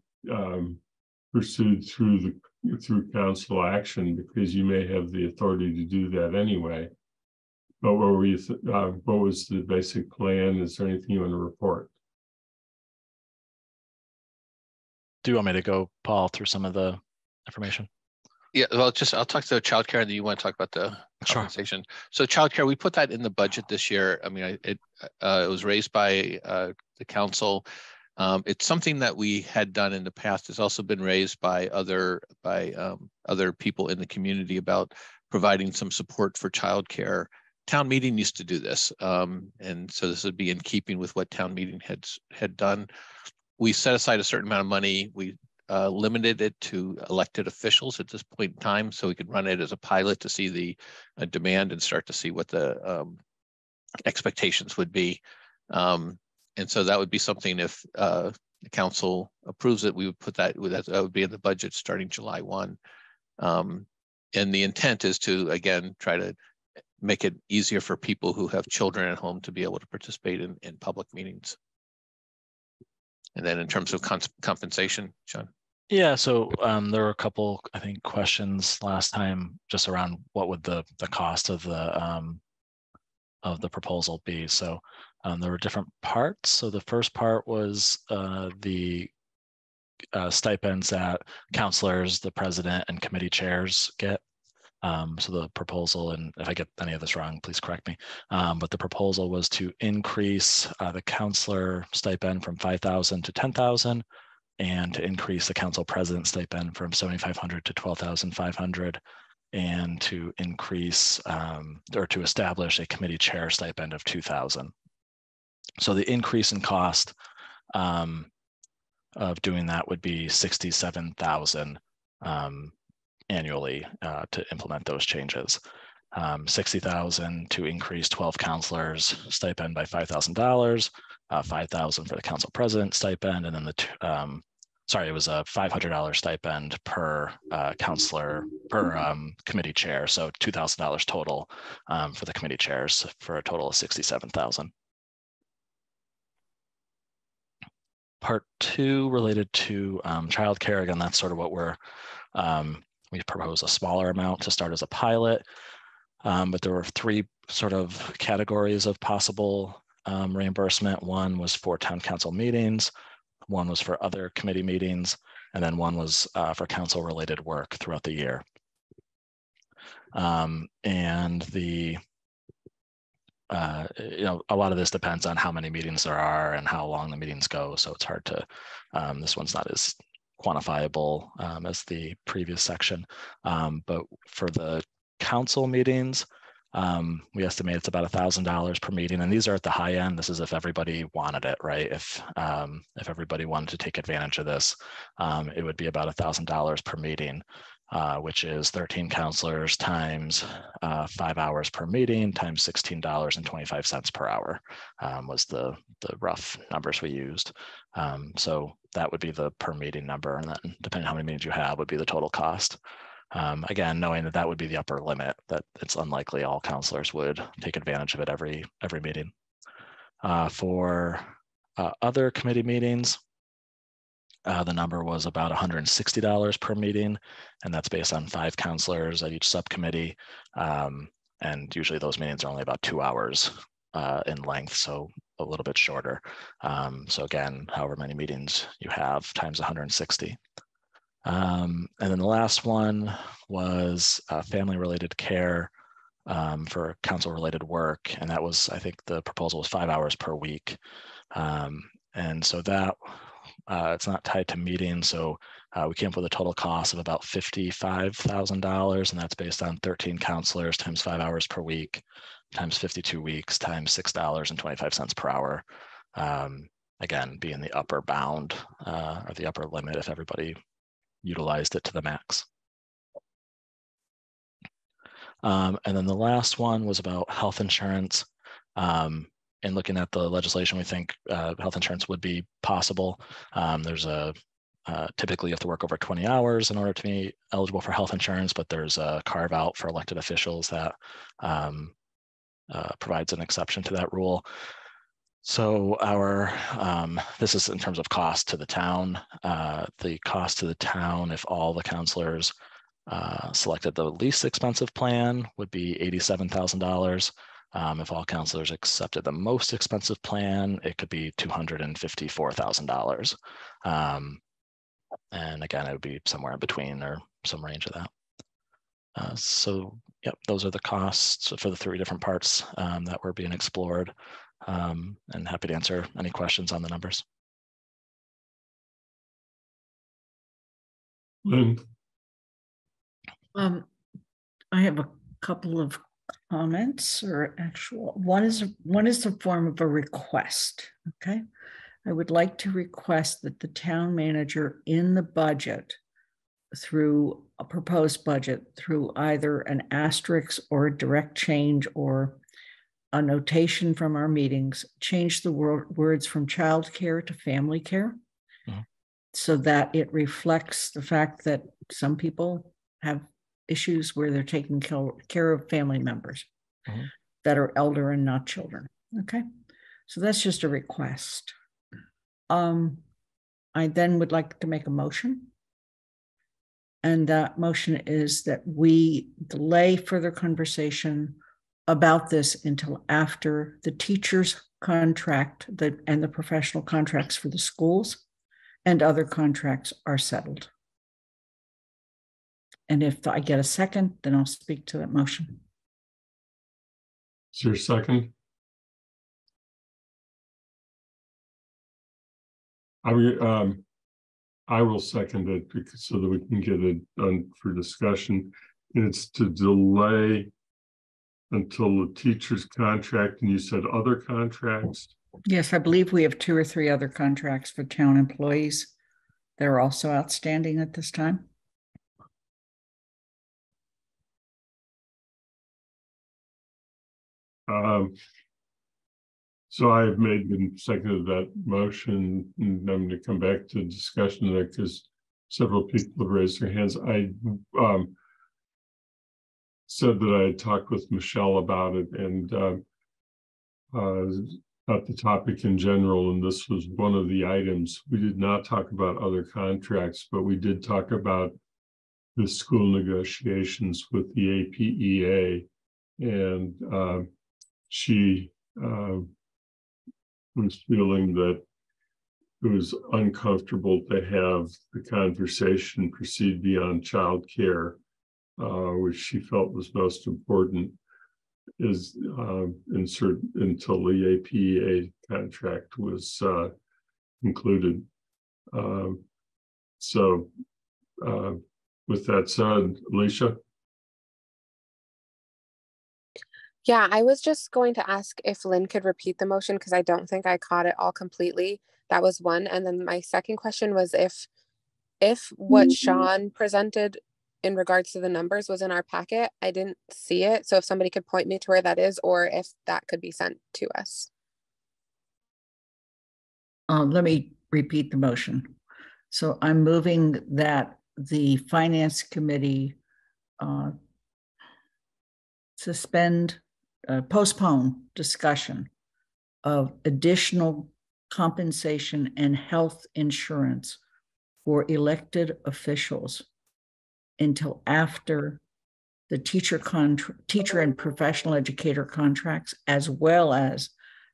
pursued through council action, because you may have the authority to do that anyway. But what was the basic plan? Is there anything you want to report? Do you want me to go, Paul, through some of the information? Yeah, well, I'll talk to childcare, and then you want to talk about the compensation. Sure. So childcare, we put that in the budget this year. I mean, it was raised by the council. It's something that we had done in the past. It's also been raised by other people in the community about providing some support for childcare. Town meeting used to do this, and so this would be in keeping with what town meeting had done. We set aside a certain amount of money. We limited it to elected officials at this point in time, so we could run it as a pilot to see the demand and start to see what the expectations would be. And so that would be something, if the council approves it, we would put that would be in the budget starting July 1. And the intent is to, again, try to make it easier for people who have children at home to be able to participate in public meetings. And then in terms of compensation, Sean? Yeah, so there were a couple, I think, questions last time just around what would the cost of the proposal be. So there were different parts. So the first part was the stipends that counselors, the president, and committee chairs get. So the proposal, and if I get any of this wrong, please correct me, but the proposal was to increase the counselor stipend from $5,000 to $10,000, and to increase the council president stipend from $7,500 to $12,500, and to increase or to establish a committee chair stipend of $2,000. So the increase in cost of doing that would be $67,000 annually to implement those changes. $60,000 to increase 12 counselors stipend by $5,000, $5,000 for the council president stipend, and then it was a $500 stipend per counselor per committee chair, so $2,000 total for the committee chairs, for a total of $67,000. Part 2 related to childcare. Again, that's sort of what we propose a smaller amount to start as a pilot, but there were 3 sort of categories of possible reimbursement. One was for town council meetings, one was for other committee meetings, and then one was for council related work throughout the year. And a lot of this depends on how many meetings there are and how long the meetings go. So it's hard to, this one's not as quantifiable as the previous section. But for the council meetings, We estimate it's about $1,000 per meeting, and these are at the high end. This is if everybody wanted it, right? If everybody wanted to take advantage of this, it would be about $1,000 per meeting, which is 13 counselors times 5 hours per meeting times $16.25 per hour was the rough numbers we used. So that would be the per meeting number, and then depending on how many meetings you have would be the total cost. Again, knowing that that would be the upper limit, that it's unlikely all counselors would take advantage of it every meeting. For other committee meetings, the number was about $160 per meeting, and that's based on 5 counselors at each subcommittee. And usually those meetings are only about 2 hours in length, so a little bit shorter. So again, however many meetings you have times 160. And then the last one was family-related care for council-related work, and that was, I think the proposal was 5 hours per week. And so that it's not tied to meetings, so we came up with a total cost of about $55,000, and that's based on 13 counselors times 5 hours per week times 52 weeks times $6.25 per hour. Again, being the upper bound or the upper limit if everybody utilized it to the max. And then the last one was about health insurance. In looking at the legislation, we think health insurance would be possible. There's typically you have to work over 20 hours in order to be eligible for health insurance, but there's a carve out for elected officials that provides an exception to that rule. So this is in terms of cost to the town. The cost to the town, if all the counselors selected the least expensive plan, would be $87,000. If all counselors accepted the most expensive plan, it could be $254,000. And again, it would be somewhere in between or some range of that. So yep, those are the costs for the 3 different parts that were being explored. And happy to answer any questions on the numbers. Lynn? I have a couple of comments, or actual one is the form of a request. Okay, I would like to request that the town manager in the budget, through a proposed budget, through either an asterisk or a direct change or a notation from our meetings, change the words from child care to family care, so that it reflects the fact that some people have issues where they're taking care of family members that are elder and not children. Okay, so that's just a request. I then would like to make a motion, and that motion is that we delay further conversation about this until after the teacher's contract and the professional contracts for the schools and other contracts are settled. And if I get a second, then I'll speak to that motion. Is there a second? I will second it so that we can get it done for discussion. And it's to delay until the teacher's contract, and you said other contracts? Yes, I believe we have 2 or 3 other contracts for town employees that are also outstanding at this time. So I have made and seconded that motion, and I'm going to come back to discussion of that because several people have raised their hands. I said that I had talked with Michelle about it and about the topic in general, and this was one of the items. We did not talk about other contracts, but we did talk about the school negotiations with the APEA, and she was feeling that it was uncomfortable to have the conversation proceed beyond childcare, which she felt was most important, is insert until the APEA contract was concluded. So with that said, Alicia? Yeah, I was just going to ask if Lynn could repeat the motion because I don't think I caught it all completely. That was one. And then my second question was if what Sean presented in regards to the numbers was in our packet, I didn't see it. So if somebody could point me to where that is, or if that could be sent to us. Let me repeat the motion. So I'm moving that the Finance Committee postpone discussion of additional compensation and health insurance for elected officials until after the teacher and professional educator contracts, as well as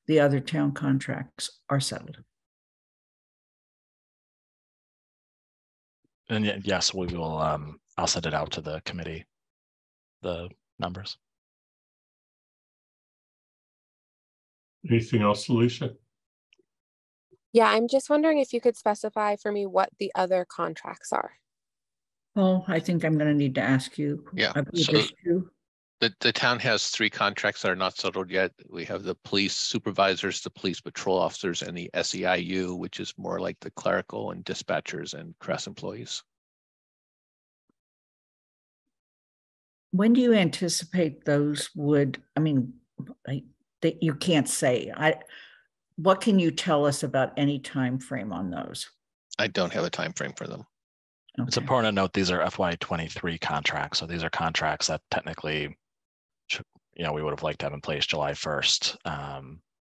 the other town contracts, are settled. And yes, we will. I'll send it out to the committee, the numbers. Anything else, Alicia? Yeah, I'm just wondering if you could specify for me what the other contracts are. Oh, I think I'm going to need to ask you. Yeah. So the town has 3 contracts that are not settled yet. We have the police supervisors, the police patrol officers, and the SEIU, which is more like the clerical and dispatchers and press employees. When do you anticipate those would, I mean, that you can't say. What can you tell us about any time frame on those? I don't have a time frame for them. Okay. It's important to note these are FY23 contracts. So these are contracts that technically, we would have liked to have in place July 1st.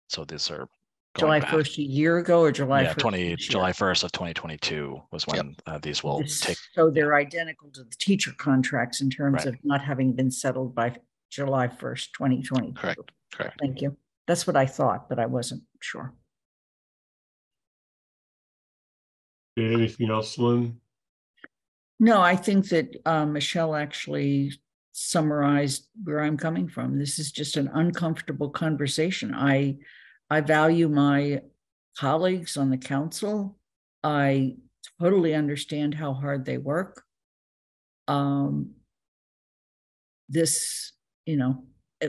So these are July 1st a year ago, or July 1st? July 1st of 2022 was when these will take. So they're identical to the teacher contracts in terms of not having been settled by July 1st, 2022. Correct. Thank you. That's what I thought, but I wasn't sure. Anything else, Lynn? No, I think that Michelle actually summarized where I'm coming from. This is just an uncomfortable conversation. I value my colleagues on the council. I totally understand how hard they work.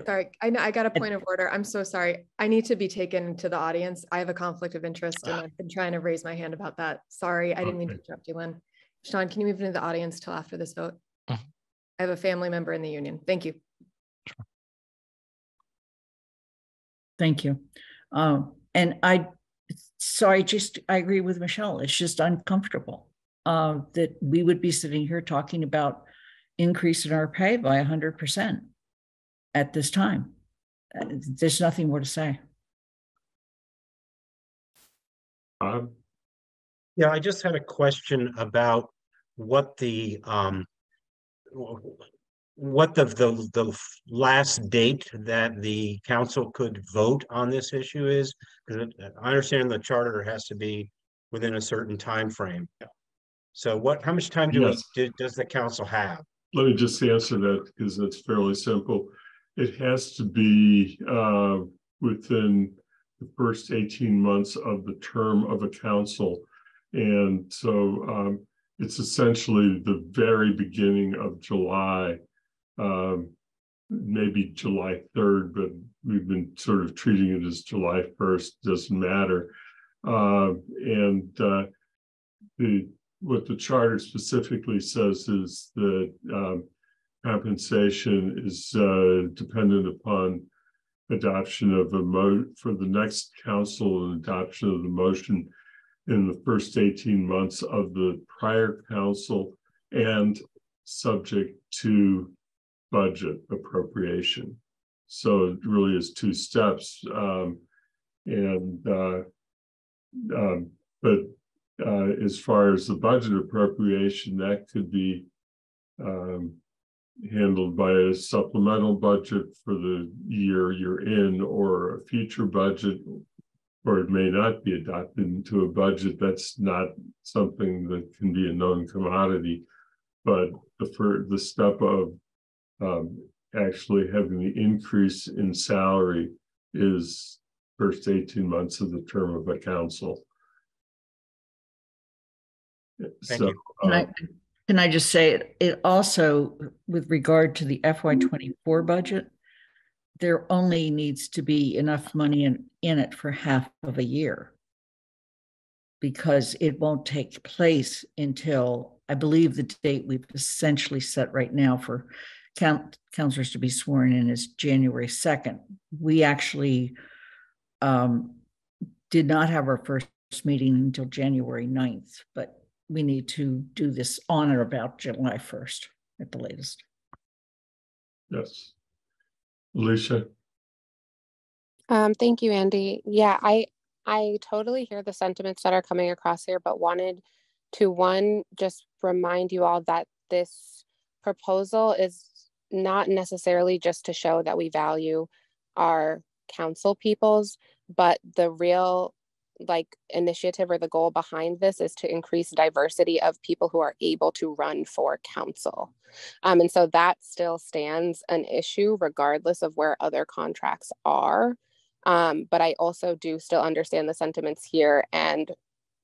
Sorry, I got a point of order. I'm so sorry. I need to be taken to the audience. I have a conflict of interest and I've been trying to raise my hand about that. Sorry, I didn't mean to interrupt you, Lynn. Sean, can you move into the audience till after this vote? I have a family member in the union. Thank you. Thank you. And I agree with Michelle. It's just uncomfortable that we would be sitting here talking about increasing our pay by 100% at this time. There's nothing more to say. Yeah, I just had a question about what the last date that the council could vote on this issue is, because I understand the charter has to be within a certain time frame. So how much time does the council have? Let me just answer that because it's fairly simple. It has to be within the first 18 months of the term of a council. And so it's essentially the very beginning of July, maybe July 3rd, but we've been sort of treating it as July 1st, doesn't matter. What the charter specifically says is that compensation is dependent upon adoption of for the next council and adoption of the motion in the first 18 months of the prior council and subject to budget appropriation. So it really is 2 steps. But as far as the budget appropriation, that could be handled by a supplemental budget for the year you're in, or a future budget, or it may not be adopted into a budget. That's not something that can be a known commodity. But the step of actually having the increase in salary is first 18 months of the term of a council. Thank you. Can I just say it also, with regard to the FY24 budget, there only needs to be enough money in it for half of a year, because it won't take place until, I believe the date we've essentially set right now for counselors to be sworn in is January 2nd. We actually did not have our first meeting until January 9th, but we need to do this on or about July 1st at the latest. Yes. Alicia? Thank you, Andy. Yeah, I totally hear the sentiments that are coming across here, but wanted to, one, just remind you all that this proposal is not necessarily just to show that we value our council peoples, but the real initiative or the goal behind this is to increase diversity of people who are able to run for council. And so that still stands an issue regardless of where other contracts are. But I also do still understand the sentiments here and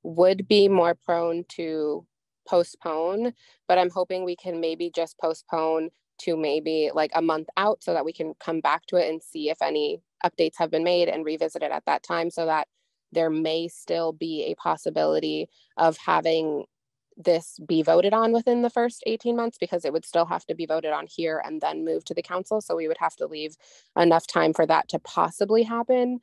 would be more prone to postpone, but I'm hoping we can maybe just postpone to maybe a month out so that we can come back to it and see if any updates have been made and revisit it at that time, so that there may still be a possibility of having this be voted on within the first 18 months, because it would still have to be voted on here and then move to the council. So we would have to leave enough time for that to possibly happen.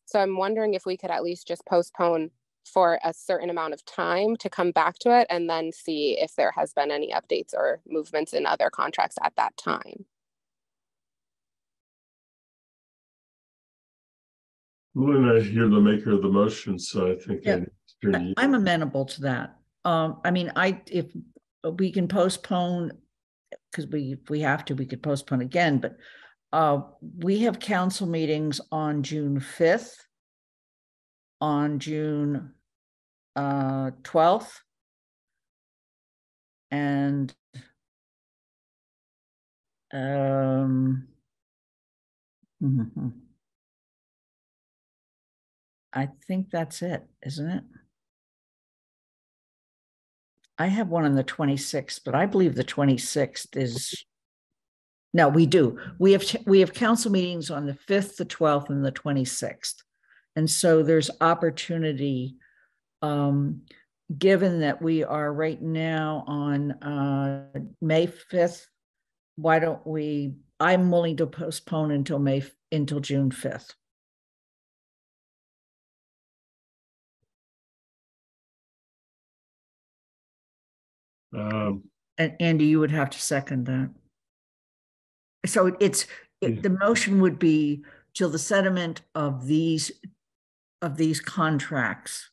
So I'm wondering if we could at least just postpone for a certain amount of time to come back to it and then see if there has been any updates or movements in other contracts at that time. Lynn, you're the maker of the motion, so I think I'm amenable to that. I mean, if we can postpone, because we have to, we could postpone again, but we have council meetings on June 5th, on June 12th, and I think that's it, isn't it? I have one on the 26th, but I believe the 26th is, no, we do. We have council meetings on the 5th, the 12th, and the 26th. And so there's opportunity, given that we are right now on May 5th, why don't we, I'm willing to postpone until June 5th. And Andy, you would have to second that. So the motion would be till the settlement of these contracts,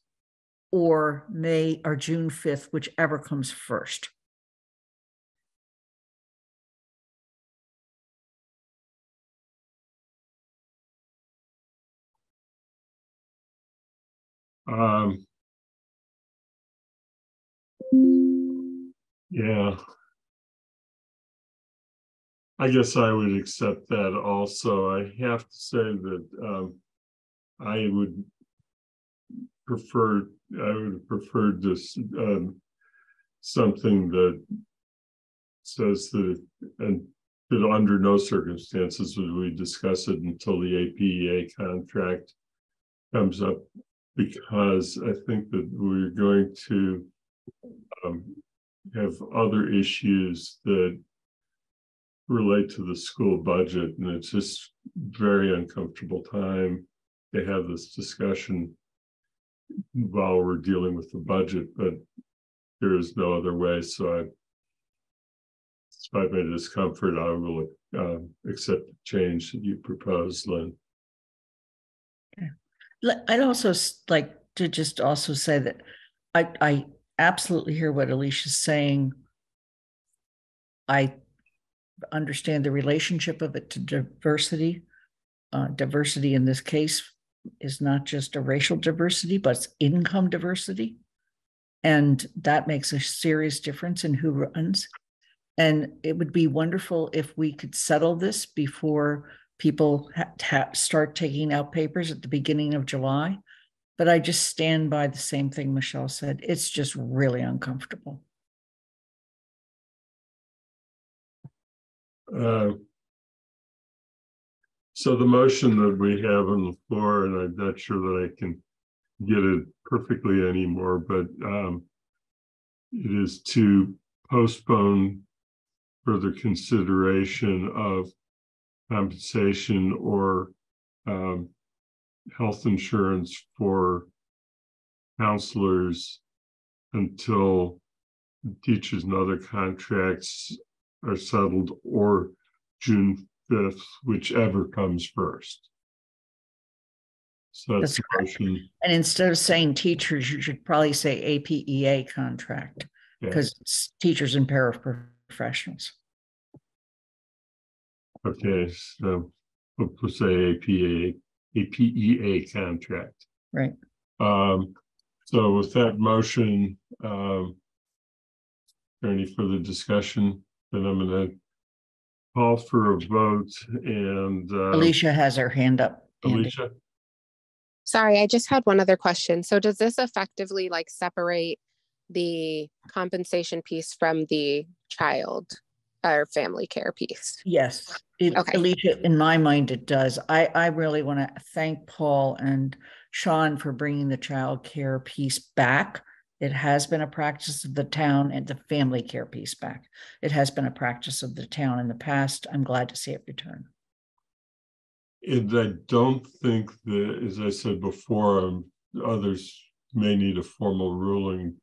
or May or June 5th, whichever comes first. Yeah. I guess I would accept that also. I have to say that I would have preferred this something that says that, and that under no circumstances would we discuss it until the APEA contract comes up, because I think that we're going to have other issues that relate to the school budget, and it's just very uncomfortable time to have this discussion while we're dealing with the budget, but there is no other way. So despite my discomfort, I will accept the change that you proposed, Lynn. Okay. I'd also like to just also say that I absolutely hear what Alicia's saying. I understand the relationship of it to diversity. Diversity in this case is not just a racial diversity, but it's income diversity. And that makes a serious difference in who runs. And it would be wonderful if we could settle this before people start taking out papers at the beginning of July. But I just stand by the same thing Michelle said. It's just really uncomfortable. So the motion that we have on the floor, and I'm not sure that I can get it perfectly anymore, but it is to postpone further consideration of compensation or health insurance for counselors until teachers and other contracts are settled, or June 5th, whichever comes first. So that's the motion. And instead of saying teachers, you should probably say APEA contract, because it's teachers and paraprofessionals. Okay, so we'll say APEA contract. Right. So with that motion, any further discussion? Then I'm going to call for a vote. And Alicia has her hand up. Alicia? Sorry, I just had one other question. So does this effectively like separate the compensation piece from the child or family care piece? Yes. Okay. Alicia, in my mind, it does. I really want to thank Paul and Sean for bringing the child care piece back. It has been a practice of the town, and the family care piece back. It has been a practice of the town in the past. I'm glad to see it return. And I don't think that, as I said before, others may need a formal ruling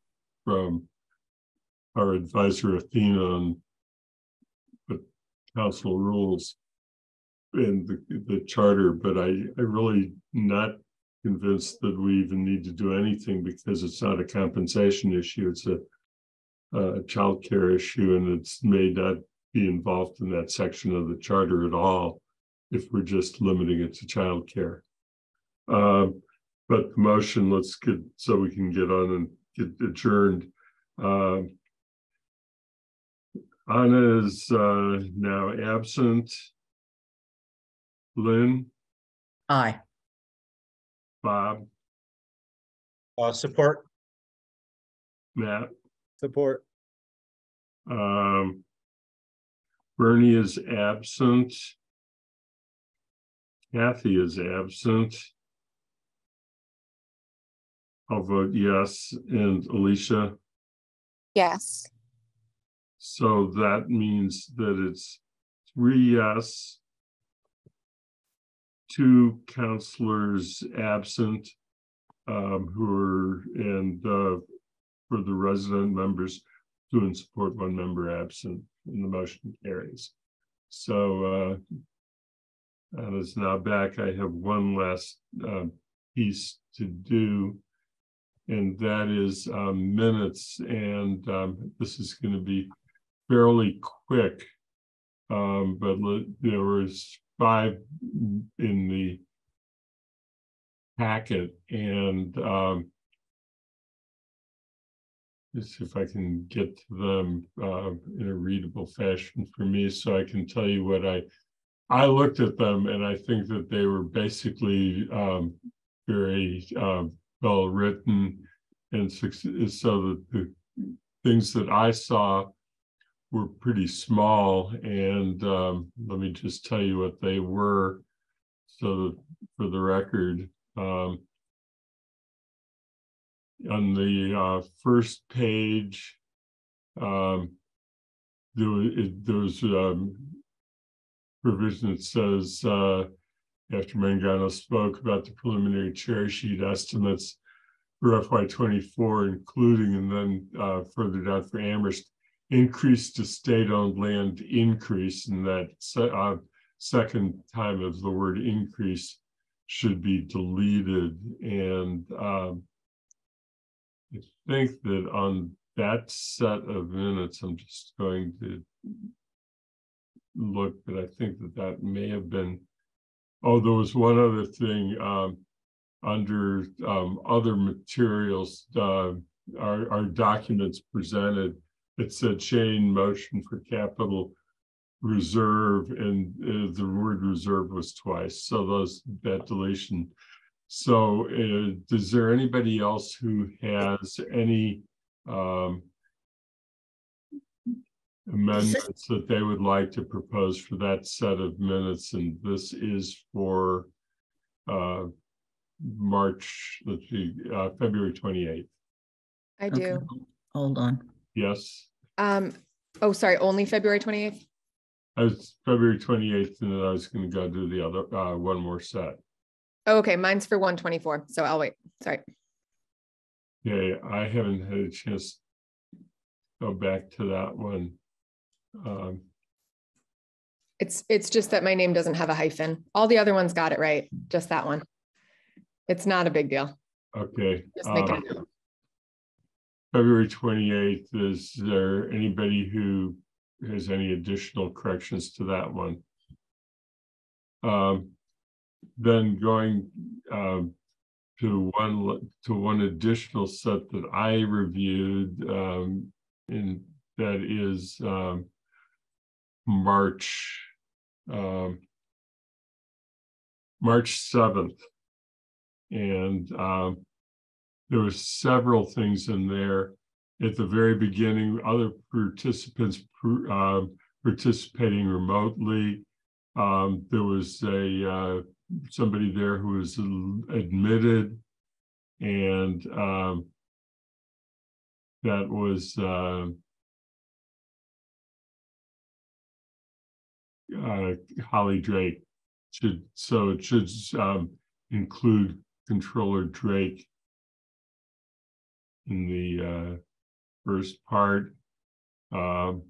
from our advisor Athena on the council rules and the charter, but I really not convinced that we even need to do anything, because it's not a compensation issue. It's a child care issue, and it's may not be involved in that section of the charter at all if we're just limiting it to child care. But the motion, let's get, so we can get on and get adjourned. Anna is now absent. Lynn? Aye. Bob? Support. Matt? Support. Bernie is absent. Kathy is absent. I'll vote yes. And Alicia? Yes. So that means that it's 3 yes, 2 counselors absent, who are, and for the resident members, 2 in support, 1 member absent, and the motion carries. So Anna's now back. I have one last piece to do, and that is minutes. And this is going to be fairly quick, but there was 5 in the packet, and let's see if I can get to them in a readable fashion for me, so I can tell you what I looked at them, and I think that they were basically very well written, and so that the things that I saw were pretty small. And let me just tell you what they were, so that for the record. On the first page, there was provision that says, after Mangano spoke about the preliminary cherry sheet estimates for FY24, including, and then further down for Amherst, increase to state-owned land increase, and that second time of the word increase should be deleted. And I think that on that set of minutes, I'm just going to look, but I think that that may have been, oh, there was one other thing under other materials, our documents presented, it said Shane motion for capital reserve, and the word reserve was twice, so that deletion. So is there anybody else who has any amendments that they would like to propose for that set of minutes, and this is for March, let's see, February 28th. I do. Okay, hold on. Yes. Oh, sorry, only February 28th? I was February 28th, and then I was going to go do the other one more set. Oh, okay, mine's for 124, so I'll wait. Sorry. Yeah, I haven't had a chance to go back to that one. It's just that my name doesn't have a hyphen. All the other ones got it right, just that one. It's not a big deal. Okay. Just make it a note. February 28th, is there anybody who has any additional corrections to that one? Then going to one additional set that I reviewed, and that is March 7th, and there were several things in there. At the very beginning, other participants participating remotely. There was somebody there who was admitted, and that was Holly Drake. It should include Controller Drake in the first part. Then on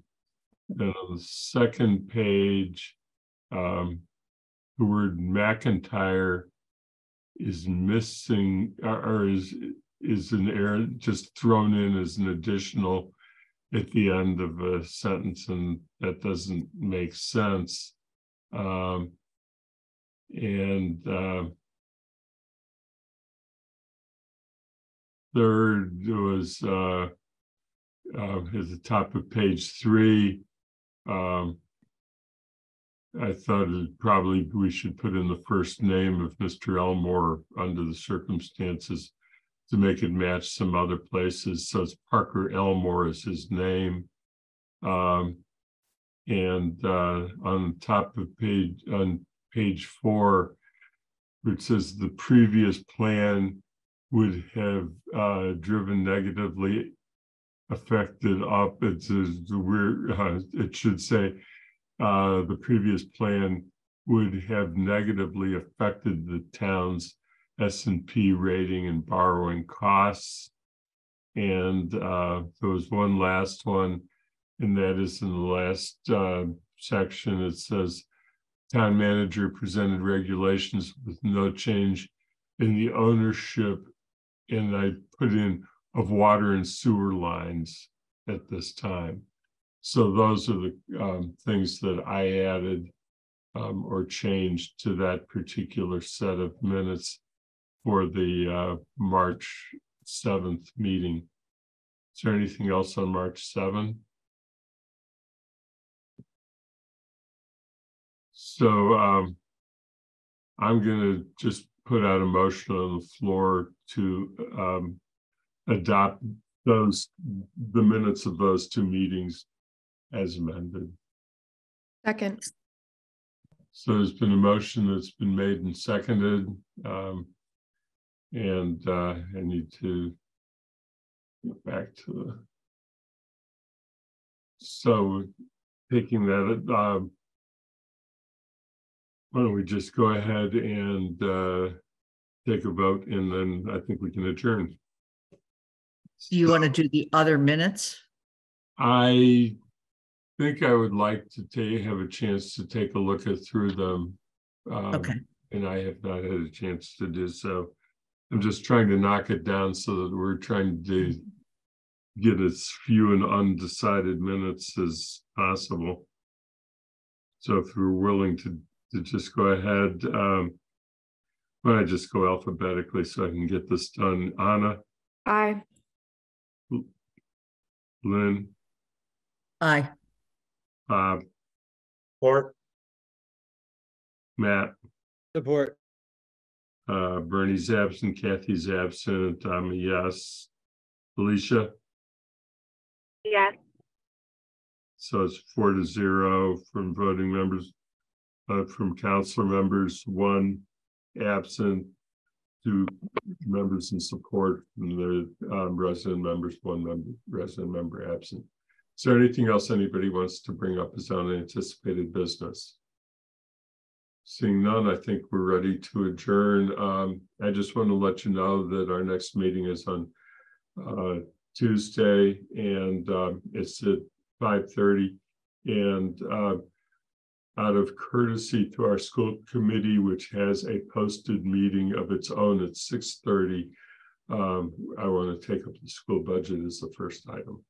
the second page, the word McIntyre is missing, or is an error, just thrown in as an additional at the end of a sentence, and that doesn't make sense. Third was at the top of page 3. I thought we should put in the first name of Mr. Elmore under the circumstances to make it match some other places. So it's Parker Elmore is his name. And on top of page 4, it says the previous plan would have driven negatively affected up. It should say the previous plan would have negatively affected the town's S&P rating and borrowing costs. And there was one last one, and that is in the last section. It says town manager presented regulations with no change in the ownership, and I put in of water and sewer lines at this time. So those are the things that I added or changed to that particular set of minutes for the March 7th meeting. Is there anything else on March 7th? So I'm going to just put out a motion on the floor to adopt the minutes of those two meetings as amended. Second. So there's been a motion that's been made and seconded, and I need to get back to the. So taking that, why don't we just go ahead and take a vote, and then I think we can adjourn. Do you want to do the other minutes? I think I would like to have a chance to take a look through them. Okay. And I have not had a chance to do so. I'm just trying to knock it down so that we're trying to get as few and undecided minutes as possible. So if you're willing to just go ahead, why don't I just go alphabetically so I can get this done? Anna? Aye. Lynn? Aye. Bob? Support. Matt? Support. Bernie's absent, Kathy's absent, I'm a yes. Alicia? Yes. So it's 4-0 from voting members, from council members, 1 absent, 2 members in support, and the resident members, 1 resident member absent. Is there anything else anybody wants to bring up as unanticipated business? Seeing none, I think we're ready to adjourn. I just want to let you know that our next meeting is on Tuesday, and it's at 5:30. And out of courtesy to our school committee, which has a posted meeting of its own at 6:30, I want to take up the school budget as the first item.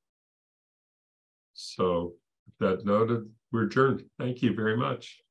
So, with that noted, we're adjourned. Thank you very much.